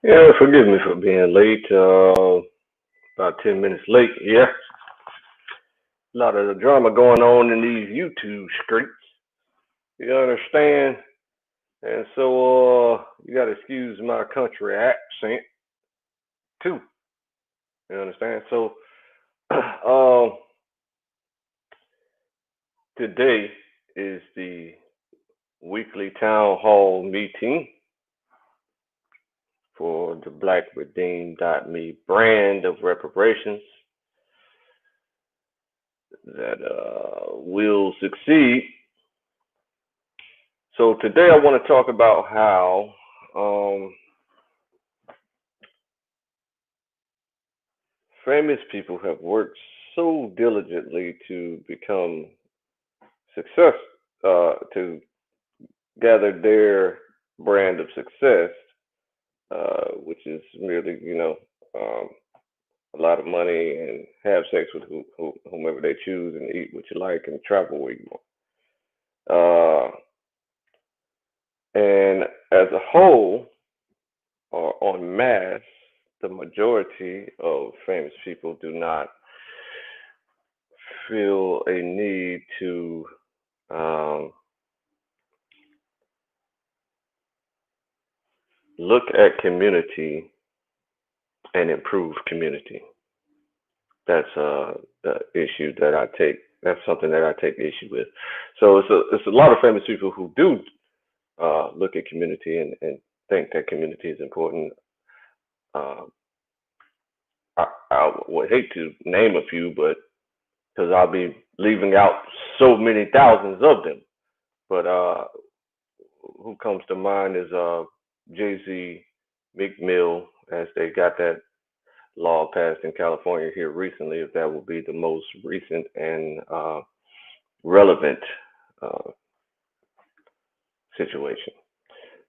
Yeah, forgive me for being late. About 10 minutes late. Yeah, a lot of the drama going on in these YouTube streets. You understand? And so, you gotta excuse my country accent too. You understand? So, um, today is the weekly town hall meeting for the BlackRedeem.me brand of reparations that will succeed. So today I want to talk about how famous people have worked so diligently to become success, to gather their brand of success, which is really, um, a lot of money and have sex with whomever they choose and eat what you like and travel where you want. And as a whole, or en masse, the majority of famous people do not feel a need to um, look at community and improve community. That's the issue that I take. That's something that I take issue with. So it's a lot of famous people who do look at community and think that community is important. Uh, I would hate to name a few, but because I'll be leaving out so many thousands of them. But who comes to mind is Jay Z, Meek Mill, as they got that law passed in California here recently. If that would be the most recent and relevant uh, situation.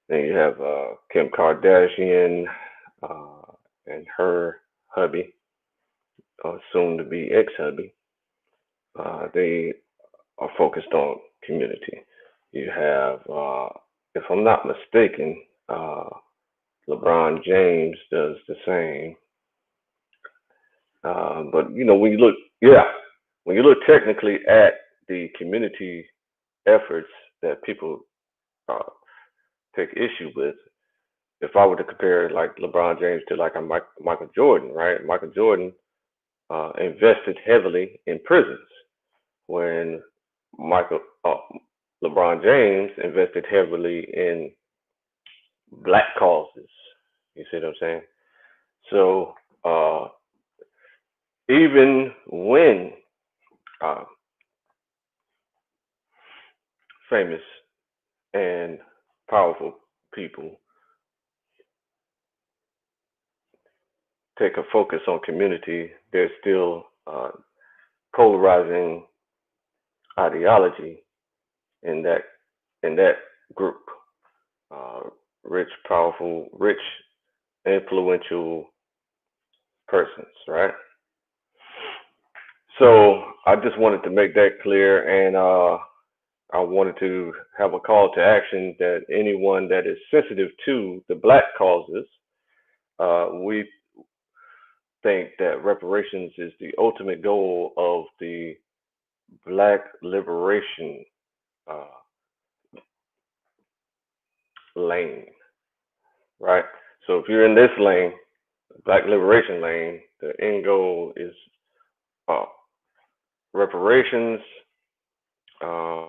Then you have Kim Kardashian and her hubby, soon to be ex hubby. They are focused on community. You have, if I'm not mistaken, LeBron James does the same. But when you look, yeah, when you look technically at the community efforts that people uh, take issue with, if I were to compare like LeBron James to like a Michael Jordan, right? Michael Jordan invested heavily in prisons when Michael LeBron James invested heavily in black causes. You see what I'm saying? So even when uh, famous and powerful people take a focus on community, there's still polarizing ideology in that group. Uh, Rich, powerful, rich, influential persons, right? So I just wanted to make that clear, and I wanted to have a call to action that anyone that is sensitive to the black causes, we think that reparations is the ultimate goal of the black liberation uh, lane, right? So if you're in this lane, black liberation lane, the end goal is uh, reparations. Uh,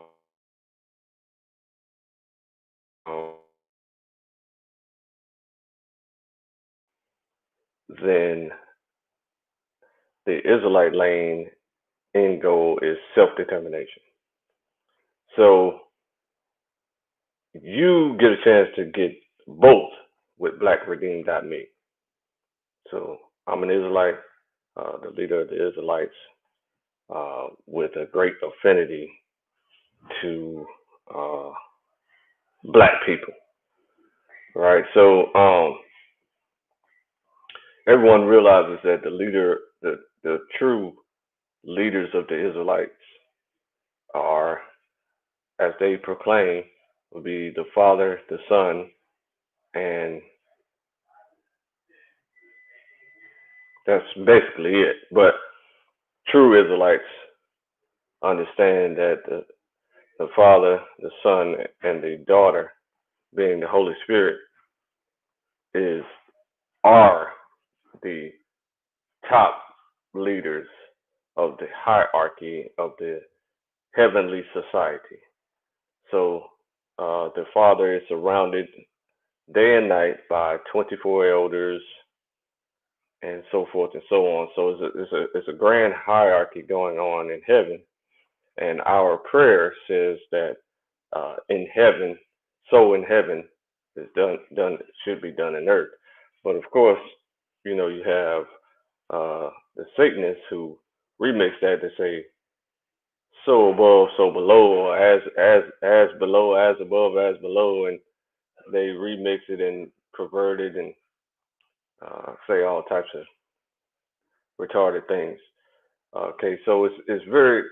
then the Israelite lane end goal is self determination. So you get a chance to get both with blackredeem.me. So I'm an Israelite, the leader of the Israelites, with a great affinity to uh, black people, right? So everyone realizes that the true leaders of the Israelites are, as they proclaim, will be the Father, the Son, and That's basically it. But true Israelites understand that the Father, the Son, and the daughter, being the Holy Spirit, is are the top leaders of the hierarchy of the heavenly society. So the Father is surrounded day and night by 24 elders and so forth and so on. So it's a grand hierarchy going on in heaven, and our prayer says that in heaven, so in heaven is done should be done in earth. But of course, you have the Satanists who remix that to say so above, so below, or as below, as above, as below, and they remix it and pervert it and say all types of retarded things. Okay, so it's very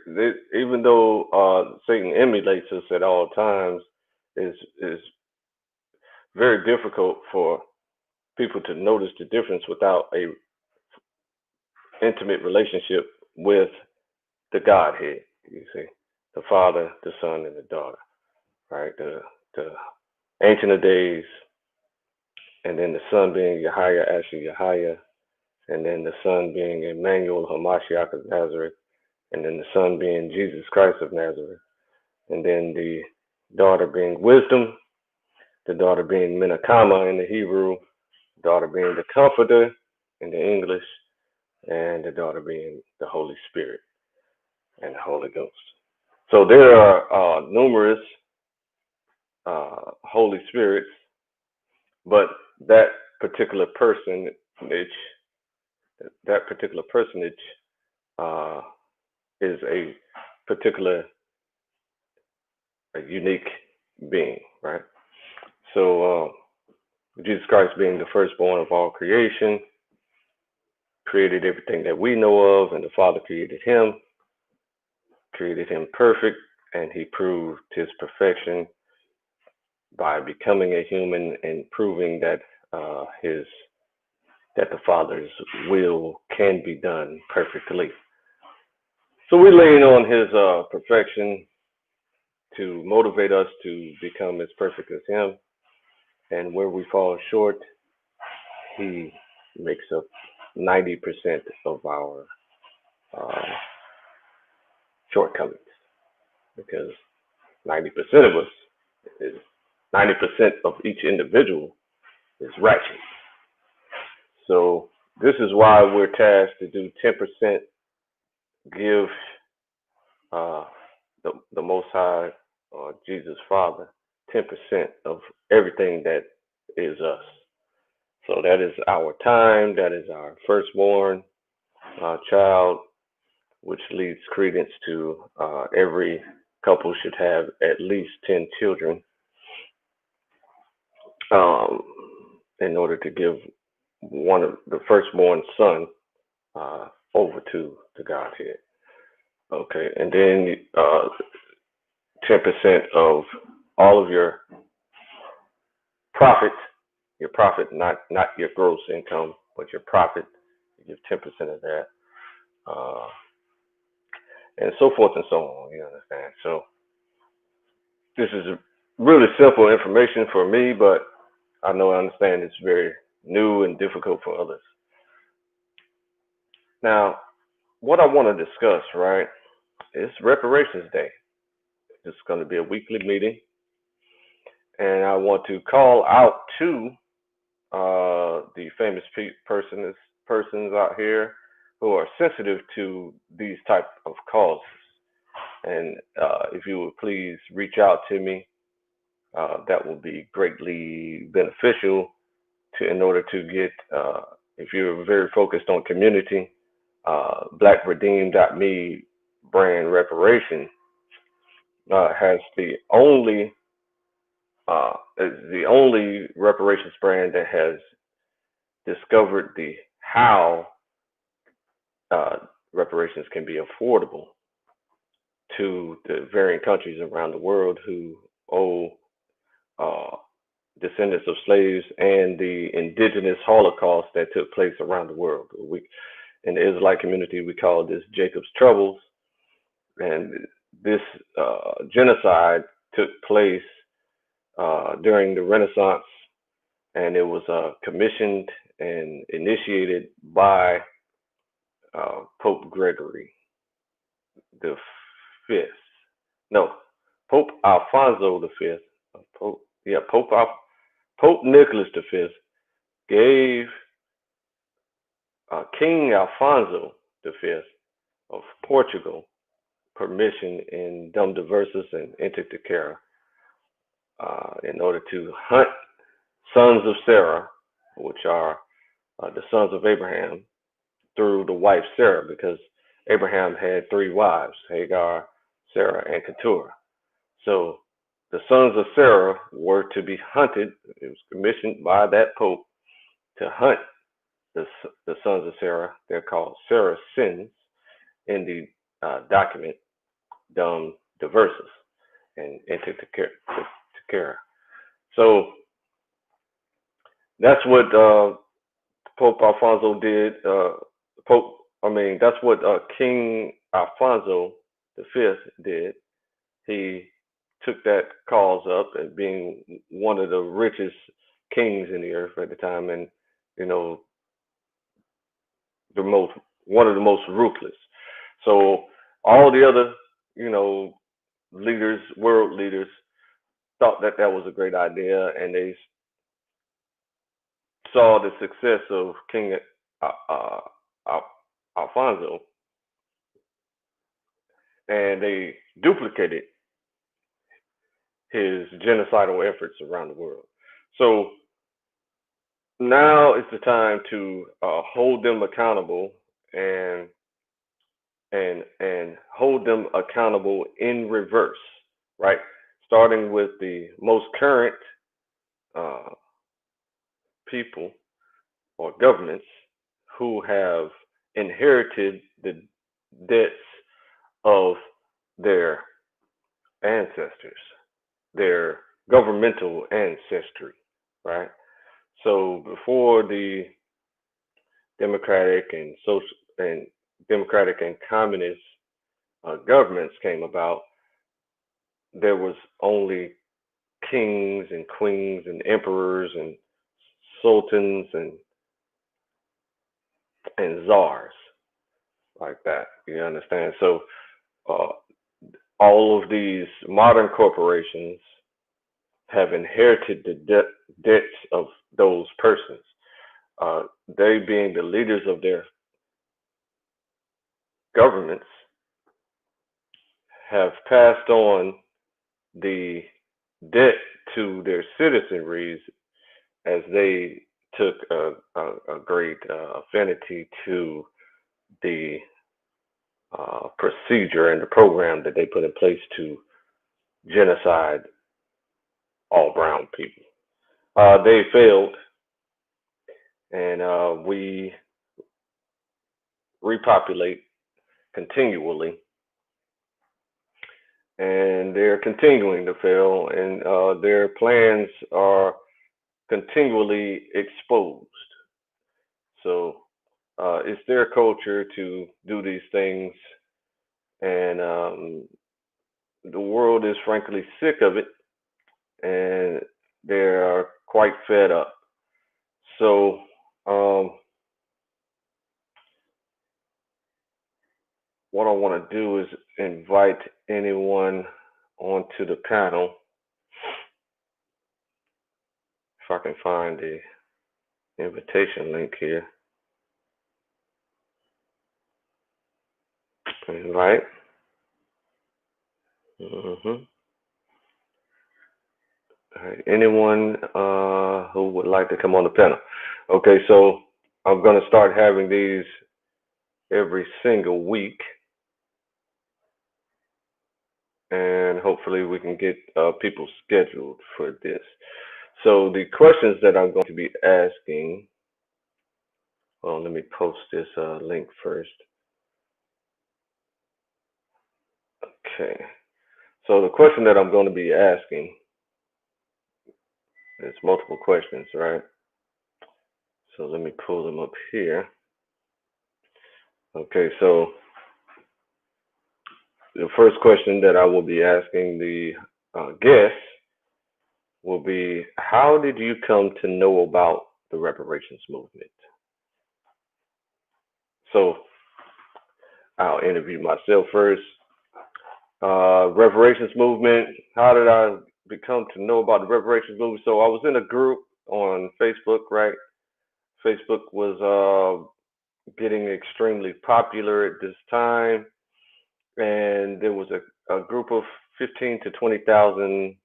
even though Satan emulates us at all times, is very difficult for people to notice the difference without a intimate relationship with the Godhead. You see, the Father, the Son, and the daughter. Right, the Ancient of Days, and then the Son being Yahya, Asher Yahya, and then the Son being Emmanuel Hamashiach of Nazareth, and then the Son being Jesus Christ of Nazareth, and then the daughter being Wisdom, the daughter being Menakama in the Hebrew, the daughter being the Comforter in the English, and the daughter being the Holy Spirit and the Holy Ghost. So there are numerous Holy Spirits, but that particular personage is a particular a unique being, right? So Jesus Christ being the firstborn of all creation, created everything that we know of, and the Father created him perfect, and he proved his perfection by becoming a human and proving that that the Father's will can be done perfectly. So we lean on his perfection to motivate us to become as perfect as him. And where we fall short, he makes up 90% of our shortcomings, because 90% of us is 90% of each individual is righteous. So this is why we're tasked to do 10%, give the Most High, Jesus Father, 10% of everything that is us. So that is our time, that is our firstborn child, which leads credence to every couple should have at least 10 children in order to give one of the firstborn son over to the Godhead. Okay, and then 10% of all of your profit, not your gross income, but your profit. You give 10% of that, and so forth and so on. You understand? So this is really simple information for me, but I understand it's very new and difficult for others. Now, what I want to discuss, right, is Reparations Day. It's going to be a weekly meeting, and I want to call out to the famous persons out here who are sensitive to these type of causes. And if you would please reach out to me, that will be greatly beneficial in order to get, if you're very focused on community, blackredeem.me brand Reparation has the only reparations brand that has discovered the how reparations can be affordable to the varying countries around the world who owe descendants of slaves and the indigenous Holocaust that took place around the world. In the Israelite community, we call this Jacob's Troubles. And this genocide took place during the Renaissance, and it was commissioned and initiated by Pope Gregory the Fifth. No, Pope Alfonso the Fifth. Pope Nicholas the Fifth gave King Alfonso the Fifth of Portugal permission in Dum Diversas and Inter in order to hunt sons of Sarah, which are the sons of Abraham, through the wife Sarah, because Abraham had three wives, Hagar, Sarah, and Keturah. So the sons of Sarah were to be hunted. It was commissioned by that Pope to hunt the sons of Sarah. They're called Sarah's sins in the document Dum Diversas and Inter. So that's what Pope Alfonso did. That's what King Alfonso the Fifth did. He took that cause up as being one of the richest kings in the earth at the time, and one of the most ruthless. So all the other leaders, world leaders, thought that was a great idea, and they saw the success of King Alfonso, and they duplicated his genocidal efforts around the world. So now is the time to hold them accountable and hold them accountable in reverse, right? Starting with the most current people or governments who have inherited the debts of their ancestors, their governmental ancestry, right? So before the democratic and communist governments came about, there was only kings and queens and emperors and sultans and czars like that. You understand? So all of these modern corporations have inherited the debts of those persons. They, being the leaders of their governments, have passed on the debt to their citizenries as they took a great affinity to the procedure and the program that they put in place to genocide all brown people. They failed, and we repopulate continually, and they're continuing to fail, and their plans are continually exposed. So it's their culture to do these things, and the world is frankly sick of it, and they are quite fed up. So what I want to do is invite anyone onto the panel. If I can find the invitation link here. Invite. All right. Anyone who would like to come on the panel? Okay, so I'm going to start having these every single week, and hopefully we can get people scheduled for this. So the questions that I'm going to be asking, well, let me post this link first. Okay, so the question that I'm going to be asking There's multiple questions, right? So let me pull them up here. Okay, so the first question that I will be asking the guests will be, how did you come to know about the reparations movement? So I'll interview myself first. Reparations movement, how did I become to know about the reparations movement? So I was in a group on Facebook, right? Facebook was getting extremely popular at this time, and there was a group of 15 to 20,000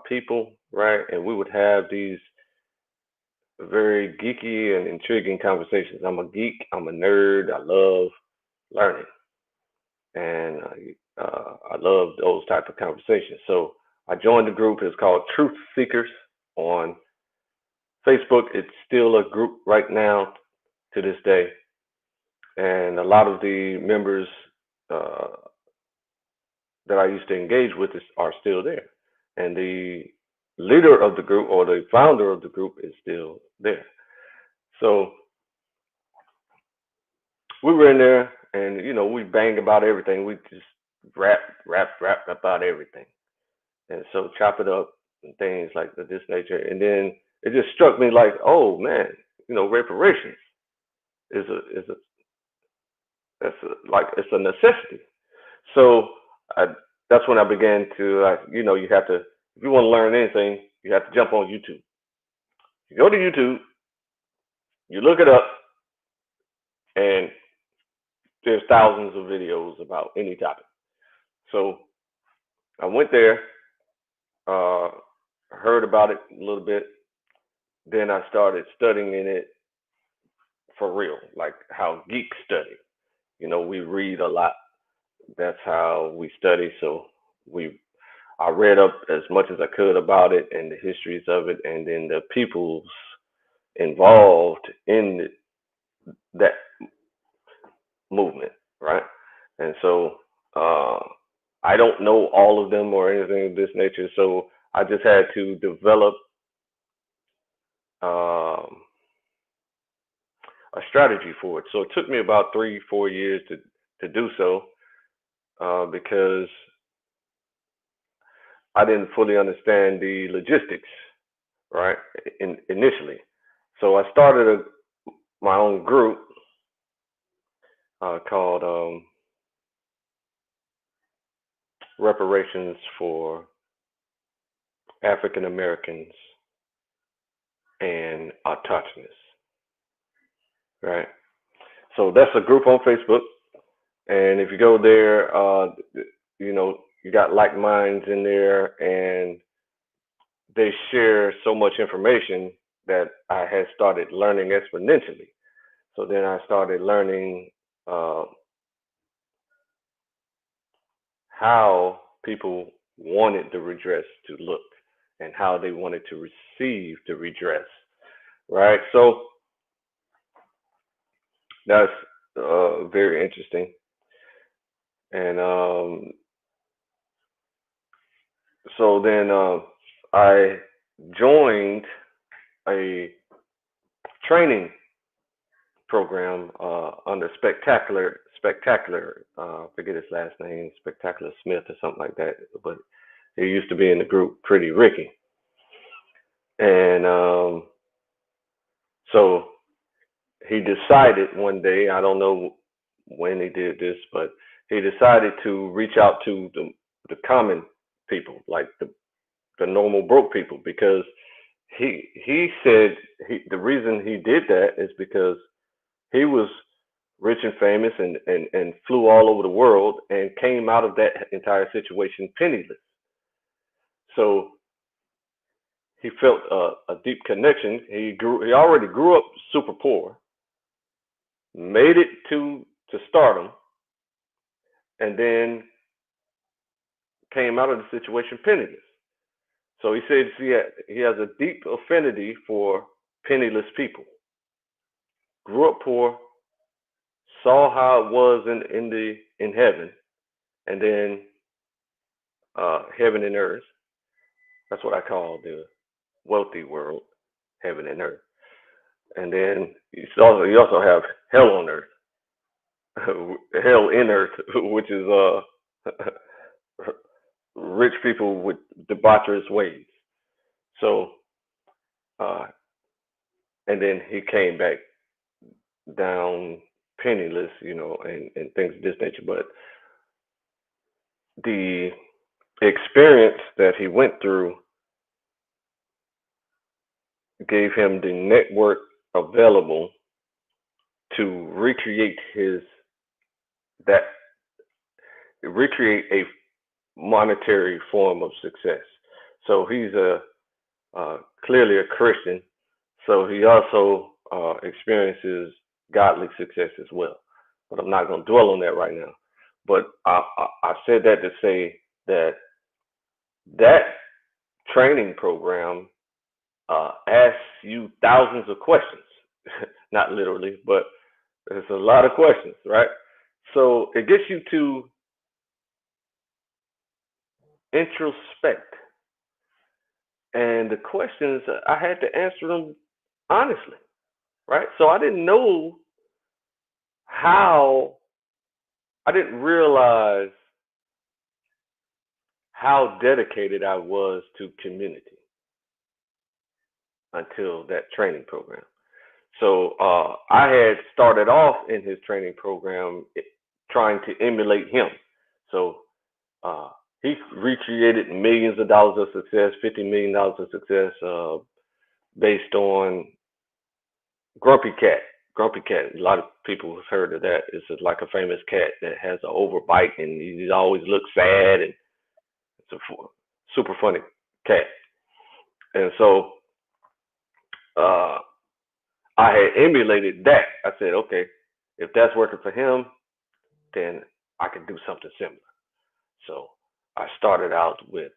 people, right? And we would have these very geeky and intriguing conversations. I'm a geek, I'm a nerd, I love learning, and I love those type of conversations. So I joined the group. It's called Truth Seekers on Facebook. It's still a group right now to this day, and a lot of the members uh, that I used to engage with are still there, and the leader of the group or the founder of the group is still there. So we were in there, and we bang about everything. We just rap about everything, and so chop it up and things like this nature. And then it just struck me like, oh man, reparations is a that's like it's a necessity. So I, that's when I began to you have to, if you want to learn anything, you have to jump on YouTube. You go to YouTube, you look it up, and there's thousands of videos about any topic. So I went there, uh, heard about it a little bit, then I started studying in it for real, like how geeks study. We read a lot. That's how we study. So I read up as much as I could about it and the histories of it, and then the peoples involved in that movement, right? And so uh, I don't know all of them or anything of this nature. So I just had to develop um, a strategy for it. So it took me about 3, 4 years to do so because I didn't fully understand the logistics, right? Initially, so I started my own group called Reparations for African Americans and Autochthonous, right? So that's a group on Facebook, and if you go there, you got like minds in there, and they share so much information that I had started learning exponentially. So then I started learning uh, how people wanted the redress to look and how they wanted to receive the redress, right? So that's very interesting. And so then I joined a training program under Spectacular. Forget his last name, Spectacular Smith or something like that. But he used to be in the group, Pretty Ricky. And so he decided one day, I don't know when he did this, but he decided to reach out to the common people, like the normal broke people, because he said the reason he did that is because he was rich and famous and flew all over the world and came out of that entire situation penniless. So he felt a deep connection. He already grew up super poor, made it to stardom, and then came out of the situation penniless. So he said he has a deep affinity for penniless people. Grew up poor, saw how it was in heaven, and then heaven and earth. That's what I call wealthy world, heaven and earth. And then you also have hell on earth, hell in earth, which is rich people with debaucherous ways. So uh, and then he came back down penniless, and things of this nature. But the experience that he went through gave him the network available to that recreate a monetary form of success. So he's clearly a Christian. So he also experiences godly success as well. But I'm not going to dwell on that right now. But I said that to say that that training program asks you thousands of questions, not literally, but it's a lot of questions, right? So it gets you to introspect. And the questions, I had to answer them honestly, right? So how, I didn't realize how dedicated I was to community until that training program. So I had started off in his training program trying to emulate him. So uh, he recreated millions of dollars of success, $50 million of success, based on Grumpy Cat. Grumpy Cat. A lot of people have heard of that. It's like a famous cat that has an overbite and he always looks sad, and it's a super funny cat. And so uh, I had emulated that. I said, okay, if that's working for him, then I can do something similar. So I started out with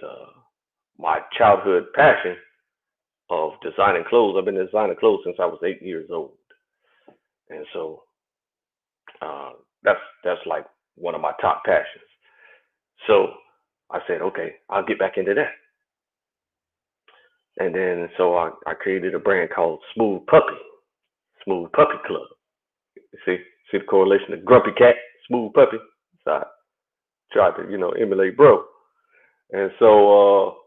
my childhood passion of designing clothes. I've been designing clothes since I was 8 years old, and so uh, that's like one of my top passions. So I said, okay, I'll get back into that. And then so I created a brand called Smooth Puppy Club. You see the correlation of Grumpy Cat, Smooth Puppy. So I tried to emulate bro, and so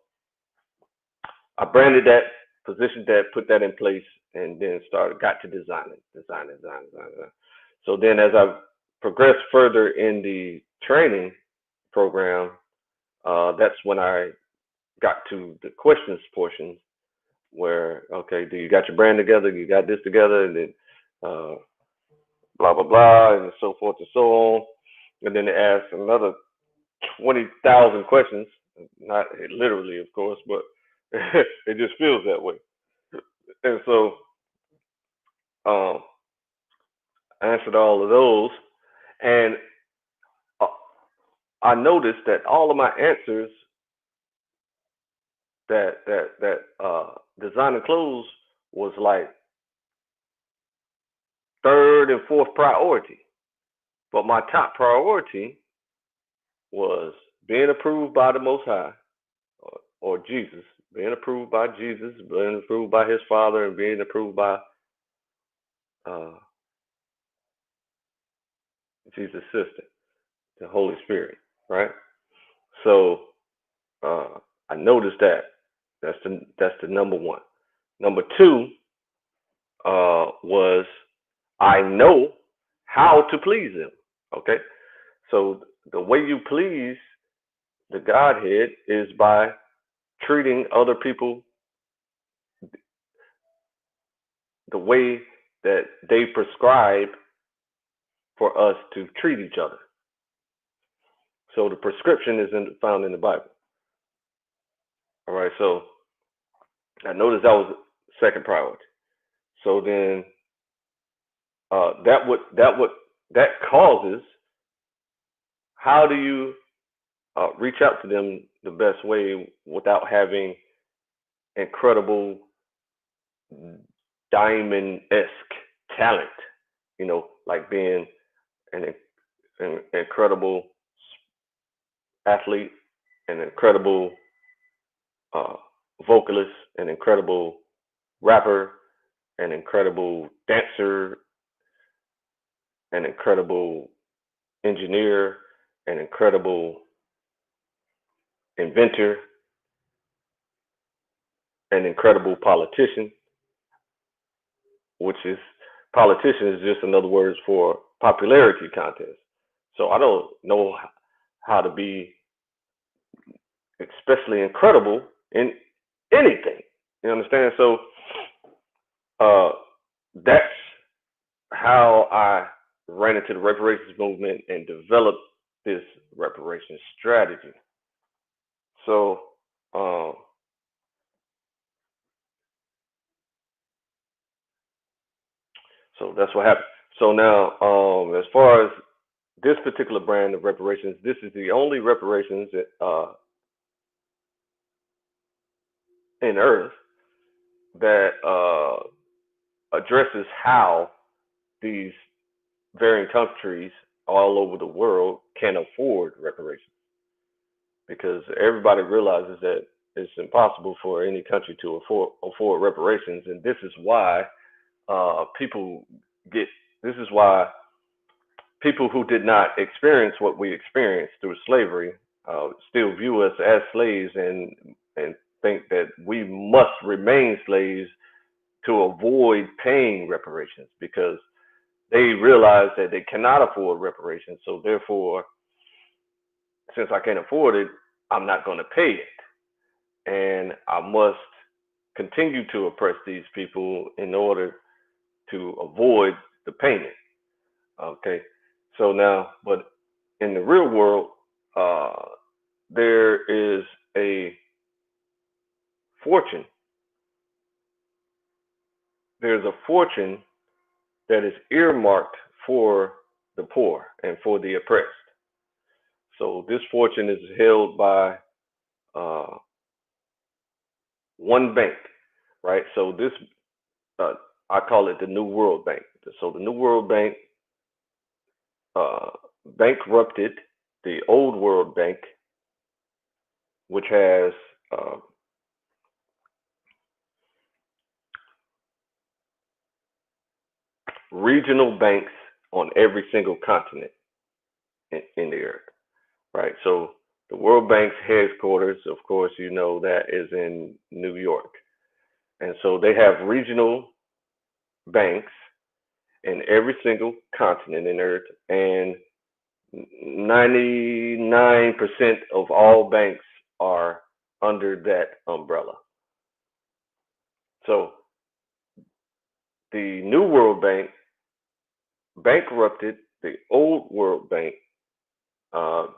I branded that, positioned that, put that in place, and then got to design. So then, as I progressed further in the training program, that's when I got to the questions portion, where okay, do you got your brand together? You got this together, and then uh, blah blah blah, and so forth and so on. And then they asked another 20,000 questions, not literally, of course, but it just feels that way. And so um, I answered all of those, and uh, I noticed that all of my answers that designing clothes was like third and fourth priority, but my top priority was being approved by the Most High, or Jesus, being approved by Jesus, being approved by His Father, and being approved by uh, Jesus' sister, the Holy Spirit, right? So I noticed that that's the number one. Number two was I know how to please Him. Okay, so the way you please the Godhead is by treating other people the way that they prescribe for us to treat each other. So the prescription is found in the Bible. All right, so I noticed that was second priority. So then that causes, how do you reach out to them the best way without having incredible diamond-esque talent? Like being an incredible athlete, an incredible vocalist, an incredible rapper, an incredible dancer, an incredible engineer, an incredible inventor, an incredible politician, which is politician is just another word for popularity contest. So I don't know how to be especially incredible in anything. You understand? So uh, that's how I ran into the reparations movement and developed this reparations strategy. So, um, so that's what happened. So now, as far as this particular brand of reparations, this is the only reparations that, in Earth that addresses how these varying countries all over the world can afford reparations, because everybody realizes that it's impossible for any country to afford reparations, and this is why people get. This is why people who did not experience what we experienced through slavery still view us as slaves and think that we must remain slaves to avoid paying reparations, because they realize that they cannot afford reparations. So therefore, since I can't afford it, I'm not going to pay it, and I must continue to oppress these people in order to avoid the payment. Okay, so now, but in the real world, uh, there is a fortune. There's a fortune that is earmarked for the poor and for the oppressed. So this fortune is held by uh, one bank, right? So this, uh, I call it the New World Bank. So the New World Bank uh, bankrupted the Old World Bank, which has regional banks on every single continent in the earth, right? So the World Bank's headquarters, of course, you know that is in New York. And so they have regional banks in every single continent in Earth, and 99% of all banks are under that umbrella. So the New World Bank bankrupted the Old World Bank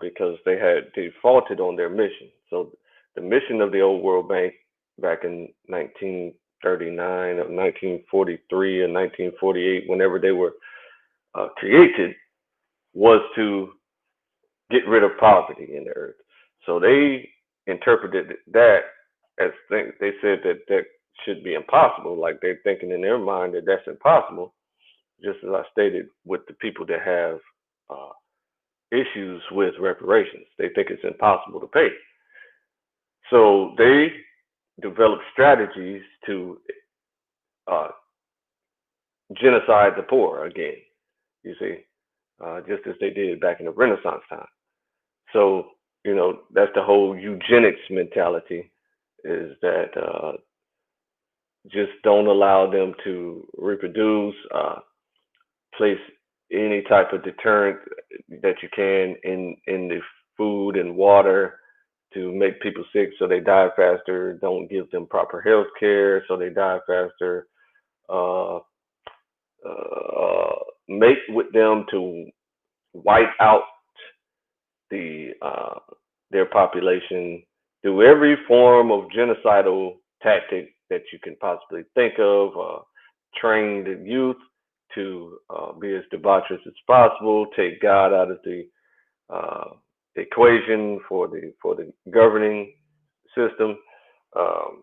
because they had defaulted on their mission. So the mission of the Old World Bank back in 1939 or 1943 or 1948, whenever they were created, was to get rid of poverty in the earth. So they interpreted that as they said that that should be impossible. Like they're thinking in their mind that that's impossible. Just as I stated with the people that have uh, issues with reparations, they think it's impossible to pay. So they developed strategies to uh, genocide the poor again. You see, just as they did back in the Renaissance time. So, that's the whole eugenics mentality, is that just don't allow them to reproduce, place any type of deterrent that you can in the food and water to make people sick so they die faster. Don't give them proper health care so they die faster. Uh, Mate with them to wipe out the their population, do every form of genocidal tactic that you can possibly think of. Train the youth to be as debaucherous as possible. Take God out of the uh, equation for the governing system, um,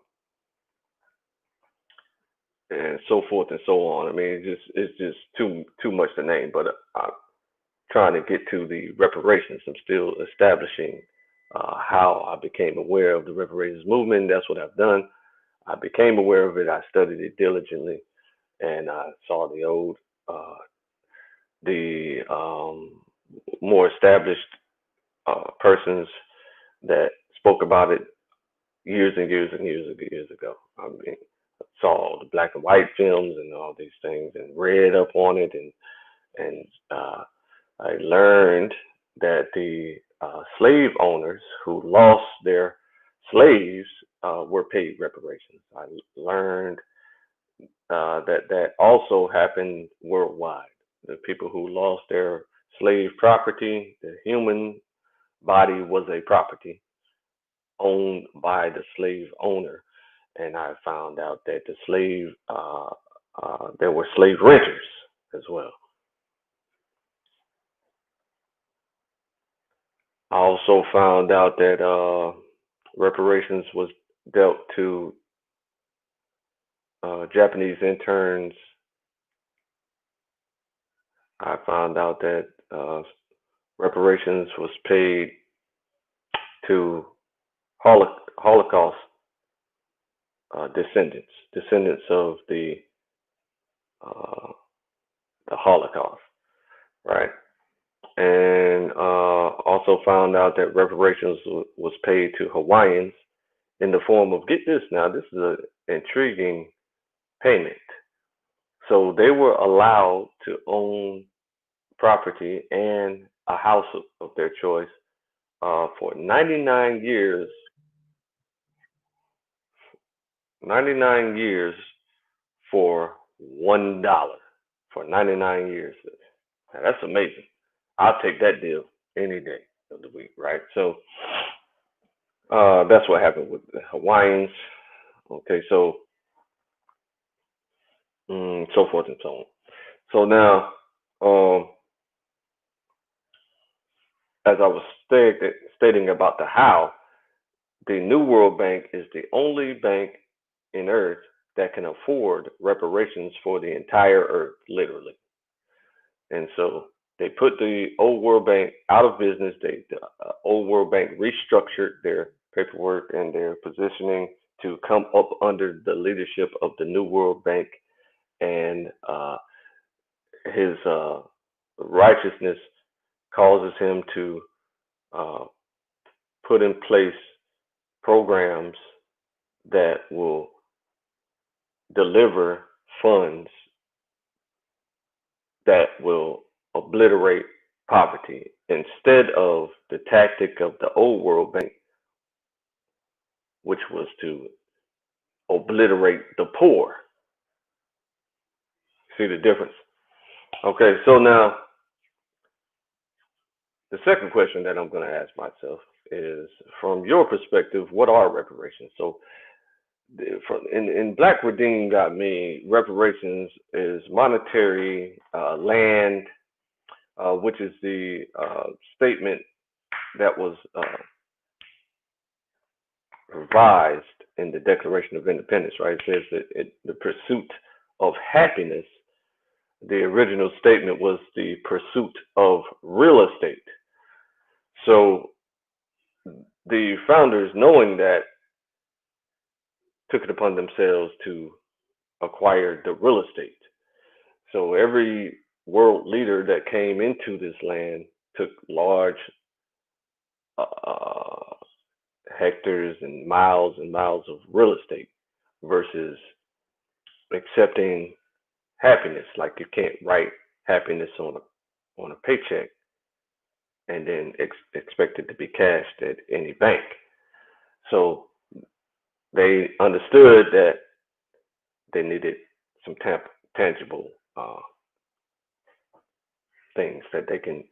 and so forth and so on. I mean, it's just too much to name. But I'm trying to get to the reparations. I'm still establishing how I became aware of the reparations movement. That's what I've done. I became aware of it. I studied it diligently, and I saw the more established persons that spoke about it years and years and years ago. I mean, saw the black and white films and all these things, and read up on it, and I learned that the slave owners who lost their slaves were paid reparations. I learned that also happened worldwide. The people who lost their slave property, the human body was a property owned by the slave owner, and I found out that there were slave renters as well. I also found out that reparations was dealt to Japanese interns. I found out that reparations was paid to Holocaust descendants of uh, the Holocaust, right? And also found out that reparations was paid to Hawaiians in the form of, get this now, this is an intriguing payment. So they were allowed to own property and a house of their choice for 99 years, 99 years for $1 for 99 years. Now, that's amazing. I'll take that deal any day of the week, right? So that's what happened with the Hawaiians. Okay, so so forth and so on. So now, as I was stating about the how, the New World Bank is the only bank in Earth that can afford reparations for the entire Earth, literally. And so they put the old World Bank out of business. The old World Bank restructured their paperwork and their positioning to come up under the leadership of the New World Bank, and his righteousness causes him to uh, put in place programs that will deliver funds that will obliterate poverty instead of the tactic of the old World Bank, which was to obliterate the poor. See the difference? Okay, so now the second question that I'm going to ask myself is, from your perspective, what are reparations? So, in Black Redeem Got Me, reparations is monetary, land, which is the statement that was revised in the Declaration of Independence, right? It says that the pursuit of happiness, the original statement was the pursuit of real estate. So the founders, knowing that, took it upon themselves to acquire the real estate. So every world leader that came into this land took large uh, hectares and miles of real estate versus accepting happiness. Like, you can't write happiness on a paycheck and then expect it to be cashed at any bank. So they understood that they needed some tangible things that they can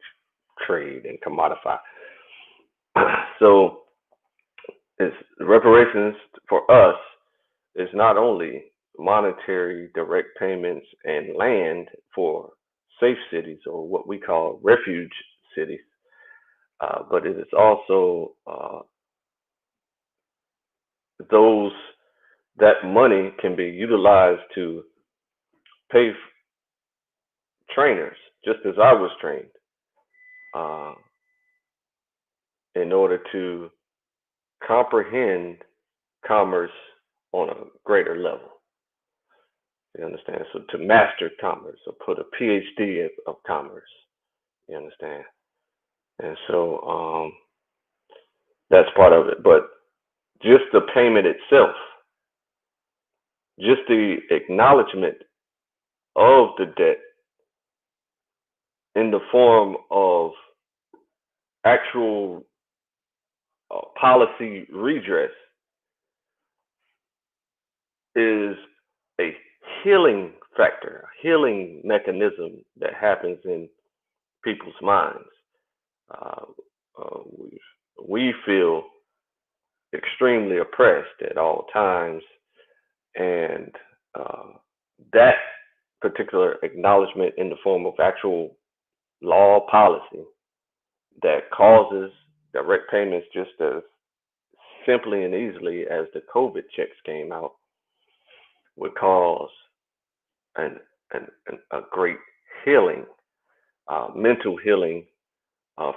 trade and commodify. So it's reparations for us is not only monetary direct payments and land for safe cities, or what we call refuge cities, but it is also those that money can be utilized to pay trainers, just as I was trained, uh, in order to comprehend commerce on a greater level. You understand? So to master commerce, or put a PhD of commerce. You understand? And so that's part of it. But just the payment itself, just the acknowledgement of the debt in the form of actual policy redress is a healing factor, a healing mechanism that happens in people's minds. Uh, we feel extremely oppressed at all times, and that particular acknowledgement in the form of actual law policy that causes direct payments just as simply and easily as the COVID checks came out would cause a great healing, mental healing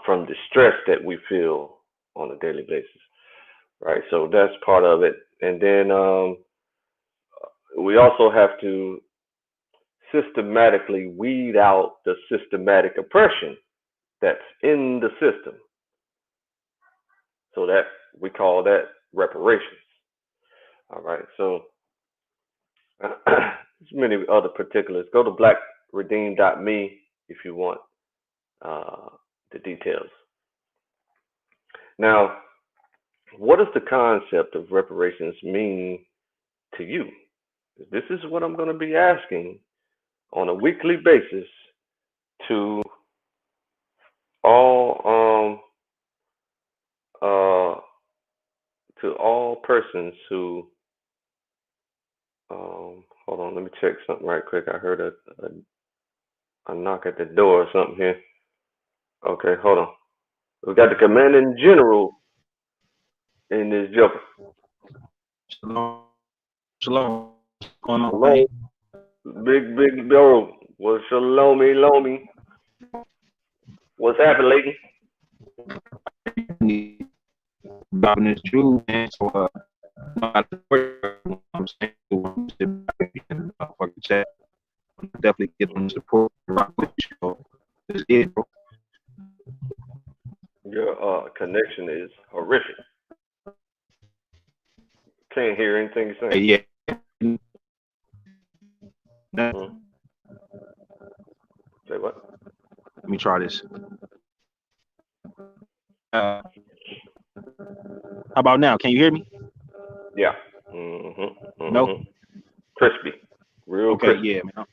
from the stress that we feel on a daily basis, right? So that's part of it. And then we also have to systematically weed out the systematic oppression that's in the system. So that we call that reparations. All right. So there's many other particulars. Go to blackredeem.me if you want the details. Now, what does the concept of reparations mean to you? This is what I'm going to be asking on a weekly basis to all persons who hold on, let me check something right quick. I heard a knock at the door or something here. Okay, hold on. We got the commanding general in this joker. Shalom. Shalom. What's going on, Shalom. Big bro. Well, shalom. What's happening, lady? Dropping this jewel, man. So, I'm saying, definitely get them support. This is, bro. Your connection is horrific. Can't hear anything you're saying. Yeah. Say what? Let me try this. How about now? Can you hear me? Yeah. No. Crispy. Real okay, crispy. Yeah, man.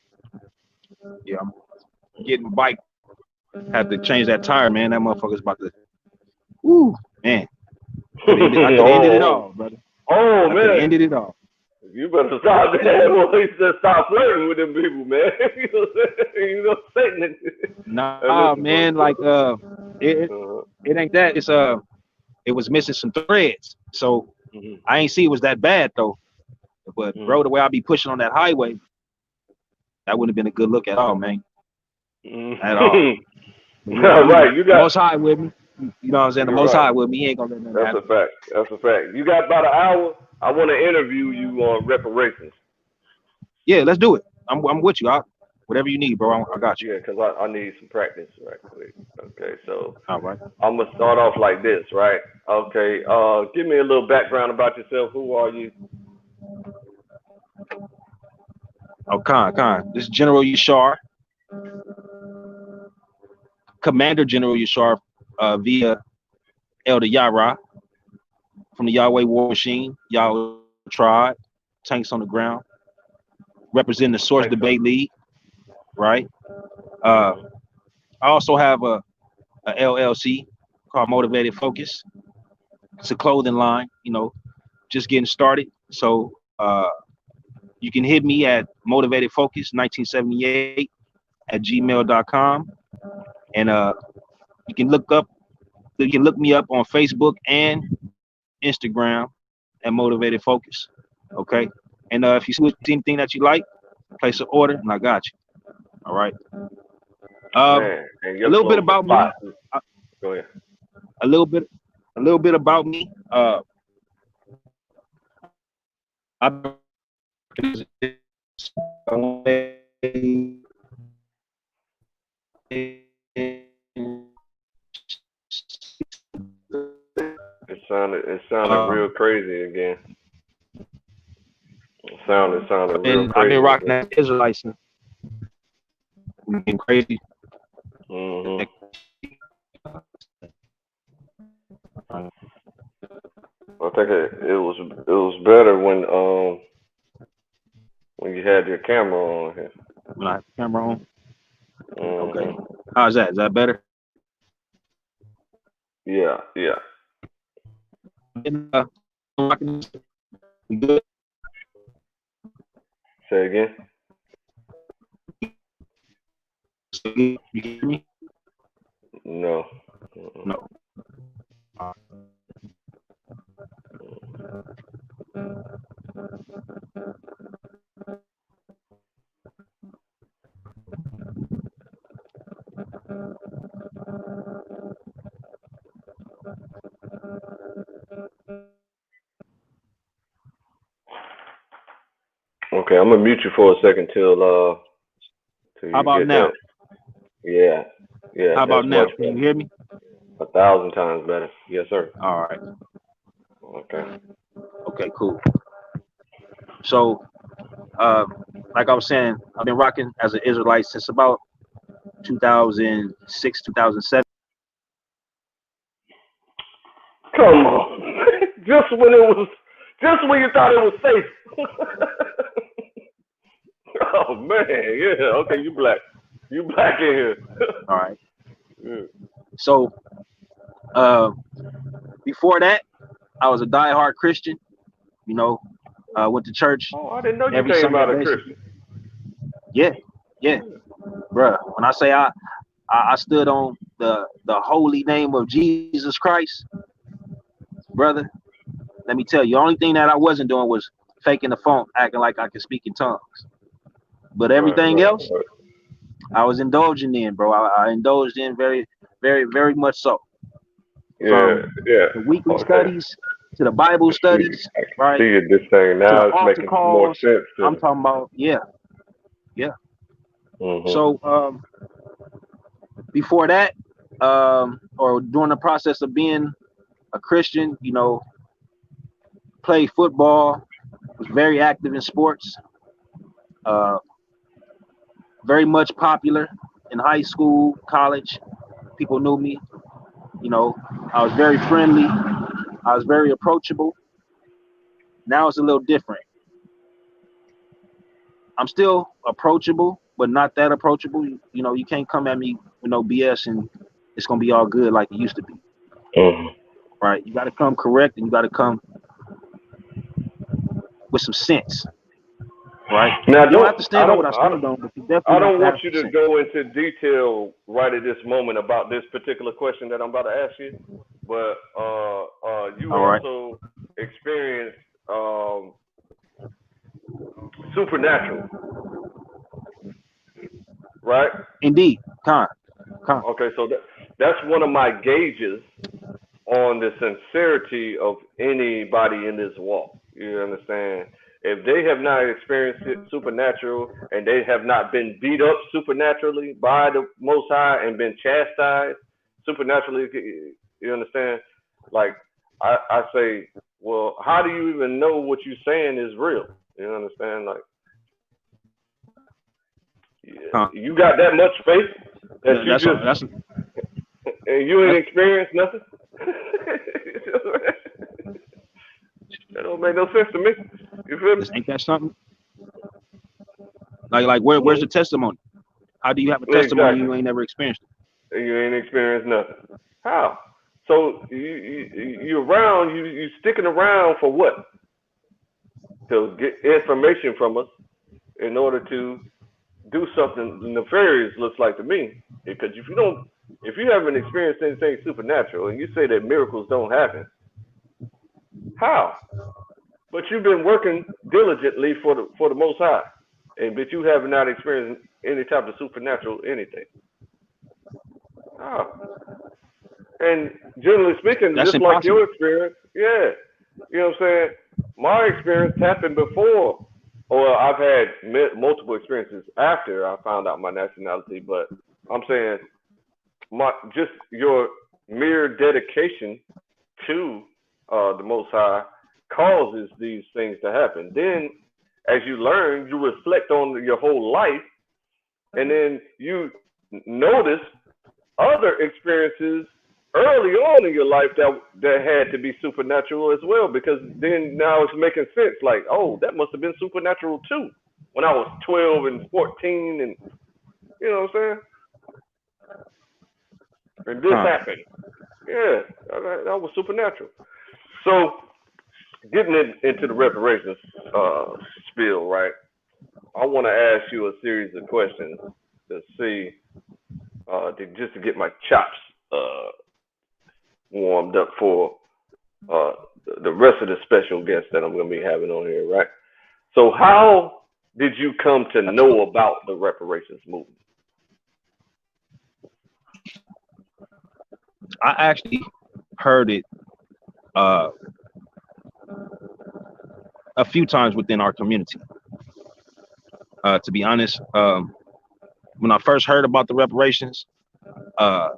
Yeah, I'm getting my bike. Had to change that tire, man. That motherfucker's about to. Woo, man. I could have ended it all, brother. Oh, man. I could have ended it all. You better stop that. Well, you just stop flirting with them people, man. You know, Satan. Nah, man. Like, it ain't that. It's it was missing some threads, so I ain't see it was that bad though. But bro, the way I be pushing on that highway, that wouldn't have been a good look at all, man. At all. Right, you got Most High with me. You know what I'm saying? The Most High with me. He ain't gonna let nothing happen. That's a fact. You got about an hour. I want to interview you on reparations. Yeah, let's do it. I'm with you. Whatever you need, bro. I got you. Yeah, because I need some practice right quick. Okay, so all right. I'm gonna start off like this, right? Okay, give me a little background about yourself. Who are you? Oh, Khan. This is General Yashar, Commander General Yashar, via Elder Yara, from the Yahweh War Machine, Yahweh Tribe, Tanks on the Ground, representing the Source Debate League, right? I also have a LLC called Motivated Focus. It's a clothing line, you know, just getting started. So you can hit me at motivatedfocus1978 at gmail.com, and you can look me up on Facebook and Instagram at Motivated Focus. Okay, and if you see anything that you like, place an order, and I got you. All right. A little bit about me. Go ahead. A little bit a little bit about me. I've It sounded real crazy again. It sounded real I've been crazy rocking again. that Israelite since been crazy. Mm-hmm. I think it was better when you had your camera on here. When I have the camera on. Mm-hmm. Okay. How's that? Is that better? Yeah, yeah. And, rocking this- we good? Say again. You hear me? No. Mm-mm. No. Okay, I'm gonna mute you for a second till How you about get now? that. Yeah, yeah. How That's about now? much Can you better. hear me? 1,000 times better. Yes, sir. All right. Okay. Okay, cool. So, like I was saying, I've been rocking as an Israelite since about 2006, 2007. Come on. Just when you thought it was safe. Oh man, yeah. Okay, you black. You black in here. All right. Yeah. So, before that, I was a diehard Christian. You know, went to church Oh, I didn't know you every came Sunday, out of basically. Christian. Yeah, yeah, bruh. When I say I stood on the holy name of Jesus Christ, brother. Let me tell you, the only thing that I wasn't doing was faking the funk, acting like I could speak in tongues. But Right, everything right, else, right. I was indulging in, bro. I indulged in very, very, very much so. Yeah, From yeah. the weekly Okay. studies to the Bible studies, I can right, see it this thing to the now. It's altar making more calls. sense to I'm me. talking about, yeah, yeah. Mhm. So before that, or during the process of being a Christian, you know, played football, was very active in sports, uh, very much popular in high school, college. People knew me. You know, I was very friendly. I was very approachable. Now it's a little different. I'm still approachable, but not that approachable. You know, you can't come at me with no BS and it's gonna be all good like it used to be. Mhm. Right? You got to come correct and you got to come with some sense. Right? Now, You don't have to stand on what I stand on, but you I definitely have don't to want have you some to sense. go into detail right at this moment about this particular question that I'm about to ask you, but you All right. also experienced supernatural, right? Indeed. Con. Okay, so that's one of my gauges on the sincerity of anybody in this walk. You understand? If they have not experienced it supernatural and they have not been beat up supernaturally by the Most High and been chastised supernaturally, you understand? Like I say, well, how do you even know what you're saying is real? You understand? Like, Con. you got that much faith that you That's all. just That's and you ain't that's experienced nothing. That don't make no sense to me. You feel me? this ain't that something? Like where's the Mm-hmm. testimony? How do you have a testimony Exactly. you ain't never experienced it? And you ain't experienced nothing. How? So you around, you sticking around for what? To get information from us in order to do something nefarious, looks like to me. Because if you haven't experienced anything supernatural and you say that miracles don't happen, how? But you've been working diligently for the Most High, and but you have not experienced any type of supernatural anything. How? And generally speaking, That's just like impossible. your experience, yeah, you know what I'm saying? My experience happened before, or I've had multiple experiences after I found out my nationality. But I'm saying my just your mere dedication to the Most High causes these things to happen. Then, as you learn, you reflect on your whole life, and then you notice other experiences early on in your life that had to be supernatural as well, because then now it's making sense. Like, oh, that must have been supernatural too when I was 12 and 14, and you know what I'm saying? And this Huh. happened. Yeah, that was supernatural. So, getting into the reparations spiel, right? I want to ask you a series of questions to see, just to get my chops uh, warmed up for uh, the rest of the special guests that I'm going to be having on here, right? So, how did you come to know about the reparations movement? I actually heard it uh, a few times within our community. To be honest, when I first heard about the reparations, uh,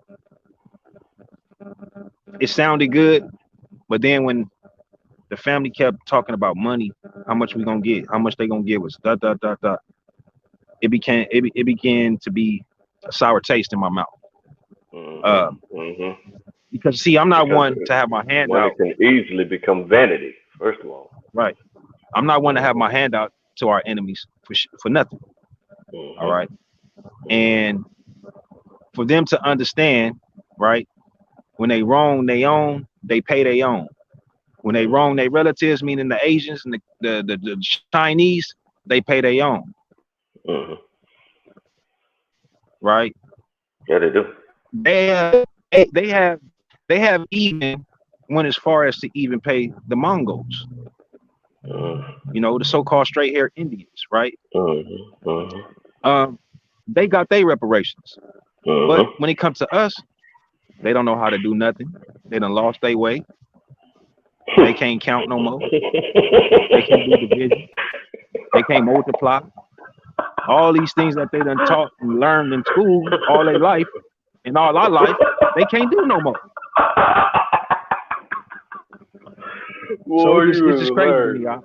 it sounded good, but then when the family kept talking about money, how much we gonna get, how much they gonna give us, dot dot dot dot, it began to be a sour taste in my mouth. Mm-hmm. Uh, Mm-hmm. because see, I'm not Because one to have my hand money out. can easily become vanity, first of all. Right, I'm not one to have Mm-hmm. my hand out to our enemies for nothing. All Mm-hmm. right, Mm-hmm. and for them to understand, right, when they wrong they own, they pay their own. When they wrong their relatives, meaning the Asians and the Chinese, they pay their own, Mm-hmm. right? Yeah, they do. They have, they have even went as far as to even pay the Mongols, Mm-hmm. the so-called straight-haired Indians, right? Mm-hmm. Mm-hmm. Um, they got their reparations, but Mm-hmm. when it comes to us, they don't know how to do nothing. They done lost their way. They can't count no more. They can't do division. They can't multiply. All these things that they done taught and learned in school all their life and all our life, they can't do no more. So Boy, it's you just crazy to me, hilarious. y'all.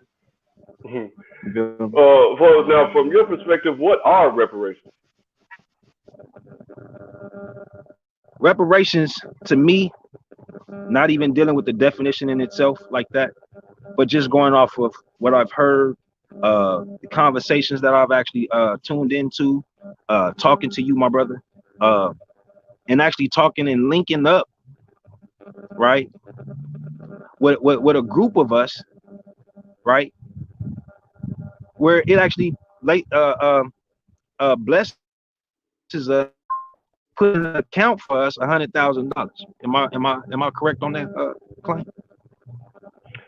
Well, now, from your perspective, what are reparations? Reparations to me, not even dealing with the definition in itself like that, but just going off of what I've heard, the conversations that I've actually tuned into, talking to you, my brother, uh, and actually talking and linking up, right, with a group of us, right, where it actually like blesses us, put an account for us $100,000. Am I correct on that claim?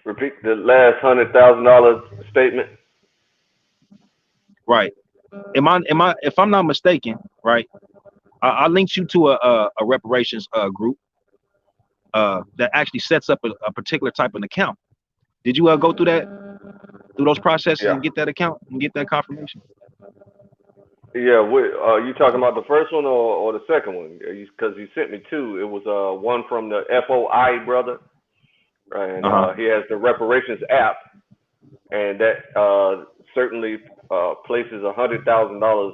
Repeat the last $100,000 statement. Right. Am I if I'm not mistaken, right? I linked you to a reparations group that actually sets up a particular type of account. Did you go through those processes Yeah. and get that account and get that confirmation? Yeah, you talking about the first one or the second one? Because you sent me two. It was one from the FOI brother, and Uh-huh. he has the reparations app, and that certainly places $100,000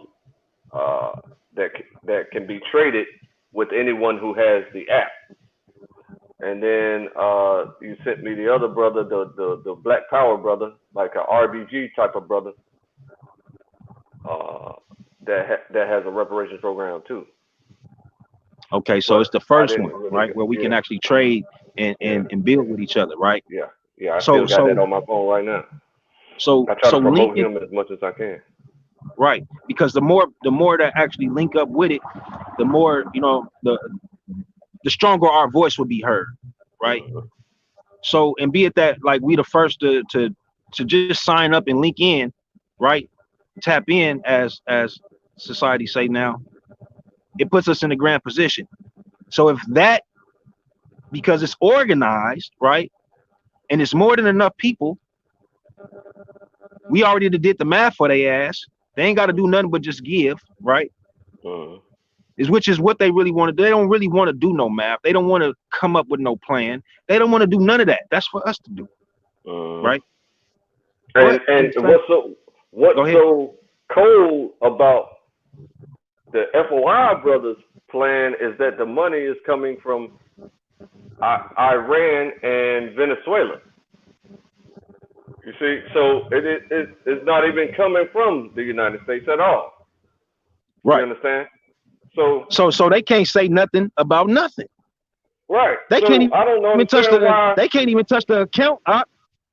uh, that can be traded with anyone who has the app. And then you sent me the other brother, the Black Power brother, like a RBG type of brother, uh, that has a reparations program too. Okay, so But it's the I first didn't one, really, right, where we can yeah, actually trade and yeah, and, and build with each other, right? yeah, yeah. I So still got that so on my phone right now. so I try to so promote linking, him as much as I can. right, because the more that actually link up with it, the more the stronger our voice will be heard, right? Mm-hmm. So, and be it that like we the first to just sign up and link in, right? Tap in as society say now, it puts us in a grand position. So if that because it's organized, right? And it's more than enough people. We already did the math for their ass. They ain't got to do nothing but just give, right? Which is what they really want to do. They don't really want to do no math. They don't want to come up with no plan. They don't want to do none of that. That's for us to do, right? And what's so cold about the FOI brothers' plan is that the money is coming from Iran and Venezuela. You see, so it's not even coming from the United States at all. Right. You understand? So they can't say nothing about nothing. Right. They can't I don't know. They can't even touch the account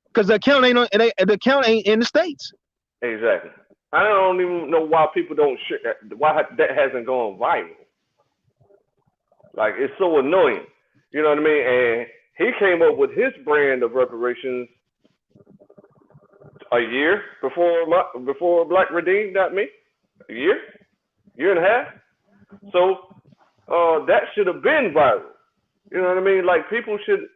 because the account ain't in the States. Exactly. I don't even know why people don't share. Why that hasn't gone viral. Like, it's so annoying. You know what I mean? And he came up with his brand of reparations a year before Black Redeem got me. A year and a half. So that should have been viral. You know what I mean? Like, people should,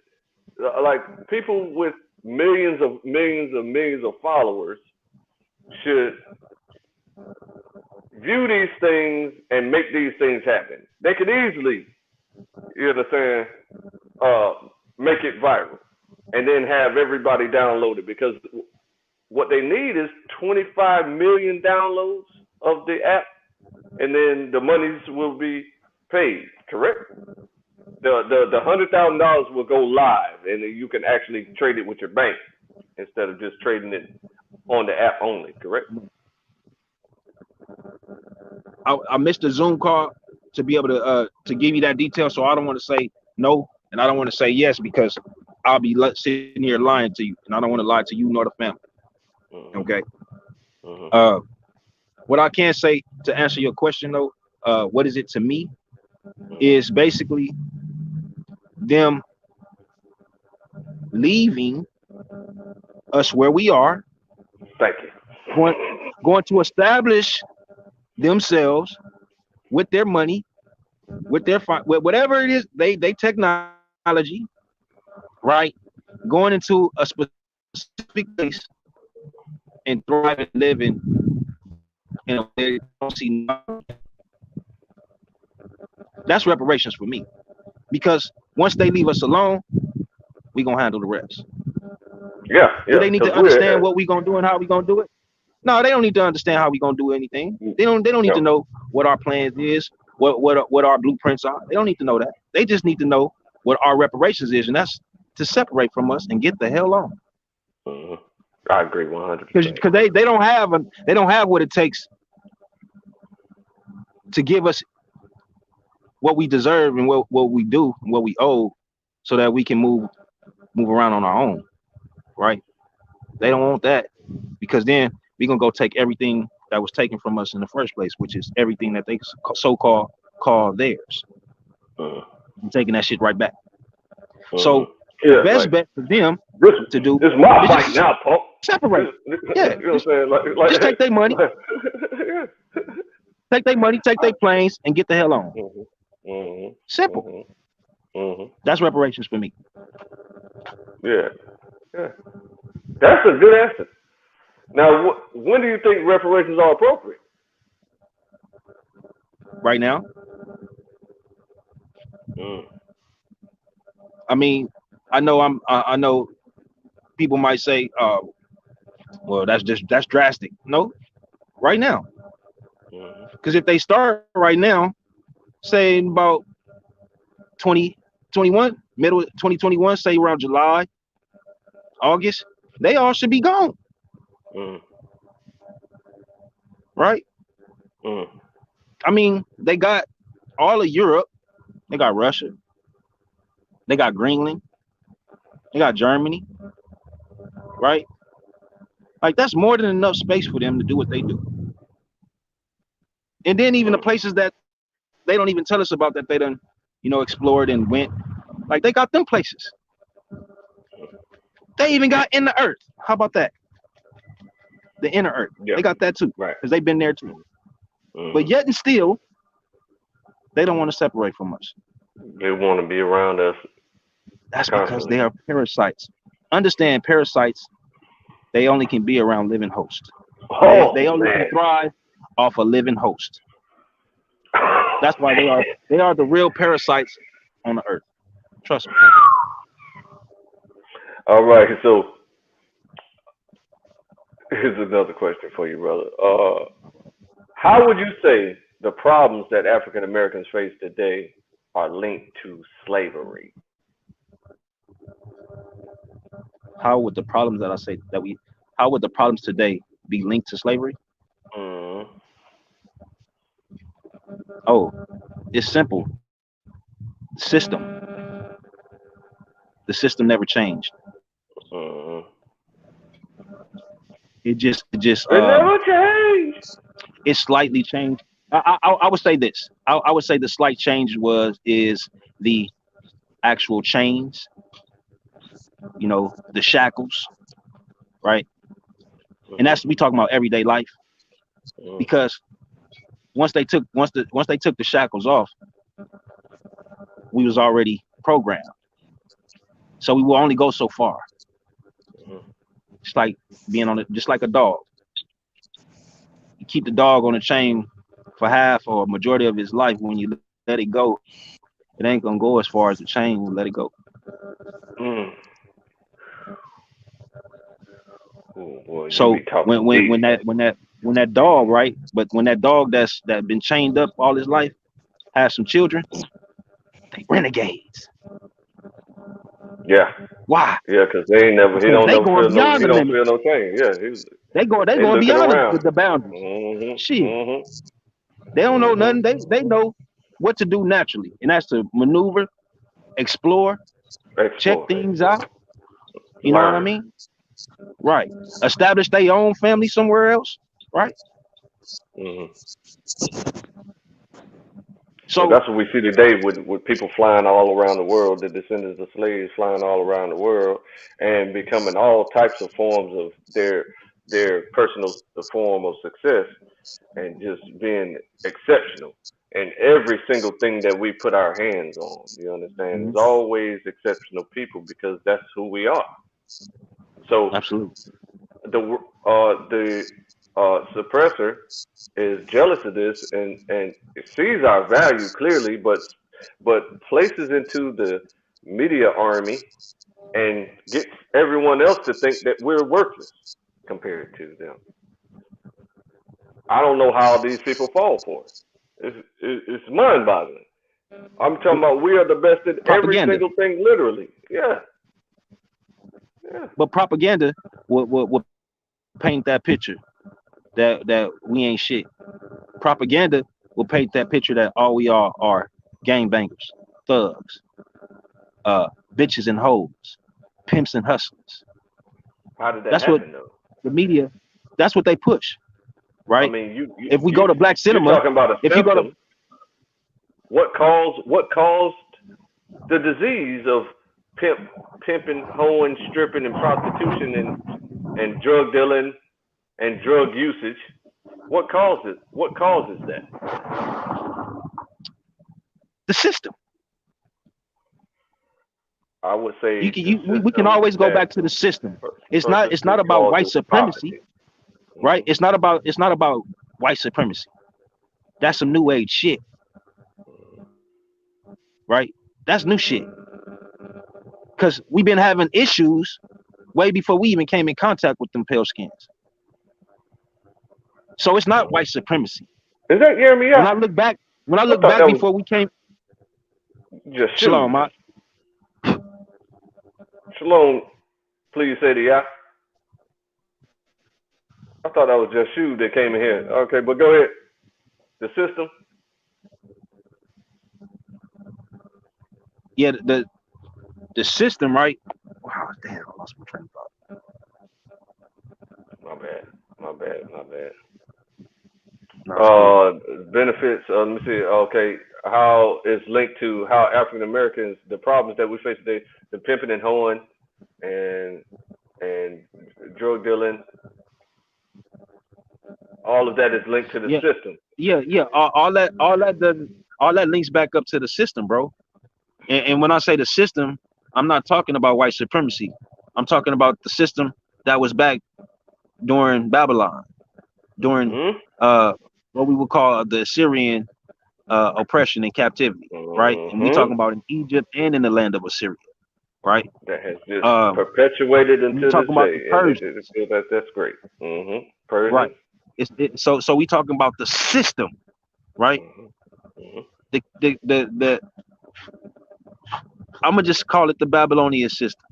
like, people with millions of followers should view these things and make these things happen. They could easily, you understand, make it viral and then have everybody download it, because what they need is 25 million downloads of the app, and then the monies will be paid, correct? The $100,000 will go live, and you can actually trade it with your bank instead of just trading it on the app only, correct? I missed the Zoom call to be able to give you that detail, so I don't want to say no, and I don't want to say yes, because I'll be sitting here lying to you, and I don't want to lie to you nor the family. Okay. What I can say to answer your question though, what is it to me, is basically them leaving us where we are. Thank you. Going to establish themselves with their money, with their with whatever it is, they technology, right? Going into a specific place and thrive and live in, you know, they don't see nothing. That's reparations for me, because once they leave us alone, we gonna handle the rest. Yeah. Do they need to understand what we gonna do and how we gonna do it? No, they don't need to understand how we gonna do anything. They don't need to know what our plans is, what our blueprints are. They don't need to know that. They just need to know what our reparations is, and that's to separate from us and get the hell on. I agree 100%. Because they don't have what it takes to give us what we deserve and what we do and what we owe, so that we can move around on our own, right? They don't want that, because then we're gonna go take everything that was taken from us in the first place, which is everything that they so-called call theirs. I'm taking that shit right back. So the best bet for them to do is my fight now, Punk. Separate. Yeah. You know what I'm saying? Like, just take their money. Take their money, take their planes, and get the hell on. Simple. That's reparations for me. Yeah. That's a good answer. Now, when do you think reparations are appropriate? Right now. I mean, I know people might say, well, that's drastic. No, right now. Because if they start right now, say in about 2021, middle of 2021, say around July, August, they all should be gone. Right? I mean, they got all of Europe, they got Russia, they got Greenland, they got Germany, right? Like, that's more than enough space for them to do what they do. And then even the places that they don't even tell us about, that they done, explored and went, like, they got them places. They even got in the earth. How about that? The inner earth. Yeah. They got that too, right? Because they've been there too. But yet and still, they don't want to separate from us. They want to be around us That's because constantly. they are parasites. Understand, parasites, they only can be around living hosts. They Oh only can man. thrive off a living host. That's why they are the real parasites on the earth. Trust me. All right. So here's another question for you, brother. How would you say the problems that African Americans face today are linked to slavery? How would the problems that I say that we how would the problems today be linked to slavery? Mm, Oh, it's simple. System. The system never changed. mm. It just It never changed. it slightly changed. I would say this. I would say the slight change is the actual chains, the shackles, right? And Mm-hmm, that's we talking about everyday life mm-hmm, because once they took the shackles off, we was already programmed. So we will only go so far. mm-hmm, It's like being on it, just like a dog. You keep the dog on a chain for half or a majority of his life. When you let it go, it ain't gonna go as far as the chain will let it go. mm. Ooh, boy, you So be talking when when deep, when that man. when that when that dog, right? But when that dog that been chained up all his life has some children, they renegades. Yeah, Why? yeah, cause they ain't never. He Because don't they never going feel no. beyond He the don't feel limits. no change. Yeah, They they going looking beyond around. the boundaries. Mhm, Shit, mhm, they don't know mhm. nothing. They know what to do naturally, and that's to maneuver, explore, check Explore, things out. You know what I learn. mean? Right. Establish their own family somewhere else. Right. Mhm. Well, So that's what we see today with people flying all around the world, the descendants of slaves flying all around the world and becoming all types of forms of their personal form of success and just being exceptional in every single thing that we put our hands on. You understand? There's mhm, always exceptional people because that's who we are. So absolutely. the suppressor is jealous of this and sees our value clearly, but places into the media army and gets everyone else to think that we're worthless compared to them. I don't know how these people fall for it. It's mind-boggling. I'm talking about we are the best at every Propaganda. single thing, literally. Yeah, yeah. But propaganda will paint that picture that we ain't shit. Propaganda will paint that picture that all we are gangbangers, thugs, bitches and hoes, pimps and hustlers. How did that That's what happen though? the media. That's what they push, I right? mean, you you If we go you to black you're cinema, talking about a if you go to symptom. What caused the disease of pimping, hoeing, stripping, and prostitution and drug dealing and drug usage? What causes? What causes that? the system, I would say the we can system always go that back to the system. It's purposely not about white causes supremacy, poverty. right? Hmm. It's not about white supremacy. That's some new age shit, right? That's new shit. Because we've been having issues way before we even came in contact with them pale skins. So it's not Hmm. white supremacy. Is that When Jeremiah? I look back, when I I look thought back that was before we came, just Shalom, shoes. Shalom, please say the yeah. I thought that was just shoes that came in here. Okay, but go ahead. The system. yeah, the system, right? Wow, damn, I lost my train of thought. My bad. My bad. My bad. No, it's cool. Benefits. Let me see. Okay, how it's linked to how African Americans, the problems that we face today, the pimping and hoeing, and and drug dealing, all of that is linked to the Yeah, system. yeah. All that links back up to the system, bro. And when I say the system, I'm not talking about white supremacy. I'm talking about the system that was back during Babylon, during what we would call the Assyrian oppression and captivity, right? And we talking about in Egypt and in the land of Assyria, right? That has just perpetuated until this day. That's great. Persians. Right. So we talking about the system, right? The I'm gonna just call it the Babylonian system,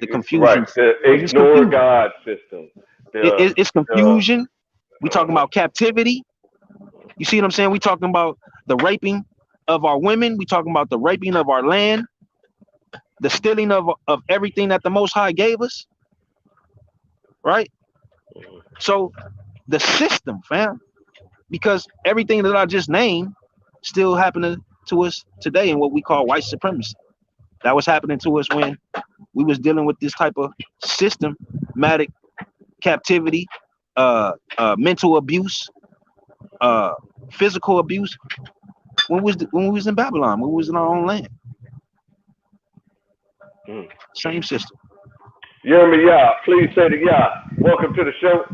the confusion. Right. The ignore God system. It's confusion. We talking about captivity. You see what I'm saying? We talking about the raping of our women. We talking about the raping of our land, the stealing of everything that the Most High gave us. Right. So the system, fam, because everything that I just named still happening to us today in what we call white supremacy. That was happening to us when we was dealing with this type of systematic captivity, mental abuse, physical abuse. When we was in Babylon, when we was in our own land. Same system. Yermiyah, please say the Yah. Welcome to the show.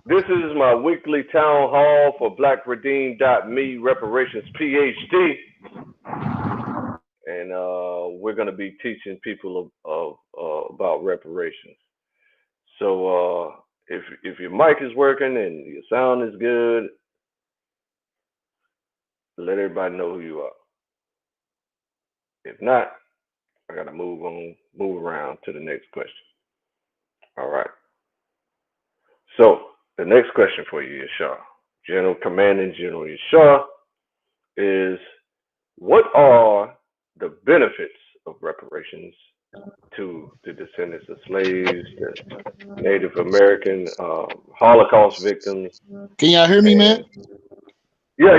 This is my weekly town hall for blackredeem.me, Reparations PhD. And we're going to be teaching people about reparations. So if your mic is working and your sound is good, let everybody know who you are. If not, I got to move around to the next question. All right. So the next question for you, Yashar, Commanding General Yashar, is what are the benefits of reparations to the descendants of slaves, the Native American, Holocaust victims? Can y'all hear me, man? Yeah.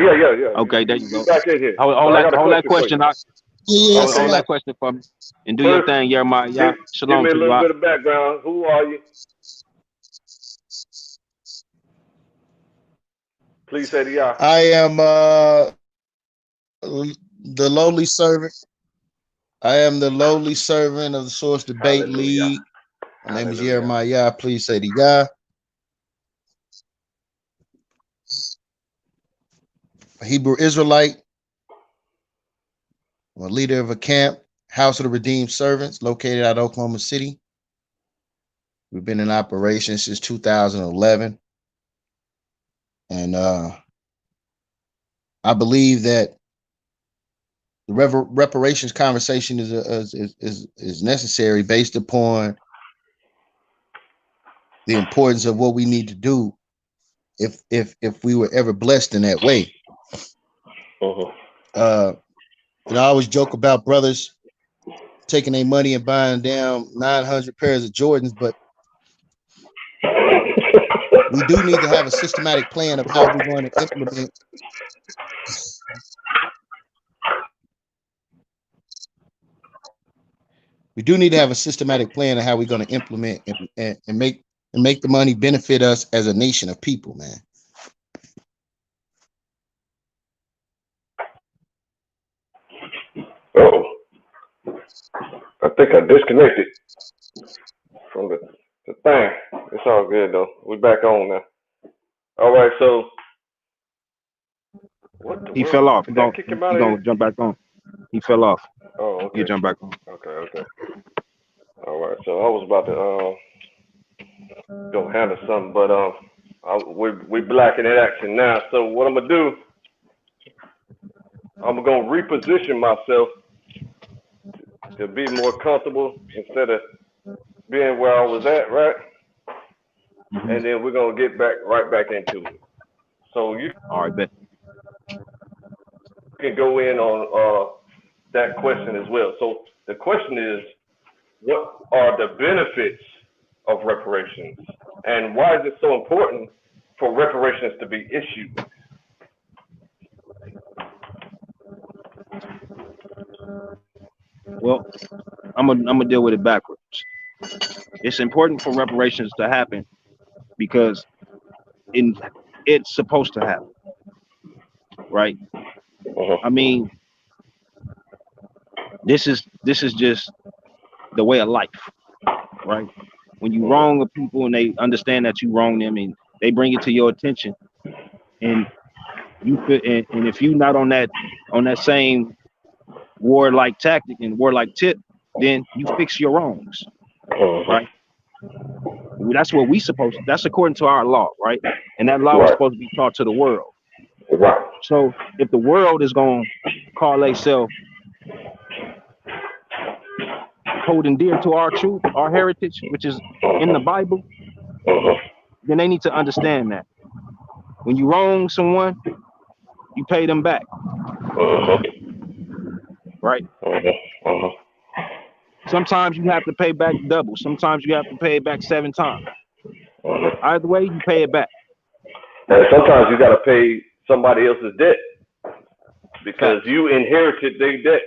Okay, there you go. Back in here. Hold that question. Hold that question for me. And do your thing, Jeremiah. Shalom. Give me a little bit of background. Who are you? Please say the Yah. I am the lowly servant. I am the lowly servant of the Source Debate League. My name is Jeremiah. Please say the Yah. A Hebrew Israelite. I'm a leader of a camp, House of the Redeemed Servants, located out of Oklahoma City. We've been in operation since 2011. And I believe that the reparations conversation is necessary based upon the importance of what we need to do if we were ever blessed in that way. And I always joke about brothers taking their money and buying down 900 pairs of Jordans, but we do need to have a systematic plan of how we're going to implement. We do need to have a systematic plan of how we're going to implement and make the money benefit us as a nation of people, man. I think I disconnected from the thing. It's all good though. We're back on now. All right, so he fell off. He's gonna jump back on. He fell off. Oh, okay. You jump back on. Okay. All right, so I was about to go handle something, but we black in action now. So what I'm gonna do? I'm gonna reposition myself to be more comfortable instead of being where I was at, right? And then we're gonna get right back into it. So you bet. can go in on that question as well. So the question is, what are the benefits of reparations, and why is it so important for reparations to be issued? Well, I'm gonna deal with it backwards. It's important for reparations to happen because it's supposed to happen, right? I mean, this is just the way of life, right? When you wrong a people and they understand that you wrong them and they bring it to your attention, and you feel, and if you not on that same warlike tactic and warlike tip, then you fix your wrongs, right? That's what we supposed to, that's according to our law, right? And that law is Right. supposed to be taught to the world. Right. So if the world is gonna call themselves holding dear to our truth, our heritage, which is in the Bible, then they need to understand that when you wrong someone, you pay them back, right? Sometimes you have to pay back double. Sometimes you have to pay it back 7 times. Either way, you pay it back. And sometimes you got to pay somebody else's debt because you inherited their debt.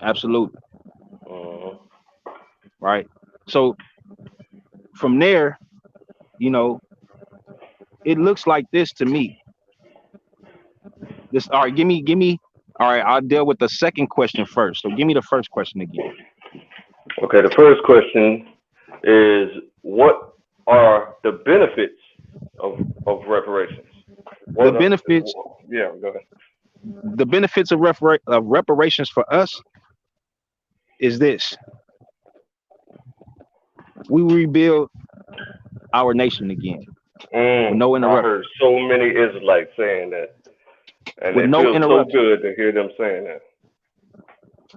Absolutely. Right. So from there, you know, it looks like this to me. This, all right, give me. All right, I'll deal with the second question first. So give me the first question again. Okay, the first question is, what are the benefits of reparations? The benefits. Yeah, go ahead. The benefits of reparations for us is this: we rebuild our nation again with no interruption. I heard so many Israelites saying that, and with it no feels interruption. so good to hear them saying that.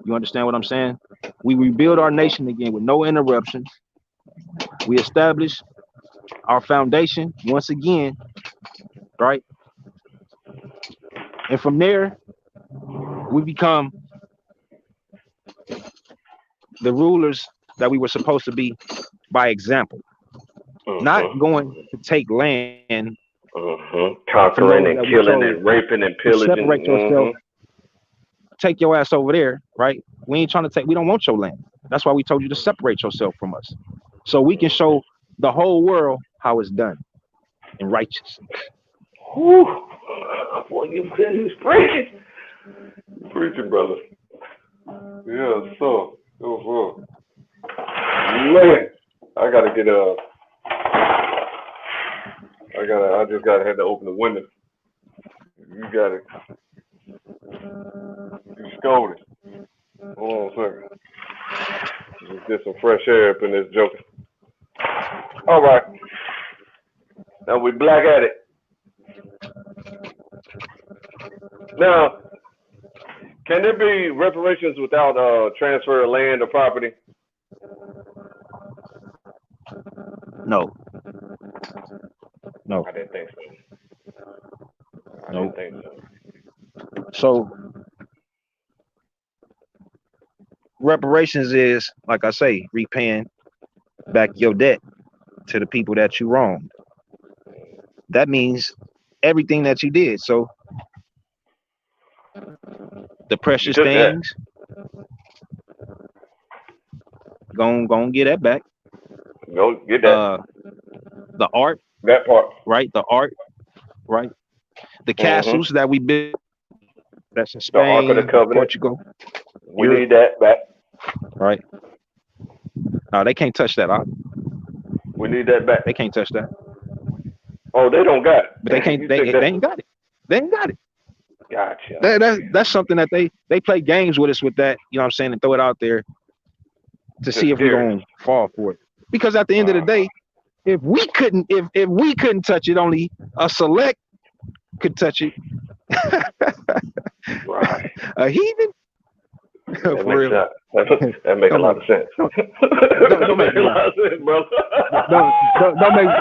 You understand what I'm saying? We rebuild our nation again with no interruptions. We establish our foundation once again, right? And from there, we become the rulers that we were supposed to be by example. Not going to take land, conquering and killing and raping and pillaging. Separate yourself. Take your ass over there, right? We ain't trying to take. We don't want your land. That's why we told you to separate yourself from us, so we can show the whole world how it's done in righteousness. Whew. Boy, you preaching. Preaching, brother. Yeah, so man, I gotta get I just gotta have to open the window. You got it. You scolded. Hold on a second. Let's get some fresh air up in this joker. All right. Now we black at it. Now, can there be reparations without transfer of land or property? No. No. I didn't think so. I didn't think so. So reparations is, like I say, repaying back your debt to the people that you wronged. That means everything that you did. So the precious things, go get that back. Go get that. The art. That part. Right. The art. Right. The castles that we built. That's in Spain, the Ark of the Covenant. Portugal. We need that back. Right. No, they can't touch that. We need that back. They can't touch that. Oh, they don't got it. But they can't. They ain't got it. They ain't got it. Gotcha. That's something that they play games with us with that. You know what I'm saying? And throw it out there to see if we're gonna fall for it. Because at the end of the day, if we couldn't touch it, only a select could touch it. Right. A heathen. That makes a lot of sense. Don't make a lot of sense, bro.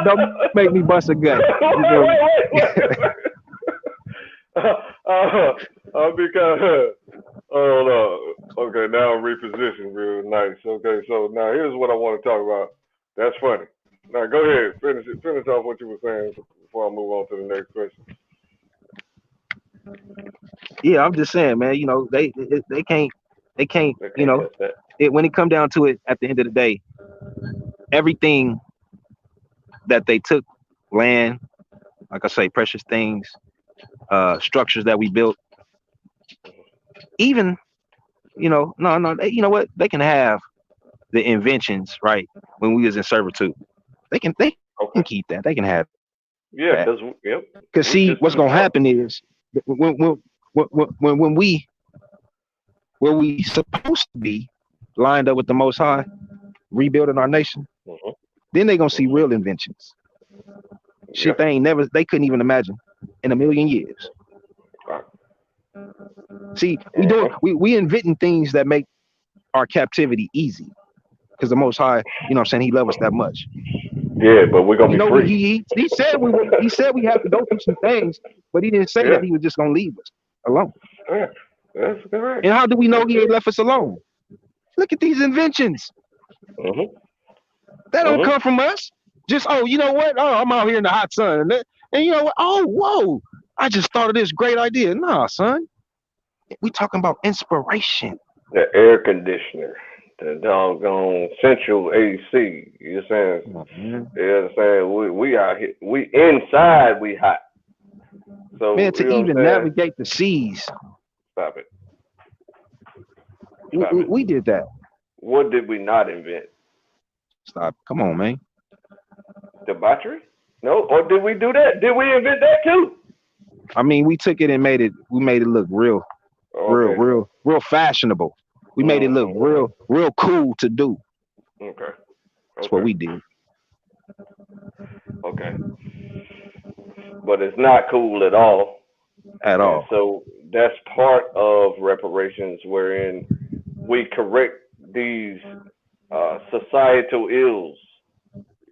Don't make me bust a gut. Because okay, now I'm repositioned real nice. Okay, so now here's what I want to talk about. That's funny. Now go ahead, finish off what you were saying before I move on to the next question. Yeah, I'm just saying, man. You know, they can't. You know, when it come down to it, at the end of the day, everything that they took, land, like I say, precious things, structures that we built, even No, you know what? They can have the inventions, right? When we was in servitude, they can keep Okay. that. They can have that. Yeah, because Cause yep, see, what's we gonna just happen been taught. is when we where we supposed to be lined up with the Most High, rebuilding our nation, Hmm. then they gonna see Hmm. real inventions. Yeah. Shit, they couldn't even imagine in a million years. Right. See, Uh-huh. we inventing things that make our captivity easy, because the Most High, what I'm saying, He loves us that much. Yeah, but we're gonna You be know, free. he said he said we have to go through some things, but He didn't say Yeah. that He was just gonna leave us alone. Yeah. That's correct. And how do we know That's He ain't correct. left us alone? Look at these inventions. Mhm. That don't Mhm. come from us. Just, oh, you know what? Oh, I'm out here in the hot sun, and you know what? Oh, whoa! I just thought of this great idea. Nah, son, we talking about inspiration. The air conditioner, the doggone central AC. You saying? Come on, man. You know what I'm saying? We out here. We inside. We hot. Man, So to you know what even I'm saying? navigate the seas, Stop it. we, Stop we, it. we did that. What did we not invent? Stop. Come on, man. Debauchery? No. Or did we do that? Did we invent that too? I mean, we took it and we made it look Okay. real fashionable. We made it look Mm-hmm. real cool to do. Okay. That's what Okay. we did Okay. But it's not cool at all. at And all. so that's part of reparations, wherein we correct these societal ills.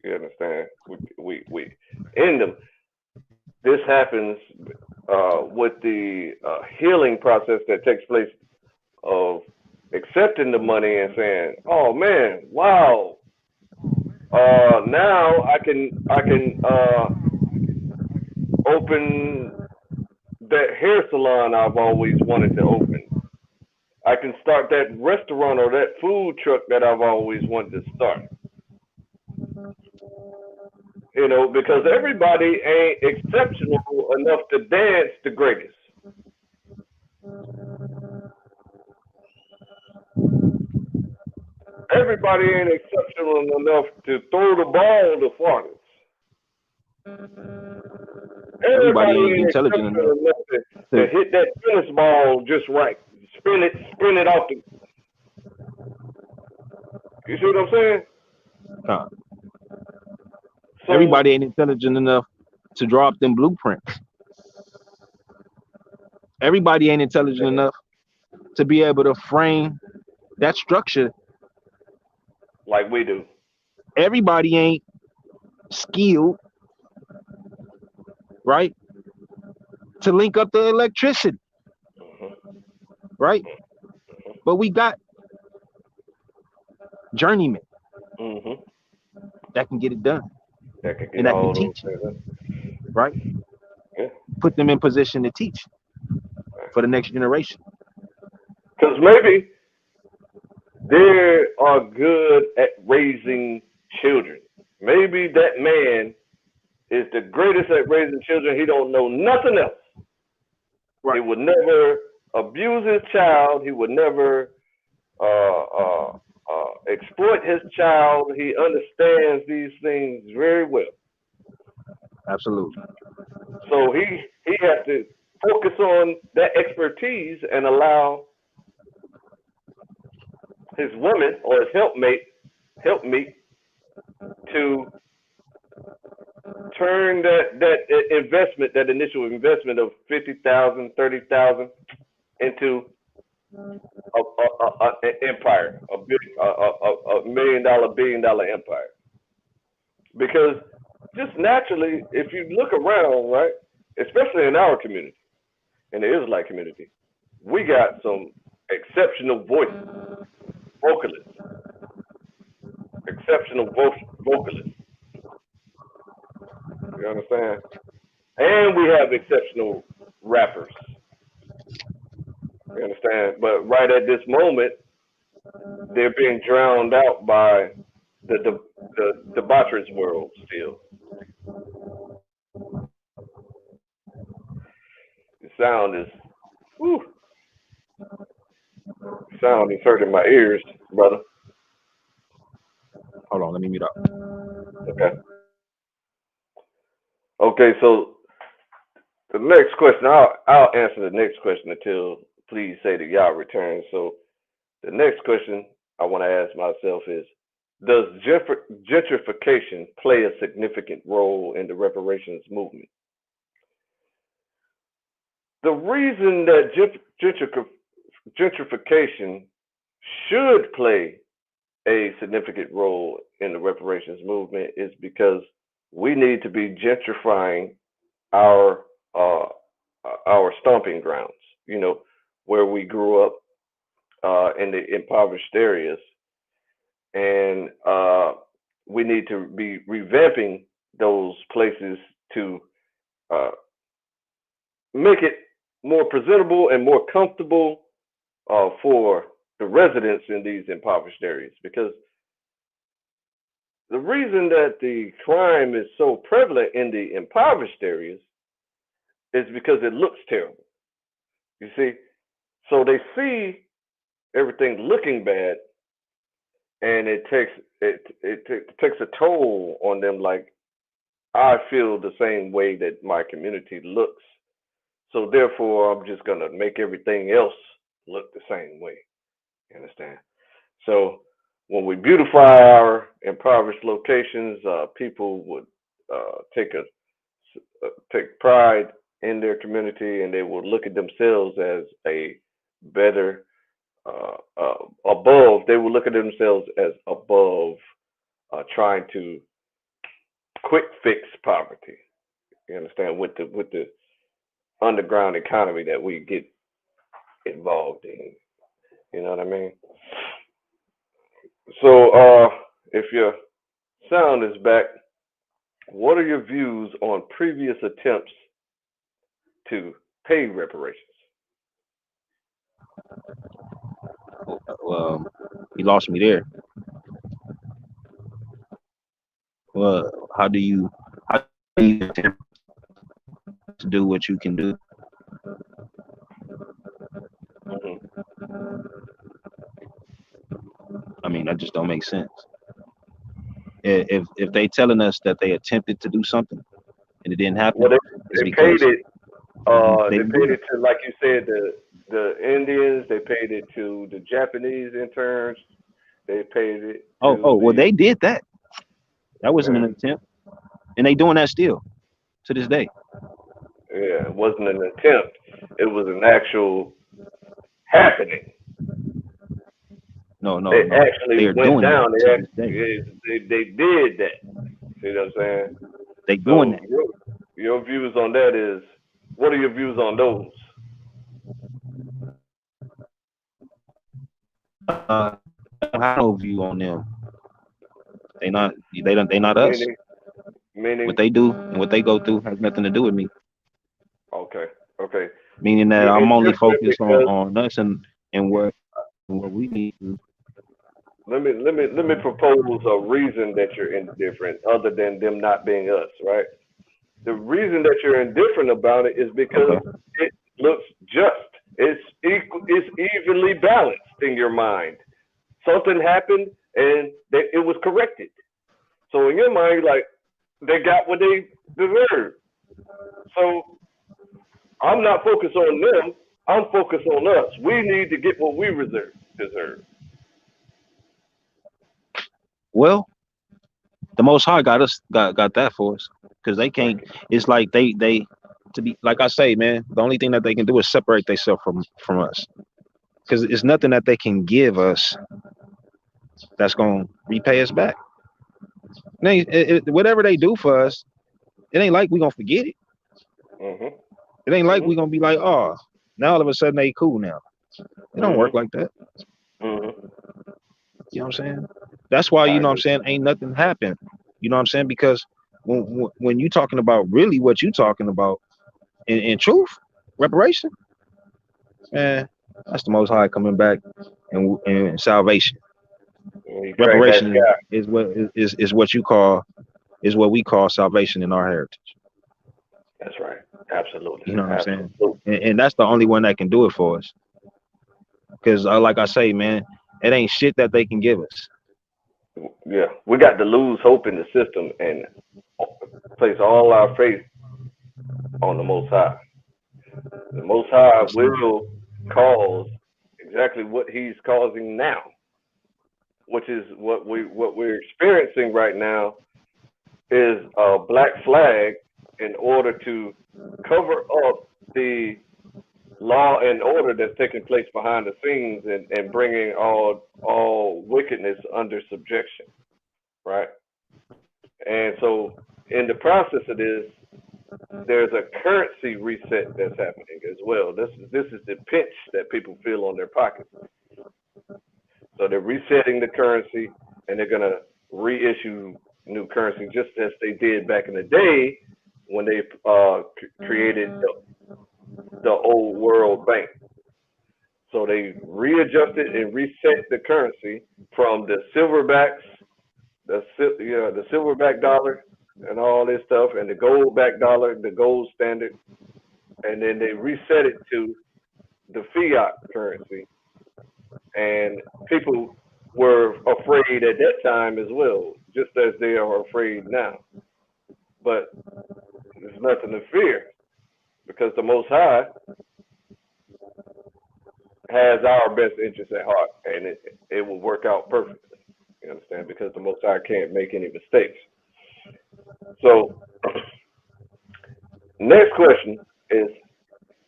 You understand? We end them. This happens with the healing process that takes place of accepting the money and saying, "Oh man, wow! Now I can open that hair salon I've always wanted to open. I can start that restaurant or that food truck that I've always wanted to start." Because everybody ain't exceptional enough to dance the greatest. Everybody ain't exceptional enough to throw the ball the farthest. Everybody Everybody ain't ain't intelligent enough exceptional enough to to. hit that tennis ball just right. Spin it off the. You see what I'm saying? Uh, So everybody ain't intelligent enough to draw up them blueprints. Everybody ain't intelligent enough to be able to frame that structure. like we do. Everybody ain't skilled, right, to link up the electricity, Hmm. right? But we got journeymen Hmm. that can get it done That could and get that can all those teach it, things. right? Yeah. Put them in position to teach for the next generation. Because maybe they are good at raising children. Maybe that man is the greatest at raising children. He don't know nothing else. He Right. would never abuse his child. He would never exploit his child. He understands these things very well. Absolutely. So he has to focus on that expertise and allow his woman or his helpmeet to turn that investment, that initial investment of 50,000, 30,000, into an empire, a $1 million, $1 billion empire. Because just naturally, if you look around, right, especially in our community, in the Israelite community, we got some exceptional voices, vocalists, exceptional vocalists. You understand? And we have exceptional rappers. You understand? But right at this moment, they're being drowned out by the debaucherous world still. The sound is, whew, sound is hurting my ears, brother. Hold on, let me mute up. Okay. Okay, so the next question, I'll answer the next question until please say that y'all return. So the next question I want to ask myself is, does gentrification play a significant role in the reparations movement? The reason that gentrification should play a significant role in the reparations movement is because we need to be gentrifying our uh, our stomping grounds. You know, where we grew up in the impoverished areas, and we need to be revamping those places to uh, make it more presentable and more comfortable for the residents in these impoverished areas. Because the reason that the crime is so prevalent in the impoverished areas is because it looks terrible. You see, so they see everything looking bad, and it takes a toll on them. Like, I feel the same way that my community looks, so therefore I'm just gonna make everything else look the same way. You understand? So when we beautify our impoverished locations, people would take take pride in their community, and they will look at themselves as a better above. They will look at themselves as above trying to quick fix poverty. You understand, with the underground economy that we get involved in. You know what I mean? So if your sound is back, what are your views on previous attempts to pay reparations? Well, you lost me there. Well, how do you attempt to do what you can do? Hmm. I mean, that just don't make sense. If they telling us that they attempted to do something and it didn't happen, Well, it's they paid because it. they They didn't do paid it. it to, like you said, the Indians. They paid it to the Japanese interns. They paid it to Oh, well, the they did that. That wasn't an okay. attempt, and they doing that still to this day. Yeah, it wasn't an attempt. It was an actual happening. No, no, They no. They actually are went doing that down. to this day. They did that. See what I'm saying? They doing So that. your views on that is, what are your views on those? Uh, I don't have no view on them. They not. They don't. They not us. Meaning, meaning, What they do and what they go through has nothing to do with me. okay, okay. Meaning that You're I'm only indifferent focused because on us and what we need to. let me propose a reason that you're indifferent, other than them not being us, right? The reason that you're indifferent about it is because Okay. it looks just. It's equal. It's evenly balanced in your mind. Something happened and it was corrected. So in your mind, you're like, they got what they deserve. So I'm not focused on them. I'm focused on us. We need to get what we deserve. Well, the Most High got that for us because they can't. It's like they to be like I say, man. The only thing that they can do is separate themselves from us because it's nothing that they can give us that's gonna repay us back. Whatever they do for us, it ain't like we gonna forget it. Mhm. It ain't like Mhm. we gonna be like, oh, now all of a sudden they cool now. It don't work Mhm. like that. Mhm. You know what I'm saying? That's why, I you know what I'm agree. saying, ain't nothing happened. You know what I'm saying? Because when you talking about really what you talking about in truth, reparation, man, that's the Most High coming back and salvation. When you crack that Reparation sky, is what you call is what we call salvation in our heritage. that's right. Absolutely. You know what I'm saying? Absolutely. And that's the only one that can do it for us. Because like I say, man, it ain't shit that they can give us. Yeah, we got to lose hope in the system and place all our faith on the Most High. The Most High will cause exactly what He's causing now, which is what we're experiencing right now is a black flag in order to cover up the law and order that's taking place behind the scenes and bringing all wickedness under subjection, right? And so in the process of this, there's a currency reset that's happening as well. This is the pinch that people feel on their pockets. So they're resetting the currency and they're gonna reissue new currency just as they did back in the day when they created the old World Bank. So they readjusted and reset the currency from the silverbacks, the silverback dollar, and all this stuff, and the goldback dollar, the gold standard, and then they reset it to the fiat currency. And people were afraid at that time as well, just as they are afraid now. But there's nothing to fear because the Most High has our best interests at heart, and it will work out perfectly. You understand? Because the Most High can't make any mistakes. So, next question is,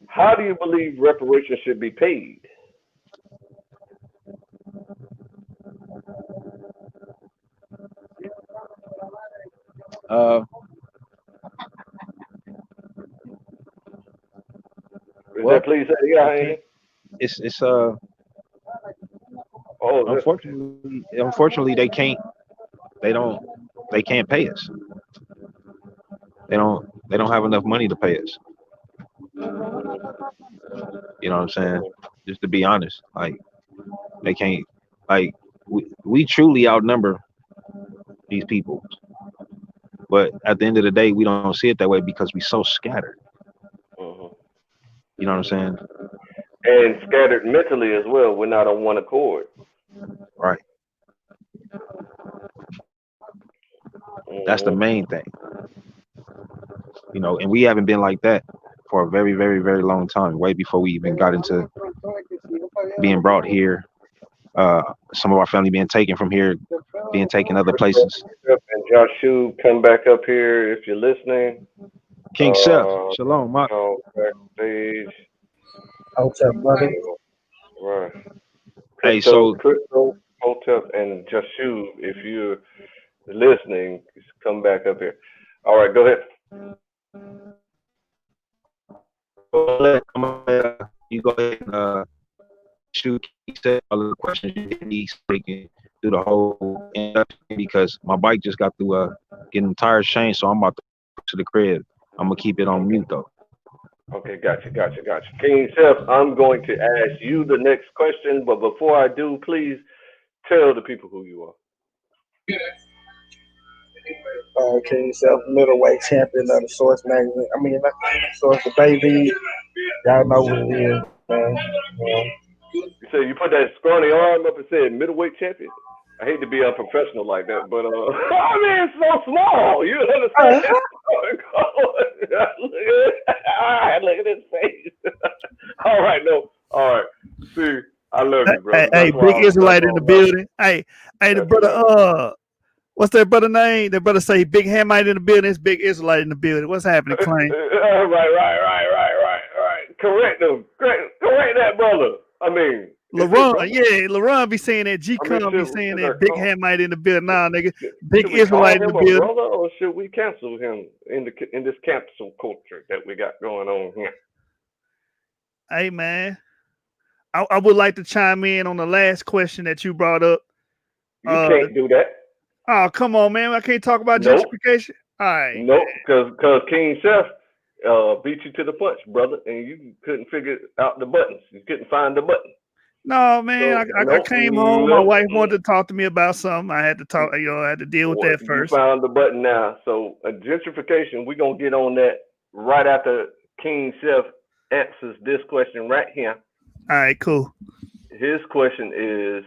how do you believe reparations should be paid? Well, please say yeah. It's Oh, unfortunately they can't pay us. They don't have enough money to pay us. You know what I'm saying? Just to be honest, like they can't, like we truly outnumber these people. But at the end of the day, we don't see it that way because we so scattered. You know what I'm saying? And scattered mentally as well. We're not on one accord. Right. That's the main thing. You know, and we haven't been like that for a very, very, very long time, way before we even got into being brought here. Some of our family being taken from here, being taken other places. And Joshua, come back up here if you're listening. King Chef, shalom, Mark. Backstage. Hotep, brother. Right. Hey, so Crystal, Hotep, and Joshua, if you're listening, come back up here. All right, go ahead. You go ahead and shoot all the questions you need so we can do the whole introduction because my bike just got through getting the tires changed, so I'm about to the crib. I'm gonna keep it on mute though. Okay, gotcha. King Chef, I'm going to ask you the next question, but before I do, please tell the people who you are. King Chef, middleweight champion of the Source magazine. I mean, Source the baby. Y'all know what it is, man. You said you put that scrawny arm up and said middleweight champion. I hate to be unprofessional like that, but I mean it's so small. You understand? Look at his face. All right, no. All right. See, I love you, bro. Hey, big Israelite in the building. Hey, the brother, what's that brother name? The brother say big Hamite in the building. It's big Israelite in the building. What's happening, Klein? Right. Correct them. Correct that brother. I mean, LaRon be saying that. G-Con be saying that big Hamite in the building. Nah, nigga, big Israelite in the building. Brother, or should we cancel him in this cancel culture that we got going on here? Hey, man, I would like to chime in on the last question that you brought up. You can't do that. Oh, come on, man. I can't talk about gentrification. All right. Nope, because King Chef beat you to the punch, brother, and you couldn't figure out the buttons. You couldn't find the button. No, man. I came home. My wife wanted to talk to me about something. I had to talk. I had to deal with that first. You found the button now. So gentrification, we're gonna get on that right after King Chef answers this question right here. All right, cool. his question is,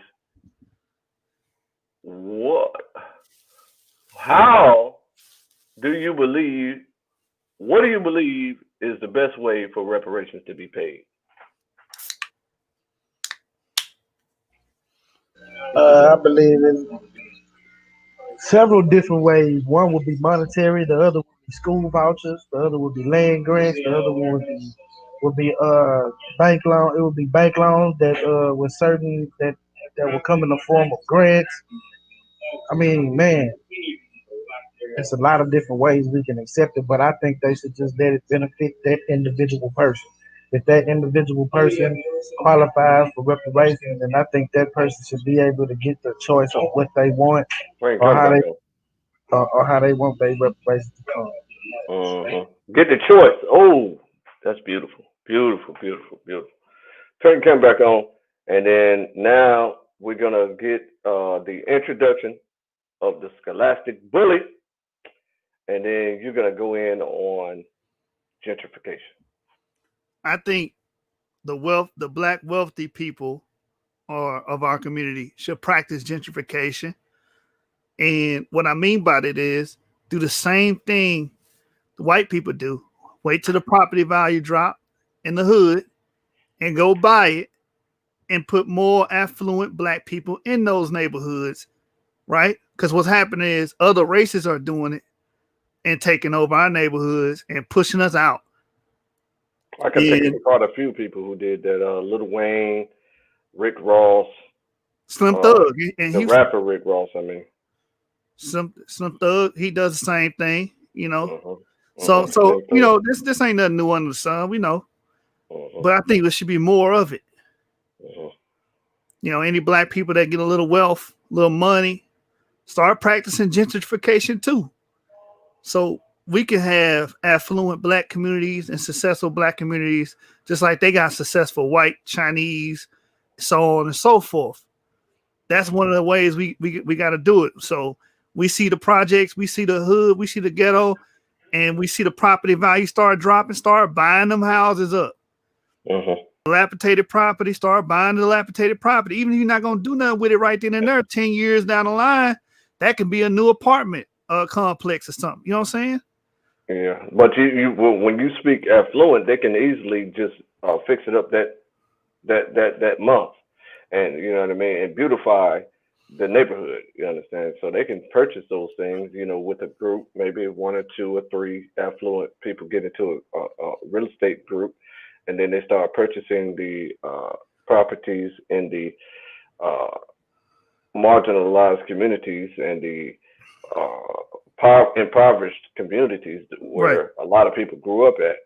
how do you believe, what do you believe is the best way for reparations to be paid? I believe in several different ways. One would be monetary, the other would be school vouchers, the other would be land grants, the other one would be bank loan. It would be bank loans that with certain that will come in the form of grants. I mean, man, there's a lot of different ways we can accept it, but I think they should just let it benefit that individual person. If that individual person qualifies for reparations, then I think that person should be able to get the choice of what they want or how they want their reparations to come. Get the choice. Oh, that's beautiful. Beautiful, beautiful, beautiful. Turn the camera back on. And then now we're going to get the introduction of the scholastic bully. And then you're going to go in on gentrification. I think the black wealthy people of our community should practice gentrification. And what I mean by that is do the same thing the white people do. Wait till the property value drop in the hood and go buy it and put more affluent black people in those neighborhoods, right? Because what's happening is other races are doing it and taking over our neighborhoods and pushing us out. I can pick apart a few people who did that. Lil Wayne, Rick Ross, Slim Thug, and the rapper Rick Ross. I mean, Slim Thug, he does the same thing, you know. So you know, this ain't nothing new under the sun, we know. But I think there should be more of it. You know, any black people that get a little wealth, little money, start practicing gentrification too. So we can have affluent black communities and successful black communities, just like they got successful white, Chinese, so on and so forth. That's one of the ways we got to do it. So we see the projects, we see the hood, we see the ghetto, and we see the property value start dropping, start buying them houses up. Dilapidated property, start buying the dilapidated property. Even if you're not going to do nothing with it right then and there, 10 years down the line, that can be a new apartment complex or something. You know what I'm saying? Yeah, but when you speak affluent, they can easily just fix it up that month, and you know what I mean, and beautify the neighborhood. You understand? So they can purchase those things, you know, with a group, maybe 1 or 2 or 3 affluent people get into a real estate group, and then they start purchasing the properties in the marginalized communities and the impoverished communities where a lot of people grew up at,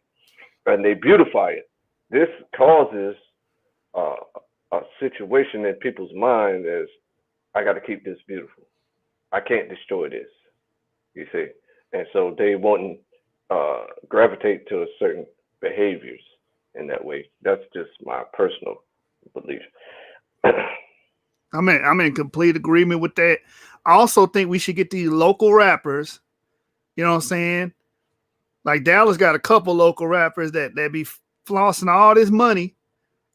and they beautify it. This causes a situation in people's mind as, I got to keep this beautiful. I can't destroy this, you see. And so they won't gravitate to certain behaviors in that way. That's just my personal belief. I'm in complete agreement with that. I also think we should get these local rappers, you know what I'm saying? Like Dallas got a couple local rappers that be flossing all this money.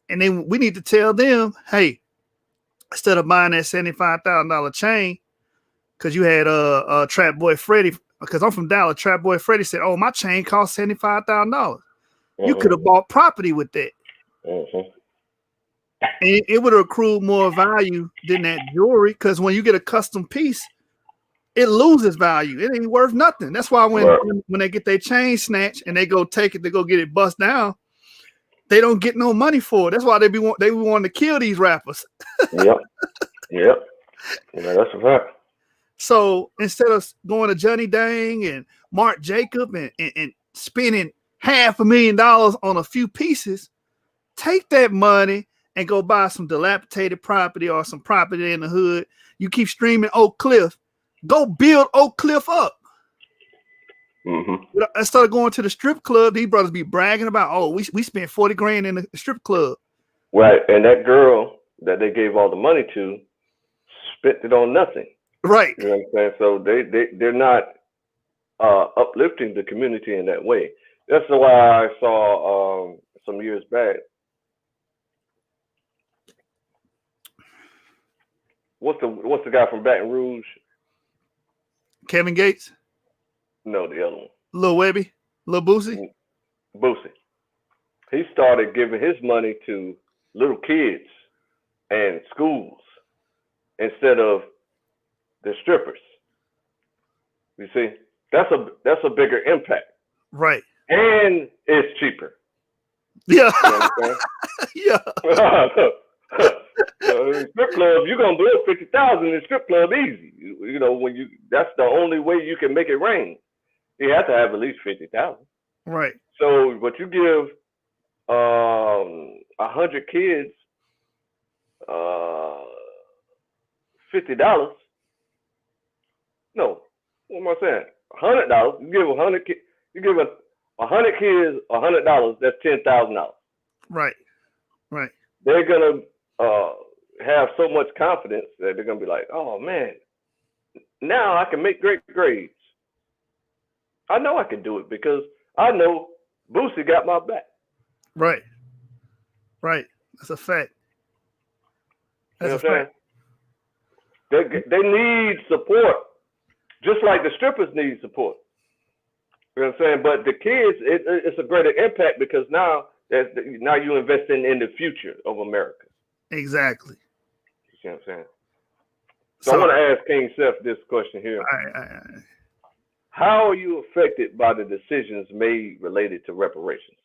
And then we need to tell them, hey, instead of buying that $75,000 chain, because you had Trap Boy Freddy, because I'm from Dallas, Trap Boy Freddy said, oh, my chain cost $75,000. You could have bought property with that. And it would have accrued more value than that jewelry, because when you get a custom piece, it loses value. It ain't worth nothing. That's why when they get their chain snatched and they go take it to go get it bust down, they don't get no money for it. That's why they be wanting to kill these rappers. Yep. Yeah, that's a fact. So instead of going to Johnny Dang and Mark Jacob and spending $500,000 on a few pieces, take that money and go buy some dilapidated property or some property in the hood. You keep streaming Oak Cliff. Go build Oak Cliff up. Instead of going to the strip club, these brothers be bragging about, oh, we spent 40 grand in the strip club. Right. And that girl that they gave all the money to spent it on nothing. Right. You know what I'm saying? So they're not uplifting the community in that way. That's why I saw some years back what's the guy from Baton Rouge? Kevin Gates? No, the other one. Lil Webby? Lil Boosie? Boosie. He started giving his money to little kids and schools instead of the strippers. You see, that's a bigger impact. Right. And it's cheaper. Yeah. You know what I'm saying? Yeah. Strip club, you're gonna do it 50,000 in strip club easy. You know, that's the only way you can make it rain. You have to have at least 50,000. Right. So, but you give 100 kids $50. No, what am I saying? $100. You give 100 kids. You give 100 kids $100. That's $10,000. Right. Right. They're gonna have so much confidence that they're gonna be like, "Oh man, now I can make great grades. I know I can do it because I know Boosie got my back." Right. Right. That's a fact. That's a fact. They need support, just like the strippers need support. You know what I'm saying? But the kids, it's a greater impact because now you're investing in the future of America. Exactly. You see what I'm saying? So I want to ask King Seth this question here. How are you affected by the decisions made related to reparations?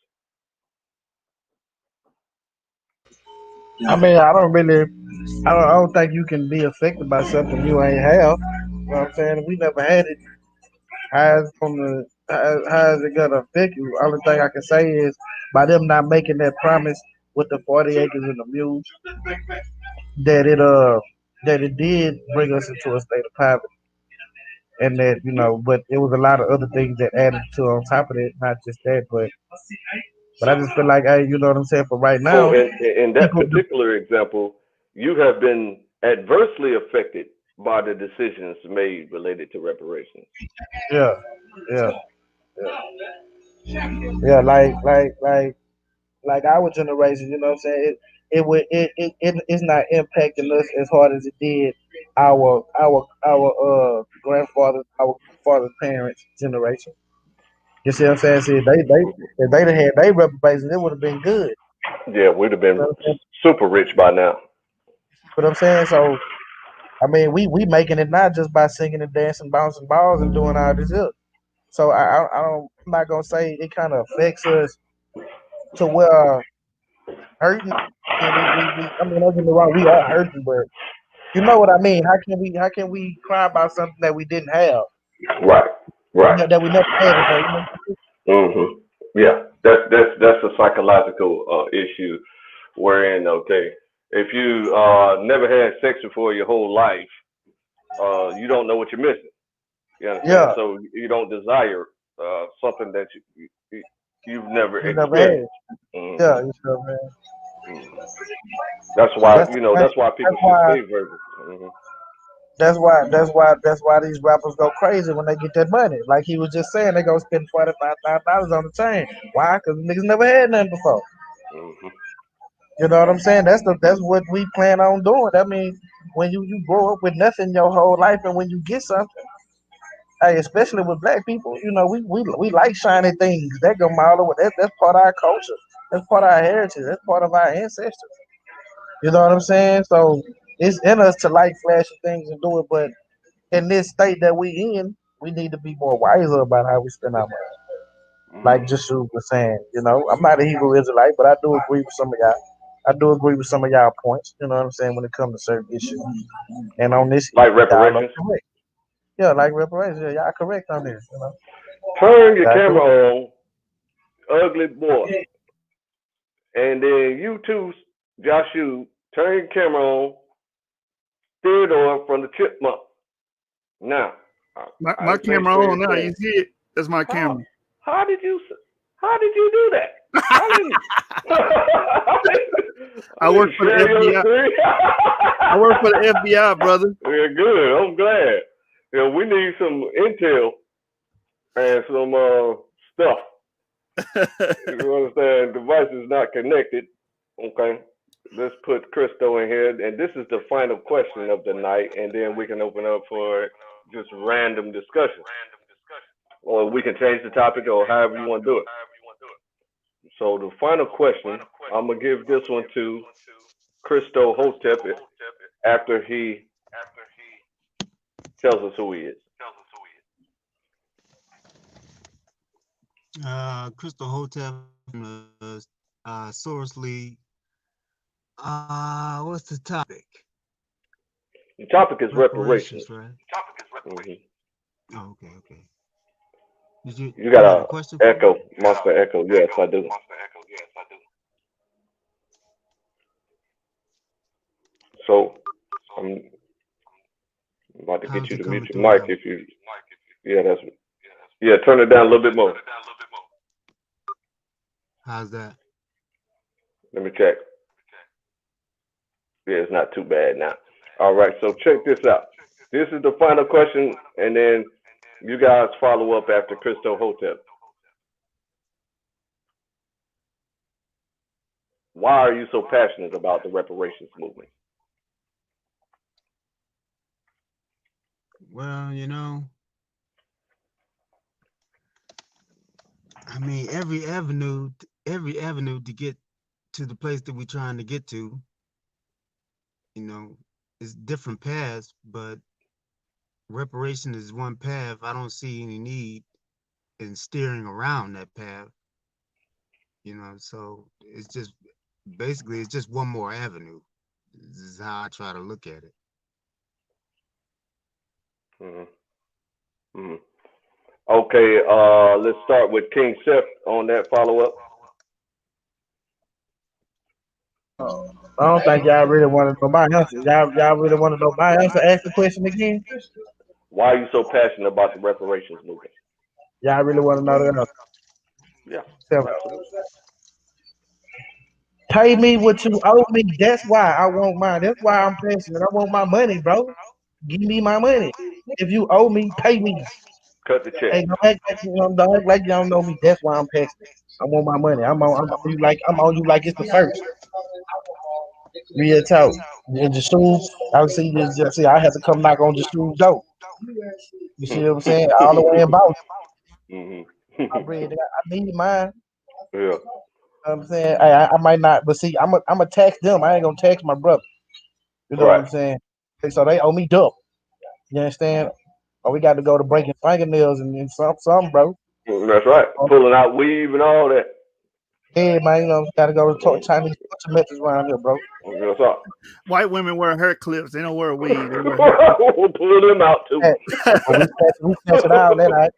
I mean, I don't think you can be affected by something you ain't have. You know what I'm saying? We never had it. How is it gonna affect you? Only thing I can say is by them not making that promise with the 40 acres and the mules, that it did bring us into a state of poverty. And that, but it was a lot of other things that added to on top of it, not just that, but I just feel like, hey, you know what I'm saying, for right now. So in that particular example, you have been adversely affected by the decisions made related to reparations. Yeah. Like our generation, you know what I'm saying? It's not impacting us as hard as it did our grandfathers, our father's parents' generation. You see what I'm saying? See, if they'd have had their reparations, it would have been good. Yeah, we'd have been super rich by now. But I'm saying, so I mean, we making it not just by singing and dancing, bouncing balls, and doing all this up. So I'm not gonna say it kind of affects us to where hurting. And I mean, don't get me wrong, we are hurting, but you know what I mean. How can we cry about something that we didn't have? Right. That we never had before. Yeah, that's a psychological issue. Wherein, okay, if you never had sex before your whole life, you don't know what you're missing. You understand? Yeah. So you don't desire something that you've never experienced. Yeah, you sure, man. That's why people should say virgin. That's why these rappers go crazy when they get that money. Like he was just saying, they go spend $45,000 on the chain. Why? Because niggas never had nothing before. You know what I'm saying? That's what we plan on doing. I mean, when you grow up with nothing your whole life, and when you get something, hey, especially with black people, we like shiny things. That go all over. That's part of our culture. That's part of our heritage. That's part of our ancestors. You know what I'm saying? So it's in us to like flashy things and do it, but in this state that we in, we need to be more wiser about how we spend our money. Like Joshua was saying, I'm not a Hebrew Israelite, but I do agree with some of y'all. I do agree with some of y'all points. You know what I'm saying when it comes to certain issues. And on this, like reparations. Yeah, like reparations. Yeah, y'all correct on this. Turn your camera on, ugly boy, and then you too, Joshua. Turn your camera on. Theodore from the Chipmunk. Now, my camera on now. You see it? That's my camera. How did you do that? I work for the FBI. I work for the FBI, brother. Yeah, good. I'm glad. We need some intel and some stuff. You understand? Device is not connected. Okay. let's put Christo in here, and this is the final question of the night, and then we can open up for just random discussion, or we can change the topic, or however you want to do it. So the final question, I'm gonna give this one to Christo Hotep after he tells us who he is. Crystal Hotep, Source League. What's the topic? The topic is reparations. Right? Mm-hmm. Oh, okay. You got a question? Echo, monster echo. Yes, I do. So I'm about to get you to mute your mic if you. Yeah, turn it down a little bit more. How's that? Let me check. Yeah, it's not too bad now. All right, so check this out. This is the final question, and then you guys follow up after Christo Hotep. Why are you so passionate about the reparations movement? Well, I mean, every avenue to get to the place that we're trying to get to, is different paths, but reparation is one path. I don't see any need in steering around that path, so it's just basically it's just one more avenue. This is how I try to look at it. Mm-hmm. Mm-hmm. Okay, let's start with King Seth on that follow-up. I don't think y'all really want to know my answer. Y'all really want to know my answer? Ask the question again. Why are you so passionate about the reparations movement? Y'all really want to know the answer? Yeah. Pay me what you owe me. That's why I want mine. That's why I'm passionate. I want my money, bro. Give me my money. If you owe me, pay me. Cut the check. Hey, don't act like you don't know me. That's why I'm passionate. I want my money. I'm on you like it's the first. Real talk. In the shoes, I see. I have to come knock on the shoes door. You see what I'm saying? All the way in Boston. I need mine. Yeah. You know what I'm saying? I might not, but see, I'm a tax them. I ain't gonna tax my brother. You know what I'm saying? So they owe me double. You understand? Or we got to go to breaking fingernails and some, bro. That's right. Pulling out weave and all that. Yeah, man, got to go to talk Chinese methods around here, bro. That's all. White women wear hair clips. They don't wear weave. They wear we'll pull them out too. We snatch it out that night.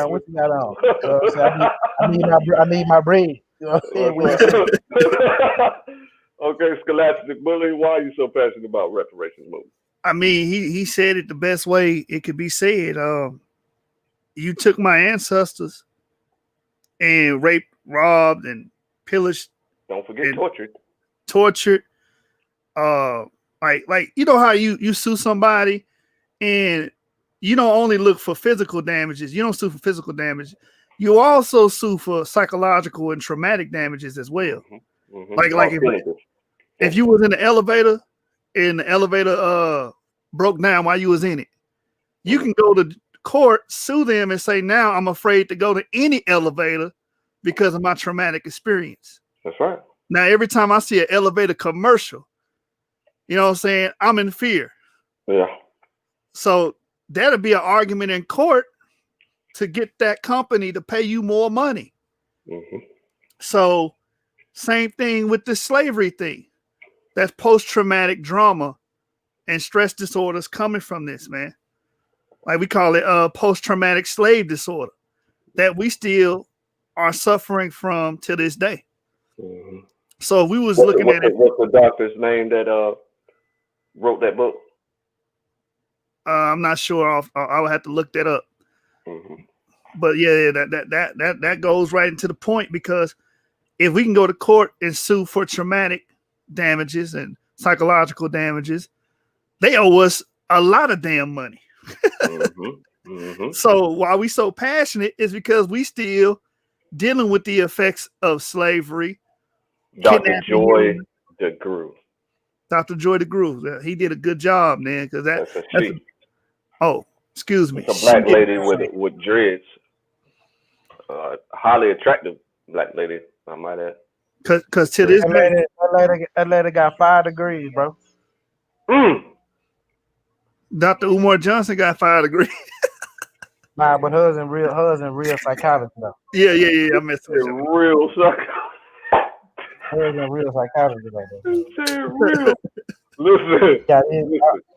What you got on? I need my bread. You know what I'm saying? Okay, Scholastic Bully, why are you so passionate about reparations movement? I mean, he said it the best way it could be said. You took my ancestors and raped, robbed, and pillaged. Don't forget tortured. Tortured. Like you know how you sue somebody and you don't only look for physical damages. You don't sue for physical damage. You also sue for psychological and traumatic damages as well. Like if you was in the elevator and the elevator broke down while you was in it, you can go to court, sue them, and say, now I'm afraid to go to any elevator because of my traumatic experience. That's right. Now, every time I see an elevator commercial, you know what I'm saying, I'm in fear. Yeah. So that'll be an argument in court to get that company to pay you more money. So same thing with the slavery thing. That's post-traumatic trauma and stress disorders coming from this, man. Like we call it post-traumatic slave disorder that we still are suffering from to this day. So if we was looking at it. What's the doctor's name that wrote that book? I'm not sure. I would have to look that up. But yeah, that goes right into the point, because if we can go to court and sue for traumatic damages and psychological damages, they owe us a lot of damn money. So why we so passionate is because we still dealing with the effects of slavery, Dr. Joy DeGruy. Dr. Joy DeGruy. He did a good job, man. Because That's a she. Excuse me. It's a black lady with dreads. Highly attractive black lady, I might add. Because to this day, that lady got 5 degrees, bro. Dr. Umar Johnson got 5 degrees. Nah, but hers in real psychology though. Yeah. I messed with you. Real psychology. Hers in real psychology though. Real. Listen. Yeah,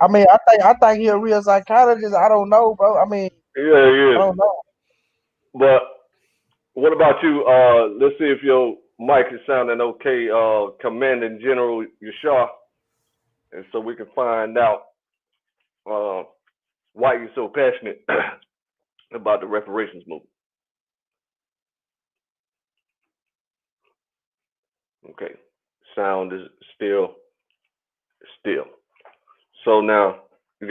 I mean, I think he's a real psychologist. I don't know, bro. I mean, yeah. I don't know. But what about you? Let's see if your mic is sounding okay. Commanding General Yashar, and so we can find out why you're so passionate about the reparations movement. Okay, sound is still. So now you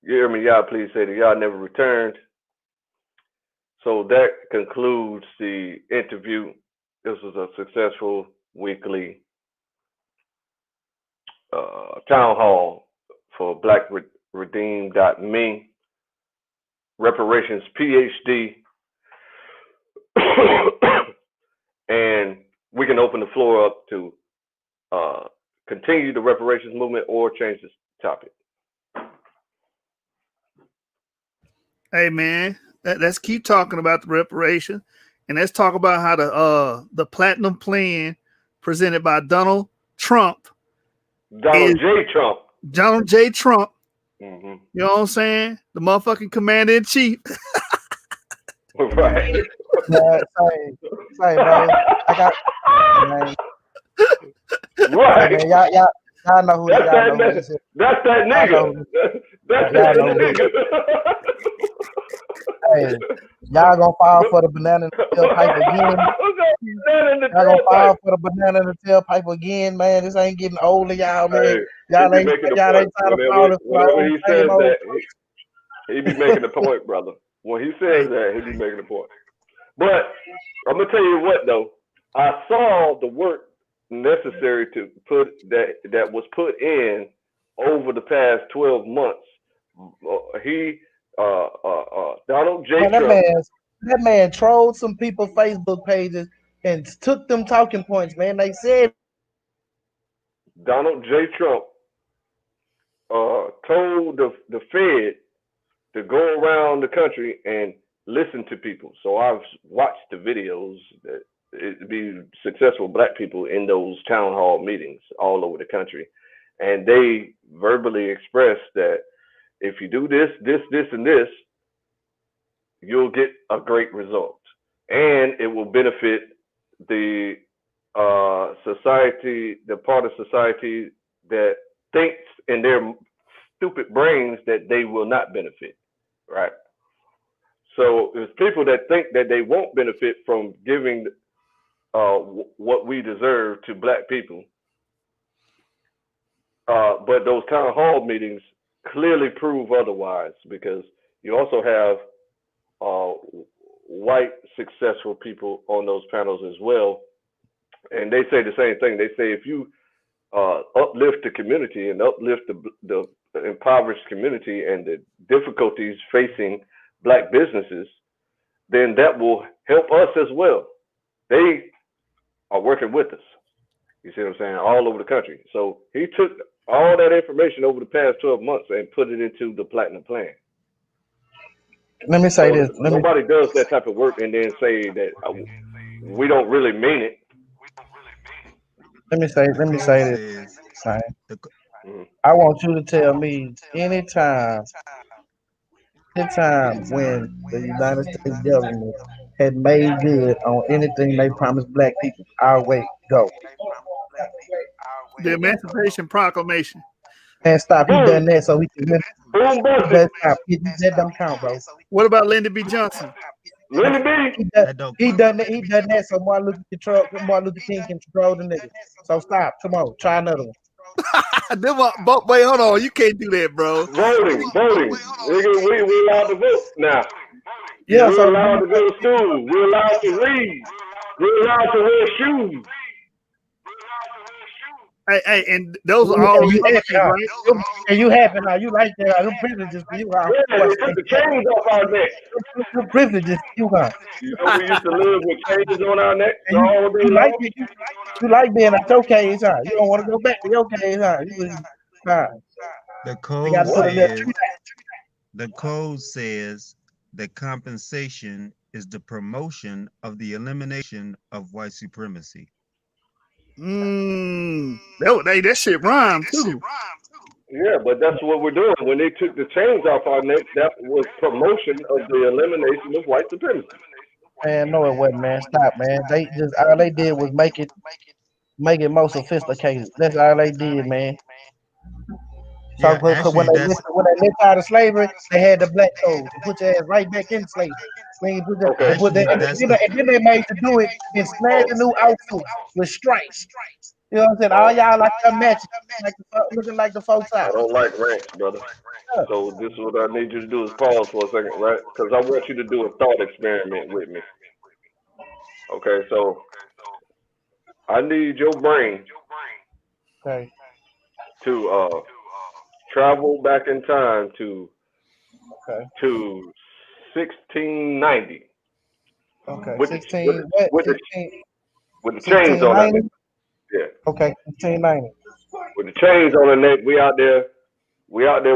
hear me, y'all. Please say that y'all never returned. So that concludes the interview. This was a successful weekly town hall for BlackRedeem.me, Reparations PhD, and we can open the floor up to continue the reparations movement or change this topic. Hey man, let's keep talking about the reparation, and let's talk about how the platinum plan presented by Donald Trump. Donald J. Trump. Mm-hmm. You know what I'm saying? The motherfucking commander in chief. Right. Yeah, say, bro. I got. Man. Right. Man, y'all know who that is. That's that nigga. That's that nigga. Hey, y'all gonna fall for the banana in the tailpipe again. Y'all gonna fall for the banana in the tailpipe again, man. This ain't getting old, y'all, man. Hey, y'all ain't trying to fall whenever he says that, he be making a point, brother. When he says that, he be making a point. But I'm gonna tell you what, though. I saw the work necessary to put that was put in over the past 12 months. Donald J. Trump. That man trolled some people's Facebook pages and took them talking points, man. They said Donald J. Trump told the Fed to go around the country and listen to people. So I've watched the videos that it'd be successful black people in those town hall meetings all over the country. And they verbally expressed that if you do this, and this, you'll get a great result. And it will benefit the society, the part of society that thinks in their stupid brains that they will not benefit, right? So there's people that think that they won't benefit from giving what we deserve to black people. But those town hall meetings clearly prove otherwise, because you also have white successful people on those panels as well. And they say the same thing. They say if you uplift the community and uplift the impoverished community and the difficulties facing black businesses, then that will help us as well. They are working with us. You see what I'm saying? All over the country. So he took all that information over the past 12 months and put it into the platinum plan. Let me say this. Nobody does that type of work and then say that we don't really mean it. Let me say this. I want you to tell me anytime when the United States government had made good on anything they promised black people. I'll wait. Go. The Emancipation Proclamation. And stop. He done that so we can stop. That don't count, bro. What about Lyndon B. Johnson? Lyndon B. He done that so Martin Luther King can control the niggas. So stop. Come on. Try another one. Wait, hold on. You can't do that, bro. Voting. We allowed to vote now. Yeah, we're allowed to go to school. We're allowed to read. We're allowed to wear shoes. Hey, and those are all Republicans, right? And you happy now? You like that? Them privileges for you, huh? Yeah, they took the chains off our neck. Them privileges for you, huh? You know, we used to live with chains on our necks And all day you like long. it? You like being at your cage, huh? You don't want to go back to your cage, huh? Nah. The They got code to put a little says tree the code says that compensation is the promotion of the elimination of white supremacy. That shit rhymed too. Yeah, but that's what we're doing. When they took the chains off our neck, that was promotion of the elimination of white supremacy. Man, no, it wasn't, man. Stop, man. They just all they did was make it more sophisticated. That's all they did, man. So Yeah, actually, when they left out of slavery, they had the black codes to put your ass right back in slavery. Okay. And then they made you do it in snag new outfits with stripes. You know what I'm saying? All y'all like your matching, looking like the folks I out. don't like ranks, brother. So this is what I need you to do is pause for a second, right? Because I want you to do a thought experiment with me. Okay, so I need your brain Okay. to travel back in time to Okay. 1690. Okay. With 16. with the 16. with the chains on our neck. 1690. Yeah. Okay. 1690. With the chains on our neck, we out there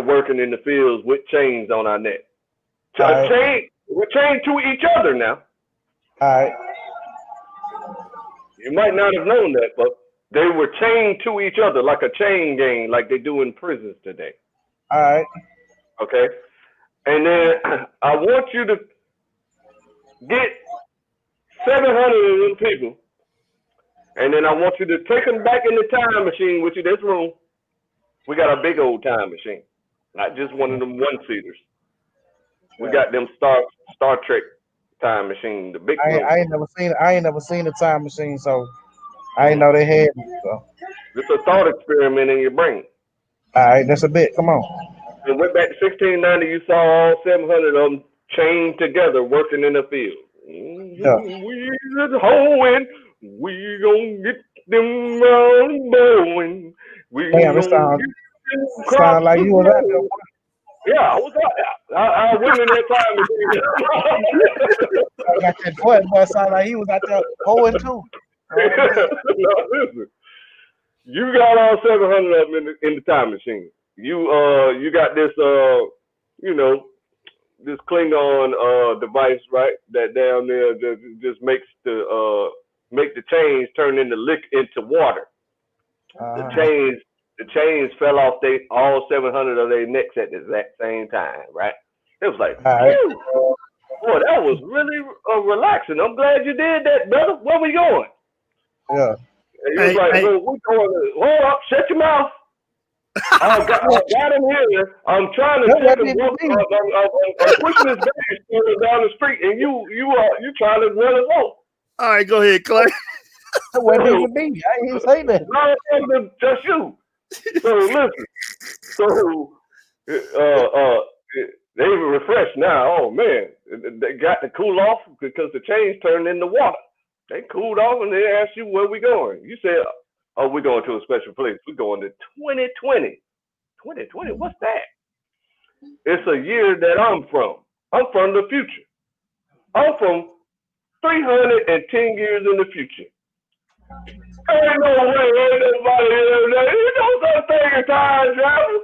working in the fields with chains on our neck. Right. We're chained to each other now. All right. You might not have known that, but they were chained to each other like a chain gang, like they do in prisons today. All right. Okay? And then I want you to get 700 of them people, and then I want you to take them back in the time machine with you. This room, we got a big old time machine, not just one of them one-seaters. We got them Star Trek time machine, the big one. I ain't never seen a time machine, so I ain't know they had it. So. It's a thought experiment in your brain. All right, that's a bit. Come on. And went back to 1690, you saw all 700 of them chained together working in the field. Yeah. We're hoeing, we gonna get them round bowing. Damn, it sound like you was out there. Yeah, I was out there. I went in that time machine. I got that boy sound like he was out there hoeing too. No, listen. You got all 700 of them in the time machine. You got this this Klingon device, right? That down there just makes make the chains turn into water. The chains fell off all 700 of their necks at the exact same time, right? It was like, boy, that was really relaxing. I'm glad you did that, brother. Where we going? Yeah. And he was like, well, we going to, hold up, shut your mouth. I got him here. I'm trying to take him. I'm pushing this baby down the street, and you trying to run us off. All right, go ahead, Clay. That wasn't even me. I didn't say that. No, it wasn't just you. So listen. So they were refreshed now. Oh man, they got to cool off because the chains turned into water. They cooled off and they asked you where we going. You said, oh, we're going to a special place. We're going to 2020. 2020, what's that? It's a year that I'm from. I'm from the future. I'm from 310 years in the future. Ain't no way anybody here. You know something in time travel.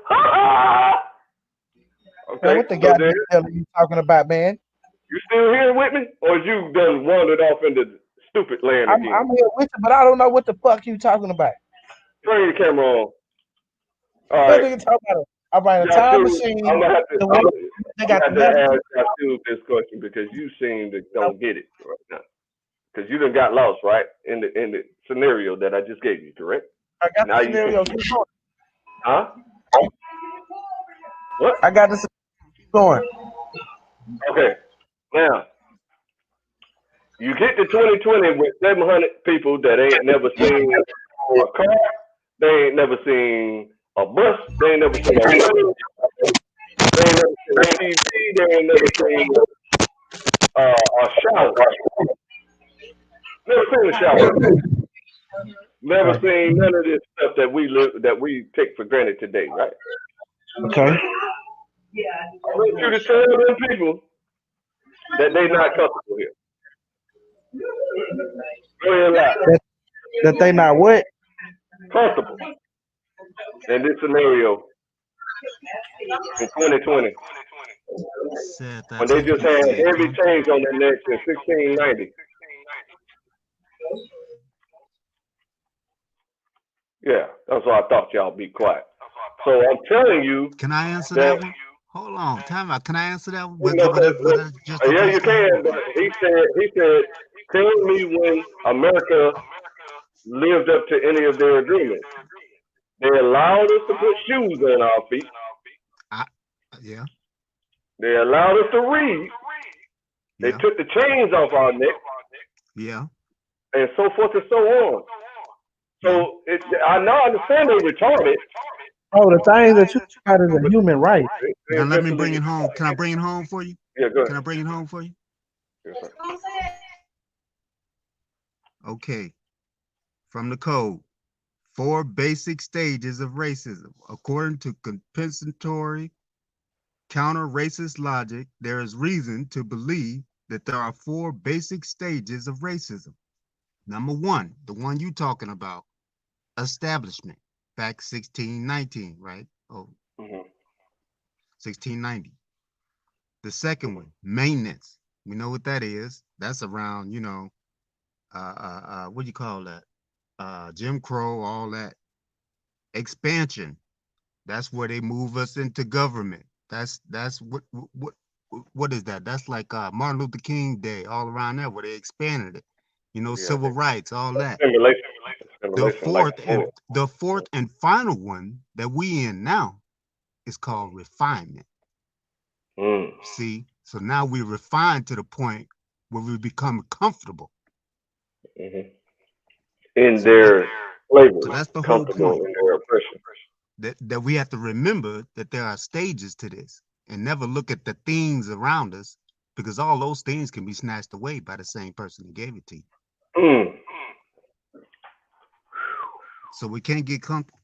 Okay. Man, what the goddamn hell are you talking about, man? You still here with me? Or you done wandered off into stupid land again? I'm here with you, but I don't know what the fuck you talking about. Turn your camera on. All What right. are you talking about? I'm buying a time machine. I'm gonna have to ask you this question because you seem to don't get it right now. Because you done got lost, right? In the scenario that I just gave you, correct? I got the scenario. Keep going. Huh? What? I got this. Keep going. Okay. Now, you get to 2020 with 700 people that ain't never seen a car, they ain't never seen a bus, they ain't never seen a window, they ain't never seen a TV, they ain't never seen a shower. Never seen a shower. Never seen none of this stuff that we take for granted today, right? Okay. I want you to tell them people that they not comfortable here. Go ahead, lie. That they not what? Comfortable in this scenario in 2020 Said when that they they just can had feel heavy comfortable. change on their necks in 1690. Yeah, that's why I thought y'all be quiet. So I'm telling you Can I answer that that one? Hold on, time out. Can I answer that one? you know, What I just yeah, you addressed now? can, but he said, tell me when America lived up to any of their agreements. They allowed us to put shoes on our feet. Yeah. They allowed us to read. They Yeah. took the chains off our neck, Yeah. and so forth and so on. So I now understand they retarded. Oh, the thing that you got is a human right. Now let me bring it home. Can I bring it home for you? Yeah, go ahead. Can I bring it home for you? Yes, sir. Okay. From the code. 4 basic stages of racism. According to compensatory counter-racist logic, there is reason to believe that there are 4 basic stages of racism. Number 1, the one you talking about, establishment, back 1619, right? Oh, 1690. The second one, maintenance. We know what that is. That's around, what do you call that? Jim Crow, all that. Expansion. That's where they move us into government. That's what is that? That's like Martin Luther King Day, all around there where they expanded it. Civil rights, all that. The fourth and final one that we in now is called refinement. See, so now we refine to the point where we become comfortable in their slavery. So that's the whole point. In their oppression. That we have to remember that there are stages to this and never look at the things around us, because all those things can be snatched away by the same person who gave it to you. So we can't get comfortable.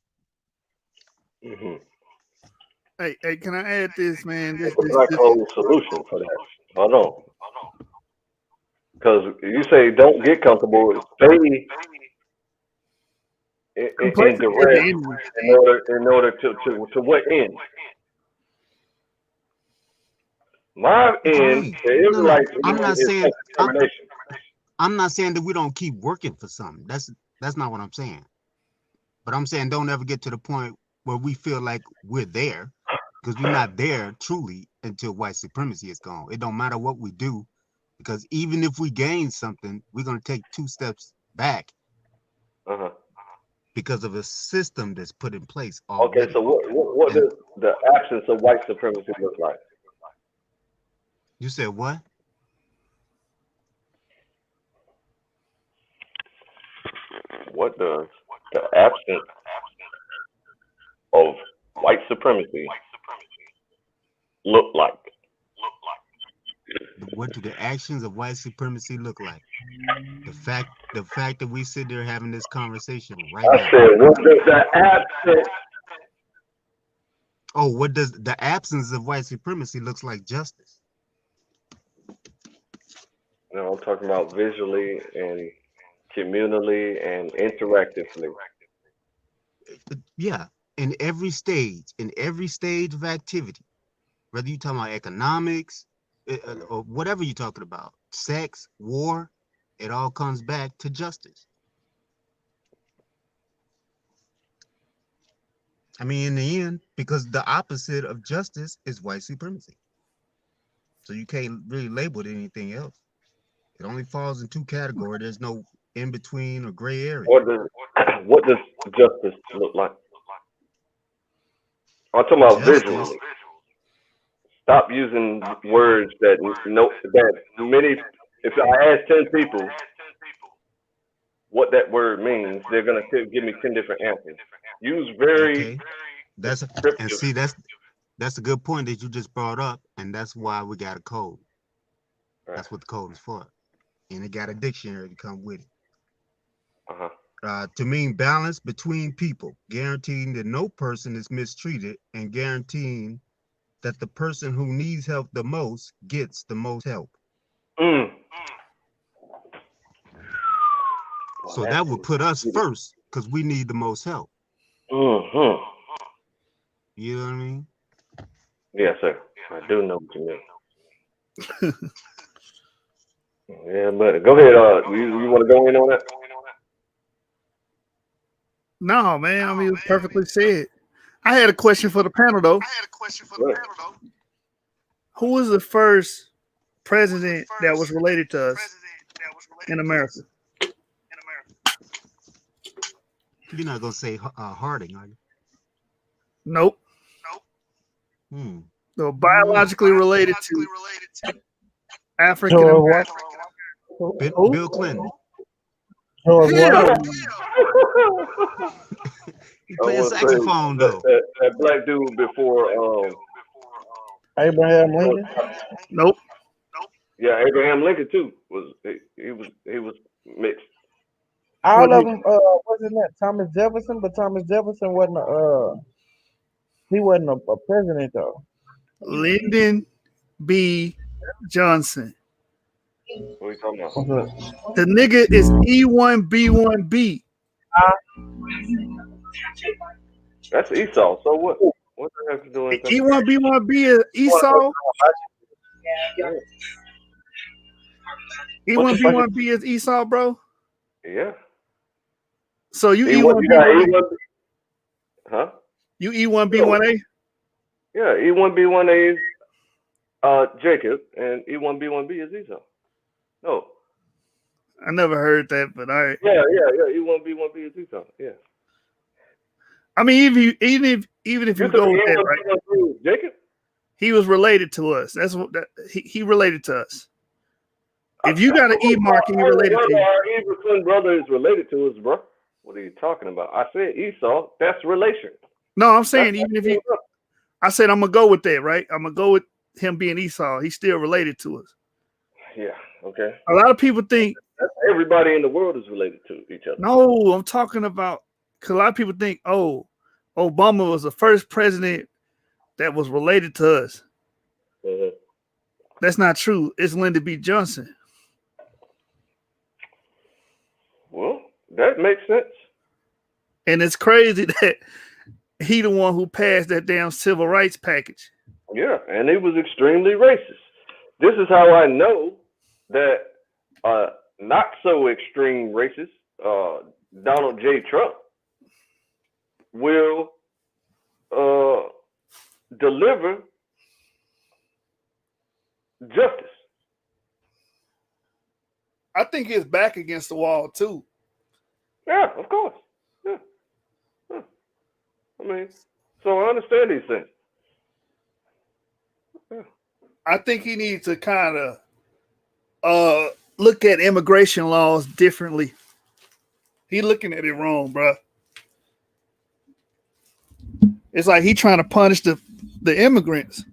Hey, can I add this, man? This whole solution for that. Hold on. Because you say don't get comfortable, stay in direct in order to what end? My end, the Israelites I'm not is saying self-determination. I'm not saying that we don't keep working for something. That's not what I'm saying. But I'm saying don't ever get to the point where we feel like we're there, because we're not there truly until white supremacy is gone. It don't matter what we do, because even if we gain something, we're going to take 2 steps back because of a system that's put in place already. Okay, so what does the absence of white supremacy look like? You said what? What does the absence of white supremacy look like? What do the actions of white supremacy look like? The fact that we sit there having this conversation right now. I said, what does the absence? Oh, what does the absence of white supremacy looks like? Justice. No, I'm talking about visually and communally and interactively. Yeah, in every stage of activity, whether you're talking about economics or whatever you're talking about, sex, war, it all comes back to justice. I mean, in the end, because the opposite of justice is white supremacy. So you can't really label it anything else. It only falls in 2 categories. There's no in between or gray area. What does justice look like? I'm talking about visually. Stop using words that many. If I ask 10 people what that word means, they're gonna give me 10 different answers. Use very and see that's a good point that you just brought up, and that's why we got a code. Right. That's what the code is for, and it got a dictionary to come with it. to mean balance between people, guaranteeing that no person is mistreated and guaranteeing that the person who needs help the most gets the most help. So that would put us first because we need the most help. You know what I mean? Yes, sir. I do know what you mean. Yeah, but go ahead. You want to go in on that? No, man. I mean, it was perfectly said. I had a question for the panel, though. Who was the first president that was related to us in America? You're not gonna say Harding, are you? Nope. So biologically related to African American. Bill Clinton. He playing saxophone though. That black dude before Abraham Lincoln. Nope. Yeah, Abraham Lincoln too he was mixed. All of them wasn't that Thomas Jefferson, but Thomas Jefferson wasn't he wasn't a president though. Lyndon B. Johnson. What are you talking about? The nigga is E1B1B. That's Esau. So what? What the heck is doing? E1B1B is Esau. E1B1B is Esau, bro. Yeah. So you E1B1B. Huh? You E1B1A? Yeah, E1B1A is Jacob, and E1B1B is Esau. No. I never heard that, but all right. Yeah. E1B1B is Esau. Yeah. I mean, even if you go with that, right? Jacob? He was related to us. That's what he related to us. If you got an E mark and you related to our evil twin brother is related to us, bro. What are you talking about? I said Esau. That's relation. No, I'm saying even if you, I said I'm gonna go with that, right? I'm gonna go with him being Esau. He's still related to us. Yeah. Okay. A lot of people think everybody in the world is related to each other. No, I'm talking about because a lot of people think, oh, Obama was the first president that was related to us. That's not true. It's Lyndon B. Johnson. Well, that makes sense. And it's crazy that he the one who passed that damn civil rights package. Yeah, and he was extremely racist. This is how I know that not so extreme racist Donald J. Trump will deliver justice. I think his back against the wall too. Yeah, of course. Yeah. I mean, so I understand these things. Yeah. I think he needs to kind of look at immigration laws differently. He looking at it wrong, bro. It's like he trying to punish the immigrants.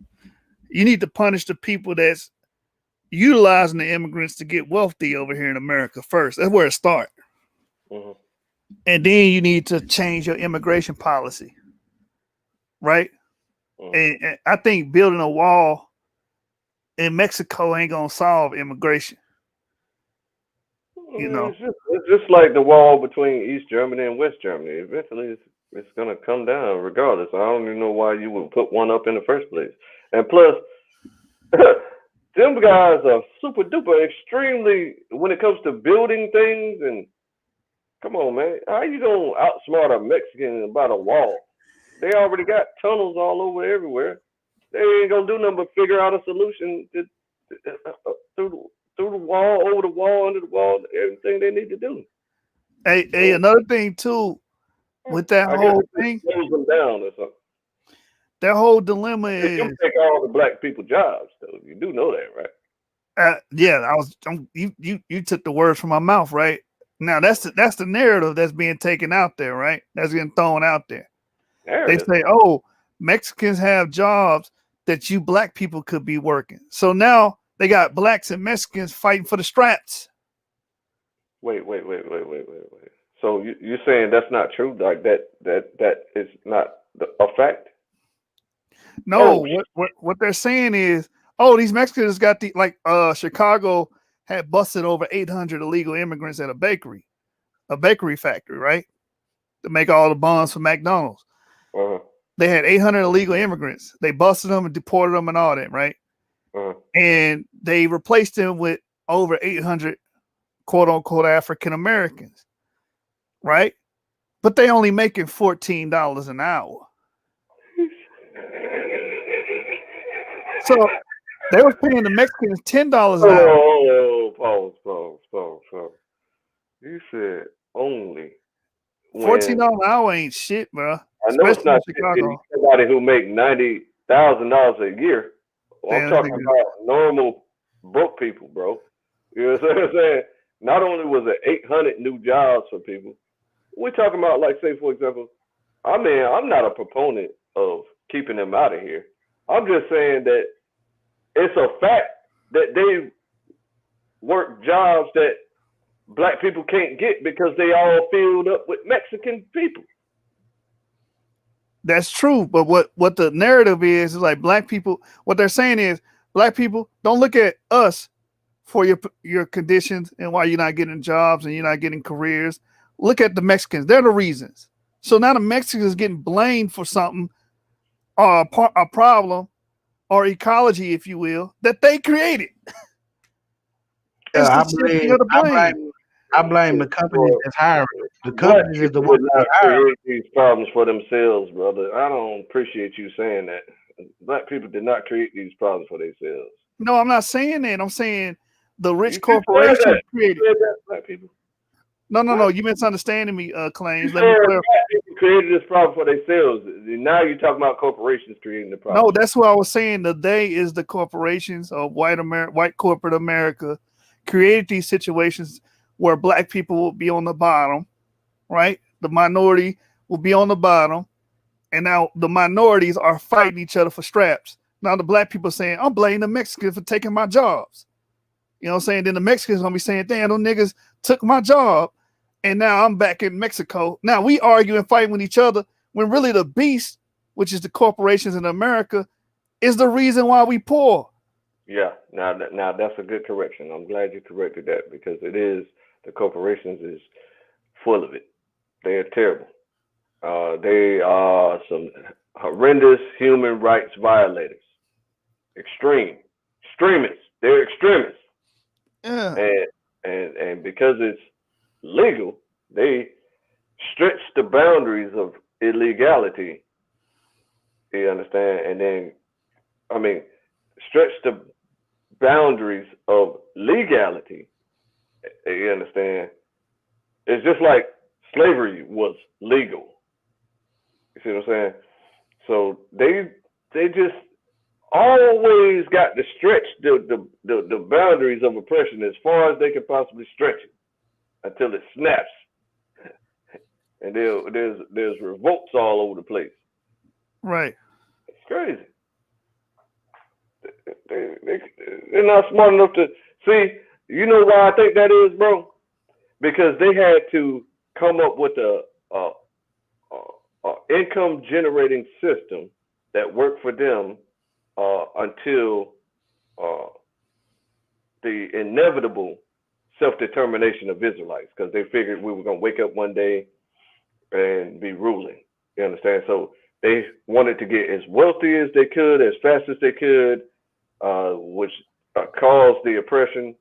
You need to punish the people that's utilizing the immigrants to get wealthy over here in America first. That's where it starts. Mm-hmm. And then you need to change your immigration policy, right? Mm-hmm. And I think building a wall in Mexico ain't gonna solve immigration. You know, it's just like the wall between East Germany and West Germany. Eventually, it's gonna come down regardless. I don't even know why you would put one up in the first place. And plus, them guys are super duper extremely when it comes to building things. And come on, man, how you gonna outsmart a Mexican about a wall? They already got tunnels all over everywhere. They ain't gonna do nothing but figure out a solution through the wall, over the wall, under the wall, everything they need to do. Hey, another thing too, with that whole thing, close them down or something. That whole dilemma is you take all the black people jobs, though. You do know that, right? Yeah, you took the words from my mouth, right? Now that's the narrative that's being taken out there, right? That's getting thrown out there. They say, oh, Mexicans have jobs that you black people could be working. So now they got blacks and Mexicans fighting for the straps. Wait. So you're saying that's not true? Like that is not a fact? No, what they're saying is, oh, these Mexicans got the Chicago had busted over 800 illegal immigrants at a bakery factory, right? To make all the buns for McDonald's. They had 800 illegal immigrants. They busted them and deported them and all that, right? And they replaced them with over 800 quote unquote African Americans, right? But they only making $14 an hour. So they was paying the Mexicans $10 an hour. Oh, pause. You said only $14 an hour ain't shit, bro. I know it's not Chicago. Somebody who make $90,000 a year. Well, I'm talking about normal broke people, bro. You know what I'm saying? Not only was it 800 new jobs for people, we're talking about, like, say, for example, I mean, I'm not a proponent of keeping them out of here. I'm just saying that it's a fact that they work jobs that black people can't get because they all filled up with Mexican people. That's true, but what the narrative is like black people. What they're saying is black people don't look at us for your conditions and why you're not getting jobs and you're not getting careers. Look at the Mexicans; they're the reasons. So now the Mexicans getting blamed for something, or a problem, or ecology, if you will, that they created. I blame the company that's hiring. The companies is the one that create these problems for themselves, brother. I don't appreciate you saying that. Black people did not create these problems for themselves. No, I'm not saying that. I'm saying the rich corporations created. Black people. No. You misunderstanding me, Claims. Let me clarify. People created this problem for themselves. Now you're talking about corporations creating the problem. No, that's what I was saying. The they is the corporations of white corporate America created these situations where black people will be on the bottom, right? The minority will be on the bottom, and now the minorities are fighting each other for straps. Now the black people saying, I'm blaming the Mexicans for taking my jobs. You know what I'm saying? Then the Mexicans gonna be saying, damn, those niggas took my job, and now I'm back in Mexico. Now we argue and fight with each other when really the beast, which is the corporations in America, is the reason why we poor. Yeah, now that's a good correction. I'm glad you corrected that because it is, the corporations is full of it. They are terrible. They are some horrendous human rights violators. Extremists. They're extremists. Yeah. And because it's legal, they stretch the boundaries of illegality. You understand? And then, I mean, stretch the boundaries of legality. You understand? It's just like slavery was legal. You see what I'm saying? So they just always got to stretch the boundaries of oppression as far as they can possibly stretch it until it snaps. And there's revolts all over the place. Right. It's crazy. They're not smart enough to see. You know why I think that is, bro? Because they had to come up with a income generating system that worked for them until the inevitable self-determination of Israelites, because they figured we were going to wake up one day and be ruling. You understand? So they wanted to get as wealthy as they could, as fast as they could, which caused the oppression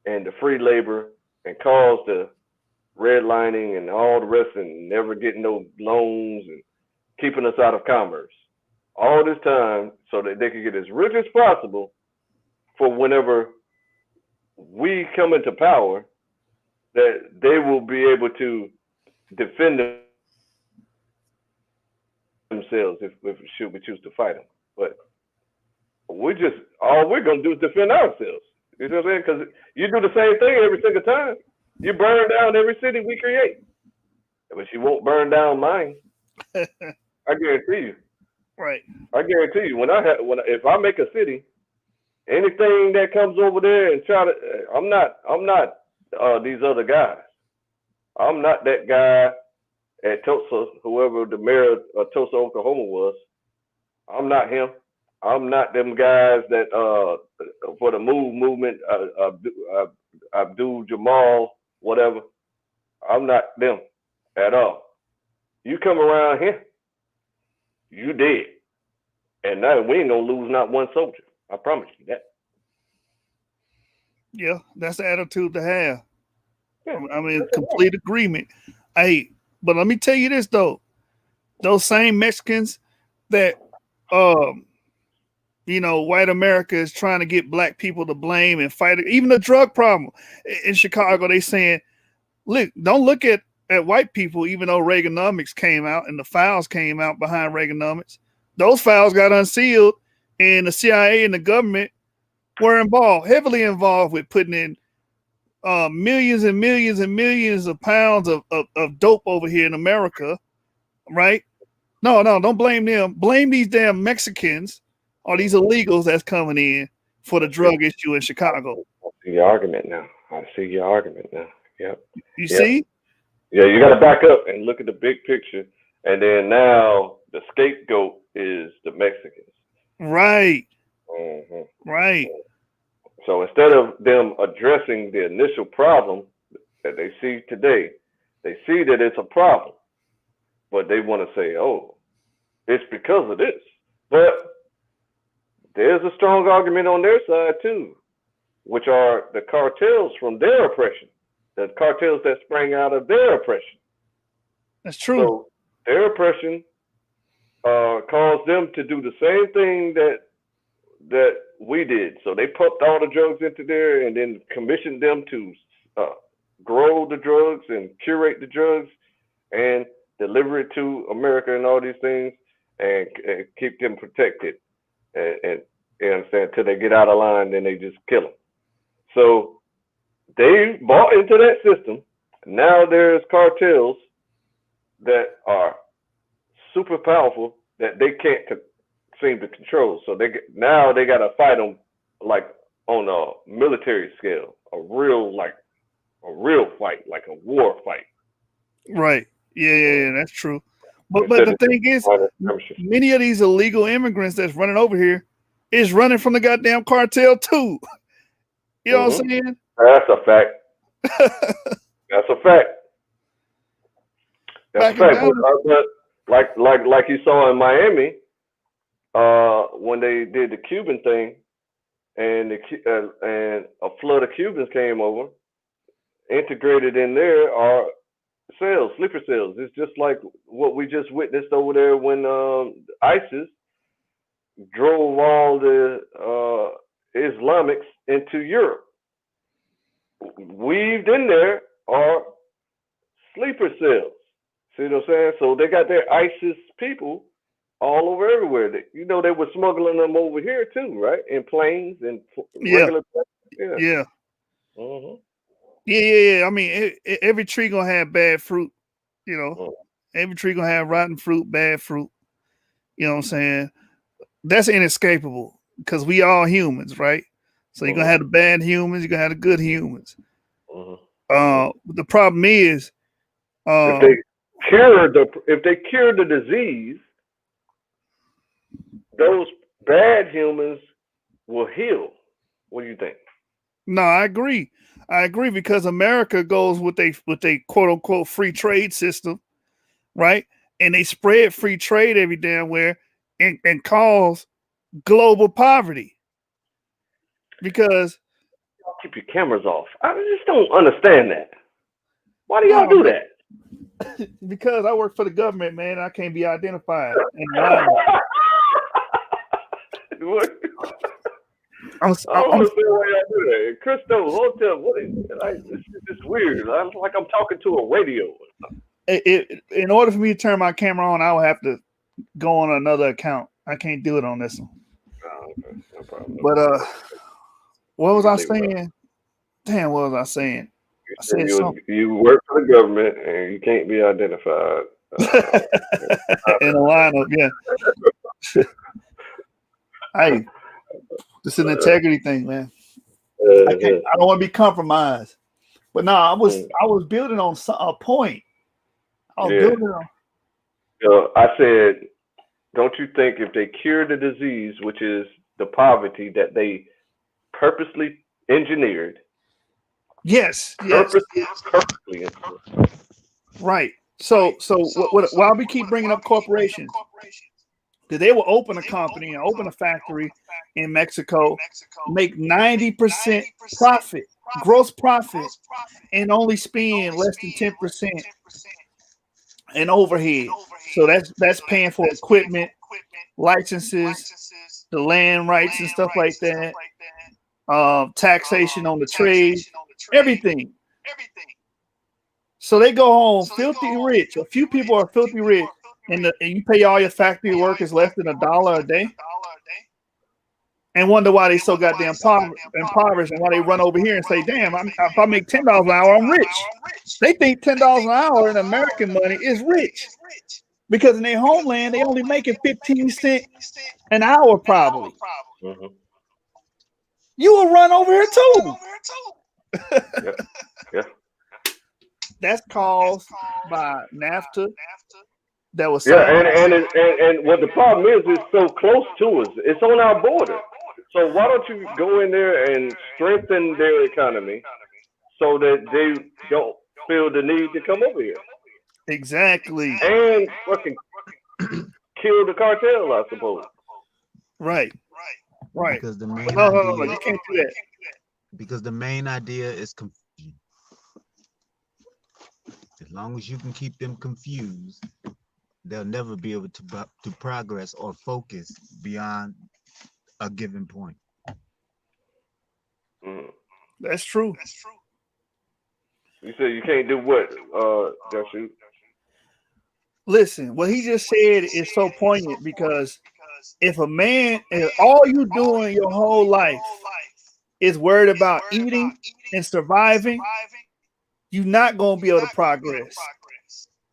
and the free labor and caused the redlining and all the rest, and never getting no loans and keeping us out of commerce. All this time so that they could get as rich as possible for whenever we come into power, that they will be able to defend themselves if should we choose to fight them. But all we're going to do is defend ourselves. You know what I'm saying? Because you do the same thing every single time. You burn down every city we create. But you won't burn down mine. I guarantee you. Right. I guarantee you, if I make a city, anything that comes over there and try to, I'm not these other guys. I'm not that guy at Tulsa, whoever the mayor of Tulsa, Oklahoma was. I'm not him. I'm not them guys that for the movement, Abdul Jamal, whatever. I'm not them at all. You come around here, you dead. And now we ain't gonna lose not one soldier. I promise you that. Yeah, that's the attitude to have. Yeah, I mean, complete agreement. Hey, but let me tell you this though. Those same Mexicans that white America is trying to get black people to blame and fight it. Even the drug problem in Chicago, they saying, look, don't look at white people, even though Reaganomics came out and the files came out behind Reaganomics. Those files got unsealed, and the CIA and the government were heavily involved with putting in millions and millions and millions of pounds of dope over here in America, right? No, don't blame them. Blame these damn Mexicans or these illegals that's coming in for the drug issue in Chicago. I see your argument now. Yep. You see? Yeah, you got to back up and look at the big picture. And then now the scapegoat is the Mexicans. Right. Mm-hmm. Right. So instead of them addressing the initial problem that they see today, they see that it's a problem, but they want to say, oh, it's because of this. But there's a strong argument on their side too, which are the cartels from their oppression, the cartels that sprang out of their oppression. That's true. So their oppression caused them to do the same thing that we did. So they pumped all the drugs into there and then commissioned them to grow the drugs and curate the drugs and deliver it to America and all these things and keep them protected. And you understand, until they get out of line, then they just kill them. So they bought into that system. Now there's cartels that are super powerful that they can't seem to control. So they got to fight them like on a military scale, a real fight, like a war fight. Right. Yeah, that's true. But the thing is, many of these illegal immigrants that's running over here is running from the goddamn cartel too. You know what I'm saying? That's a fact. That's a fact. That's a fact. But like you saw in Miami, when they did the Cuban thing, and a flood of Cubans came over, integrated in there are cells, sleeper cells. It's just like what we just witnessed over there when ISIS drove all the Islamics into Europe. Weaved in there are sleeper cells. See what I'm saying? So they got their ISIS people all over everywhere. They were smuggling them over here too, right? In planes and regular planes. Yeah. Mm-hmm. Yeah. I mean, every tree gonna have bad fruit. Every tree gonna have rotten fruit, bad fruit. You know what I'm saying? That's inescapable because we all humans, right? So you're gonna have the bad humans, you're gonna have the good humans. The problem is, if they cure the disease, those bad humans will heal. What do you think? No, I agree because America goes with a quote unquote free trade system, right? And they spread free trade every damn where and cause global poverty. Because keep your cameras off. I just don't understand that. Why do y'all do that? Because I work for the government, man. I can't be identified. I don't understand why y'all do that. Crystal Hotel, this is just weird. I'm like I'm talking to a radio. In order for me to turn my camera on, I would have to go on another account. I can't do it on this one. Oh, okay. No problem. But what was I saying? Damn, what was I saying? I said you work for the government and you can't be identified. In a lineup, yeah. Hey, it's an integrity thing, man. I don't want to be compromised. But no, I was building on a point. I was building on. I said, don't you think if they cure the disease, which is the poverty that they purposely engineered? Yes. Purposely engineered. Right. So why we keep bringing up corporations? Because they will open a company and open a factory in Mexico, make 90% profit, gross profit, and only spend less than 10% in overhead. So that's paying for equipment, licenses, the land rights and stuff like that, taxation on the trade, everything. So they go home filthy rich. A few people are filthy rich, and you pay all your factory workers less than $1 a day, and wonder why they so goddamn impoverished, and why they run over here and say, "Damn, if I make $10 an hour, I'm rich." They think $10 an hour in American money is rich, because in their homeland they only making 15 cents an hour probably. Mm-hmm. You will run over here too. Yeah. That's caused by NAFTA. That was and what the problem is, it's so close to us. It's on our border. So why don't you go in there and strengthen their economy so that they don't feel the need to come over here? Exactly. And fucking kill the cartel, I suppose. Right. Because the main no, you can't do that. Because the main idea is confusion. As long as you can keep them confused, they'll never be able to progress or focus beyond a given point. That's true. You said you can't do what, Joshua? Listen, what he just said is so poignant, because if all you doing your whole life is worried about eating and surviving, you're not going to be able to progress.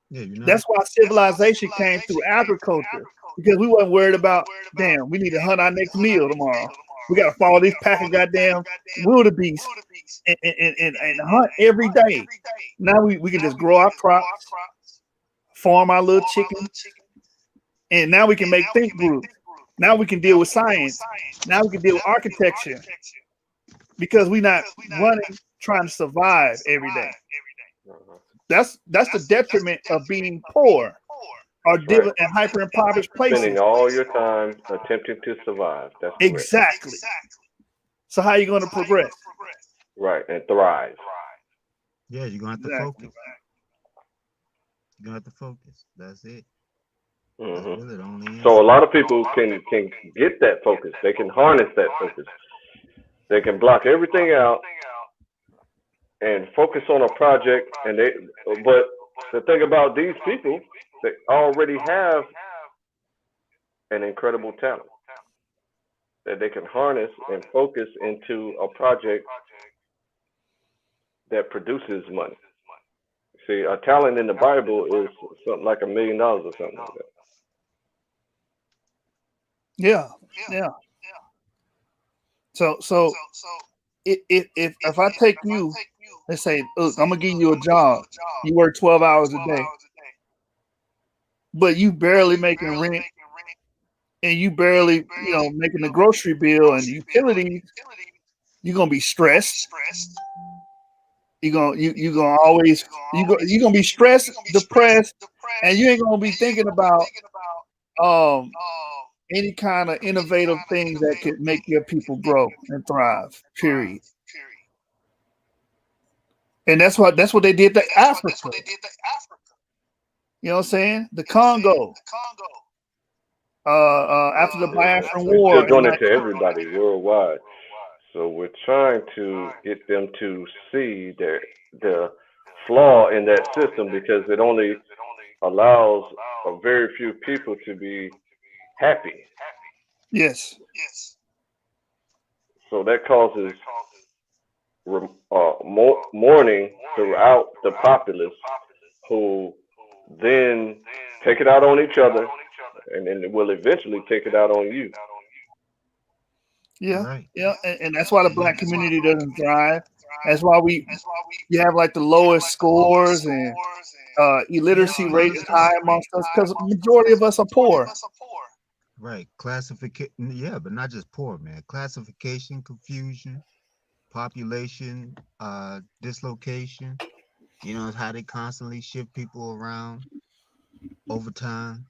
Yeah, that's why civilization came through agriculture, because we weren't worried about, damn, we need to hunt our next meal tomorrow. We got to follow this pack of goddamn wildebeest and hunt every day. Now we can just grow our crops, farm our little chicken, and now we can make think groups. Now we can deal with science. Now we can deal with architecture, because we're not running trying to survive every day. That's the detriment of being poor or living in hyper impoverished places. Spending all your time attempting to survive. That's correct. Exactly. So how are you going to progress? Right, and thrive. Yeah, you're gonna have to focus. You're gonna have to focus. That's it. That's really the only answer. So a lot of people can get that focus. They can harness that focus. They can block everything out and focus on a project. But the thing about these people, they already have an incredible talent that they can harness and focus into a project that produces money. See, a talent in the Bible is something like $1 million or something like that. Yeah. So if I take you and say, look, I'm gonna give you a job, you work 12 hours a day, but you barely making rent, and you barely, making the grocery bill and the utilities, you're gonna be stressed. You're gonna be stressed, depressed, and you ain't gonna be thinking about any kind of innovative things that could make your people grow and thrive. Period. And that's what they did to Africa. You know what I'm saying? The Congo. After the Biafran War. We're still doing it to everybody worldwide. So we're trying to get them to see the flaw in that system, because it only allows a very few people to be happy. Yes. So that causes mourning throughout the populace, who then take it out on each other, and then will eventually take it out on you. Yeah, right. Yeah, and that's why the black community doesn't thrive. That's why you have like the lowest scores and illiteracy rate is high amongst us because majority of us are poor. Right. Classification. Yeah, but not just poor, man. Classification, confusion, population, dislocation. You know how they constantly shift people around over time.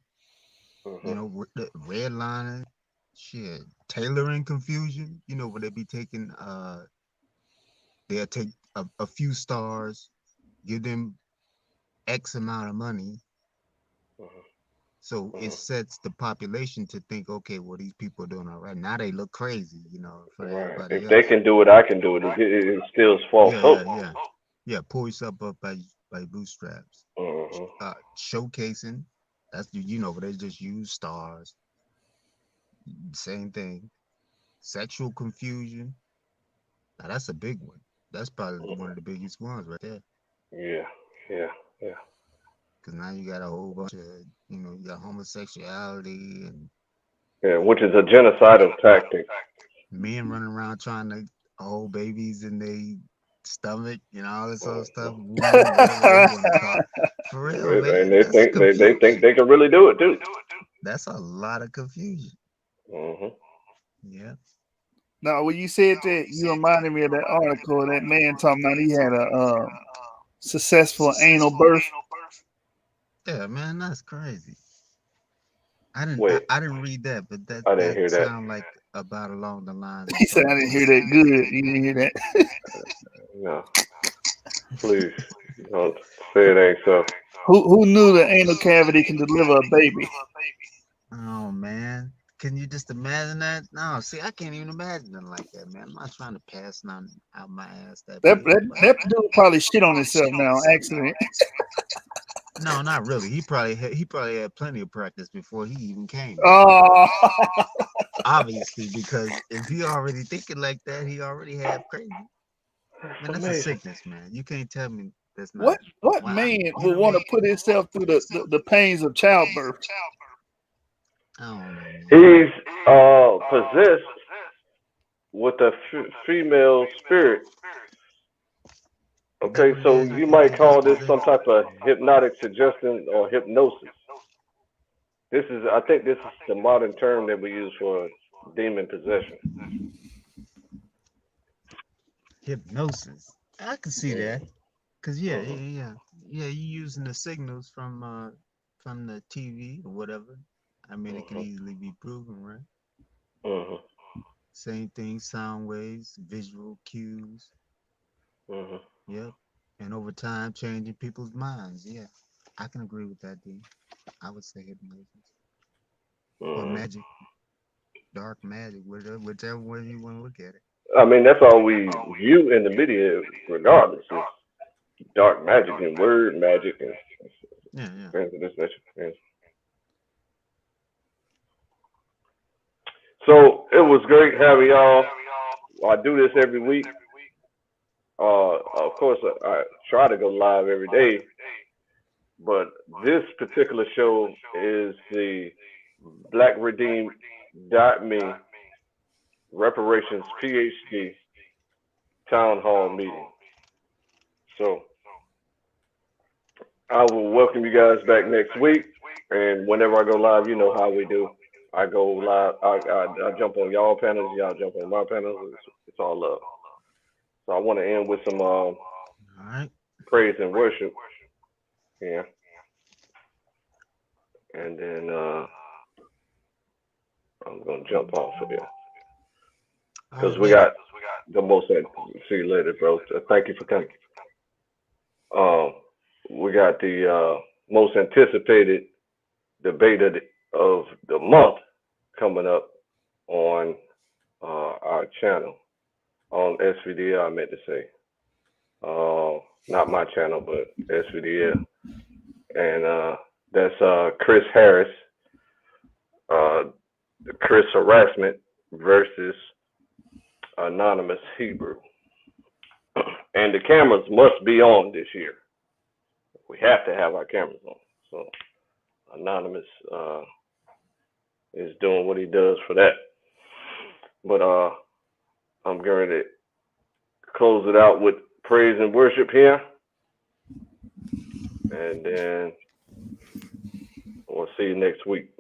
You know, redlining, shit, tailoring confusion. You know, where they be taking, they'll take a few stars, give them X amount of money. So it sets the population to think, okay, well, these people are doing all right. Now they look crazy, you know, for everybody If else. they can do it, I can do it. It still false hope. Yeah. Pull yourself up by bootstraps. Showcasing, that's you know, but they just use stars. Same thing. Sexual confusion. Now that's a big one. That's probably one of the biggest ones right there. Yeah. Because now you got a whole bunch of, you know, you got homosexuality and which is a genocidal tactic. men running around trying to hold babies in their stomach, you know, all this other stuff, womb, whatever they want to call it. For real, man. And they think they can really do it too. That's a lot of confusion. Yeah. Now, when you said that, you reminded me of that article. That man talking about he had a successful anal birth. Yeah, man, that's crazy. I didn't read that, but I didn't hear that. Sound like about along the lines. He said, "I didn't hear that good." You didn't hear that? No, please don't say it ain't so. Who knew the anal cavity can deliver a baby? Oh man, can you just imagine that? No, see, I can't even imagine it like that, man. I'm not trying to pass none out my ass that dude probably shit on himself now, accident. No, not really. He probably had plenty of practice before he even came. Oh, obviously, because if he already thinking like that, he already have crazy. Man, that's a sickness, man. You can't tell me that's not. What man would want to put himself through the pains of childbirth? I don't know. He's possessed with a female spirit. Okay, so you might call this some type of hypnotic suggestion or hypnosis. I think this is the modern term that we use for demon possession. Hypnosis. I can see that. Cause you're using the signals from the TV or whatever. I mean, it can easily be proven, right? Same thing, sound waves, visual cues. Yep. And over time, changing people's minds. Yeah, I can agree with that, D. I would say hypnosis. Or magic. Dark magic, whichever way you want to look at it. I mean, that's all we view in the media, regardless. It's dark magic and word magic and So it was great having y'all. I do this every week. Of course, I try to go live every day, but this particular show is the BlackRedeemed.me Reparations PhD Townhall meeting. So I will welcome you guys back next week, and whenever I go live, you know how we do. I go live. I jump on y'all panels. Y'all jump on my panels. It's all love. So I want to end with some praise and worship. Yeah. And then I'm gonna jump off of here because we got the most. See you later, bro. Thank you for coming. We got the most anticipated debate of the month coming up on our channel on SVDL. I meant to say, not my channel, but SVDL, and that's Chris Harris, Chris Harassment versus Anonymous Hebrew, and the cameras must be on this year. We have to have our cameras on. So Anonymous is doing what he does for that. But I'm going to close it out with praise and worship here. And then we'll see you next week.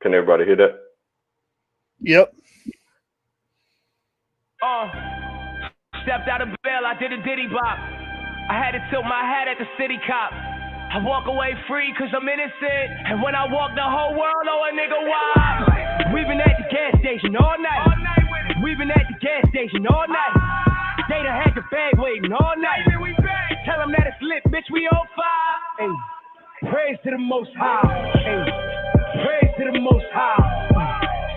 Can everybody hear that? Yep. Stepped out of bail, I did a diddy bop. I had to tilt my hat at the city cop. I walk away free cause I'm innocent. And when I walk the whole world, oh a nigga wild. We been at the gas station all night. We been at the gas station all night. They done had the bag waiting all night. Tell them that it's lit, bitch, we on fire. Hey, praise to the Most High. Hey, praise to the Most High.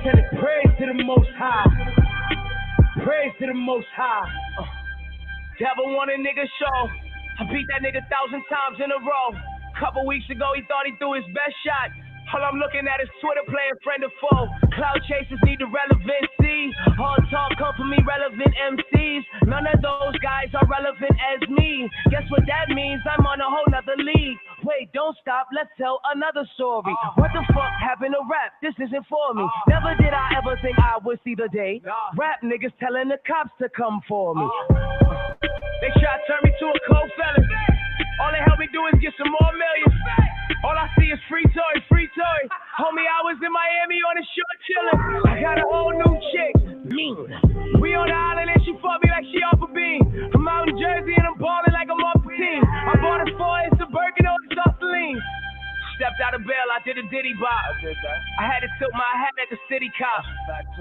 Tell it, praise to the Most High. Praise to the Most High. Devil want a nigga show. I beat that nigga 1,000 times in a row. Couple weeks ago, he thought he threw his best shot. All I'm looking at is Twitter playing friend or foe. Cloud chasers need the relevancy. Hard talk come from me, relevant MCs. None of those guys are relevant as me. Guess what that means? I'm on a whole nother league. Wait, don't stop, let's tell another story. What the fuck happened to rap? This isn't for me. Never did I ever think I would see the day. Rap niggas telling the cops to come for me. They try to turn me to a cold felon. All they help me do is get some more millions. All I see is free toy, free toy. Homie, I was in Miami on a short chillin'. I got a whole new chick, mean. We on the island and she fucked me like she off a beam. I'm out in Jersey and I'm ballin' like I'm off the team. I bought a 4, it's a Birkin, oh, it's off the lean. Stepped out of bail, I did a diddy bop. I had to tilt my hat at the city cop.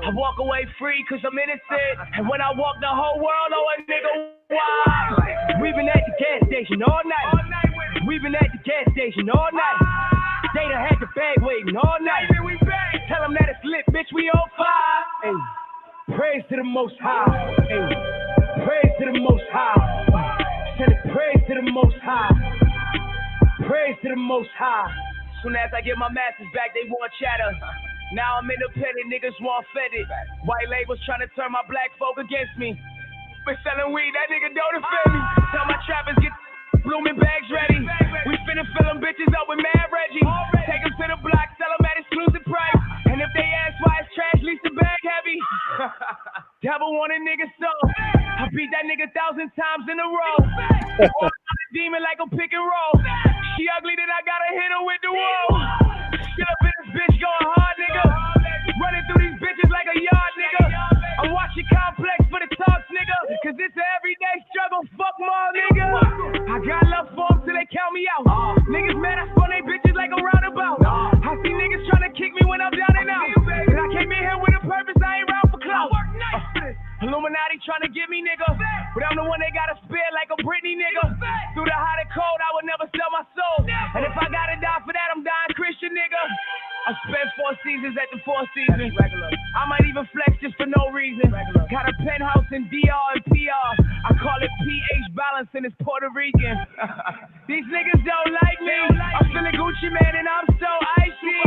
I walk away free cause I'm innocent. And when I walk the whole world, oh a nigga wild. We been at the gas station all night. We been at the gas station all night. They done had the bag waiting all night. Tell them that it's lit, bitch, we on fire. Hey, praise to the Most High. Hey, praise to the Most High. Tell it, praise to the Most High. Praise to the Most High. Soon as I get my masters back, they want chatter. Now I'm independent, niggas want fetid. White labels trying to turn my black folk against me. Been selling weed, that nigga don't offend me. Tell my trappers get blooming bags ready. We finna fill them bitches up with Mad Reggie. Take them to the block, sell them at exclusive price. And if they ask why it's trash, least the bag heavy. Devil want a nigga soul. I beat that nigga 1,000 times in a row. Demon like a pick and roll. She ugly, then I gotta hit her with the wall. Get up in this bitch going hard, nigga. Running through these bitches like a yard, nigga. I'm watching Complex for the talks, nigga. Cause it's an everyday struggle, fuck more, nigga. I got love for them till they count me out. Niggas mad, I spun they bitches like a roundabout. I see niggas trying to kick me when I'm down and out. And I came in here with a purpose, I ain't round for clout. Illuminati trying to get me, nigga. But I'm the one they gotta spare like a Britney, nigga. Through the hot and cold, I would never sell my soul. And if I gotta die for that, I'm dying Christian, nigga. I spent 4 seasons at the Four Seasons. I might even flex just for no reason. Got a penthouse in DR and PR. I call it pH balance and it's Puerto Rican. These niggas don't like me. I'm feeling Gucci, man, and I'm so icy.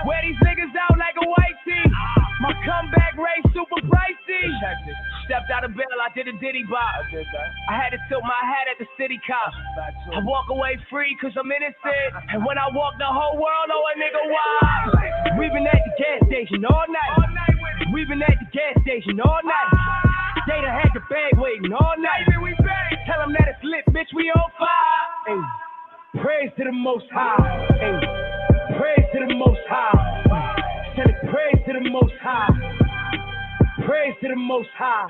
Wear these niggas out like a white tee. My comeback rate super pricey. Stepped out of bail, I did a diddy bop. I had to tilt my hat at the city cop. I walk away free cause I'm innocent. And when I walk the whole world, oh a nigga wild. We been at the gas station all night. We been at the gas station all night. They done had the bag waiting all night. Tell them that it's lit, bitch, we on fire. Hey, praise to the Most High. Hey, praise to the Most High. Tell it, praise to the Most High. Praise to the Most High.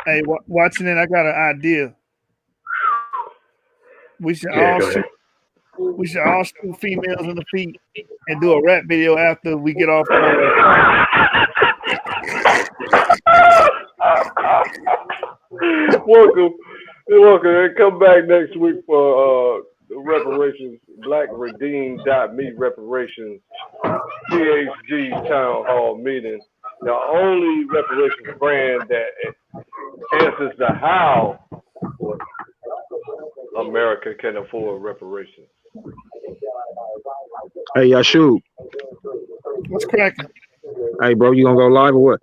Hey, watching it, I got an idea. We should all shoot females in the feet and do a rap video after we get off. Welcome. You're welcome. And come back next week for the Reparations blackredeem.me reparations PhD Townhall meeting. The only reparations brand that answers the how America can afford reparations. Hey, Yashu. What's cracking? Hey, bro, you gonna go live or what?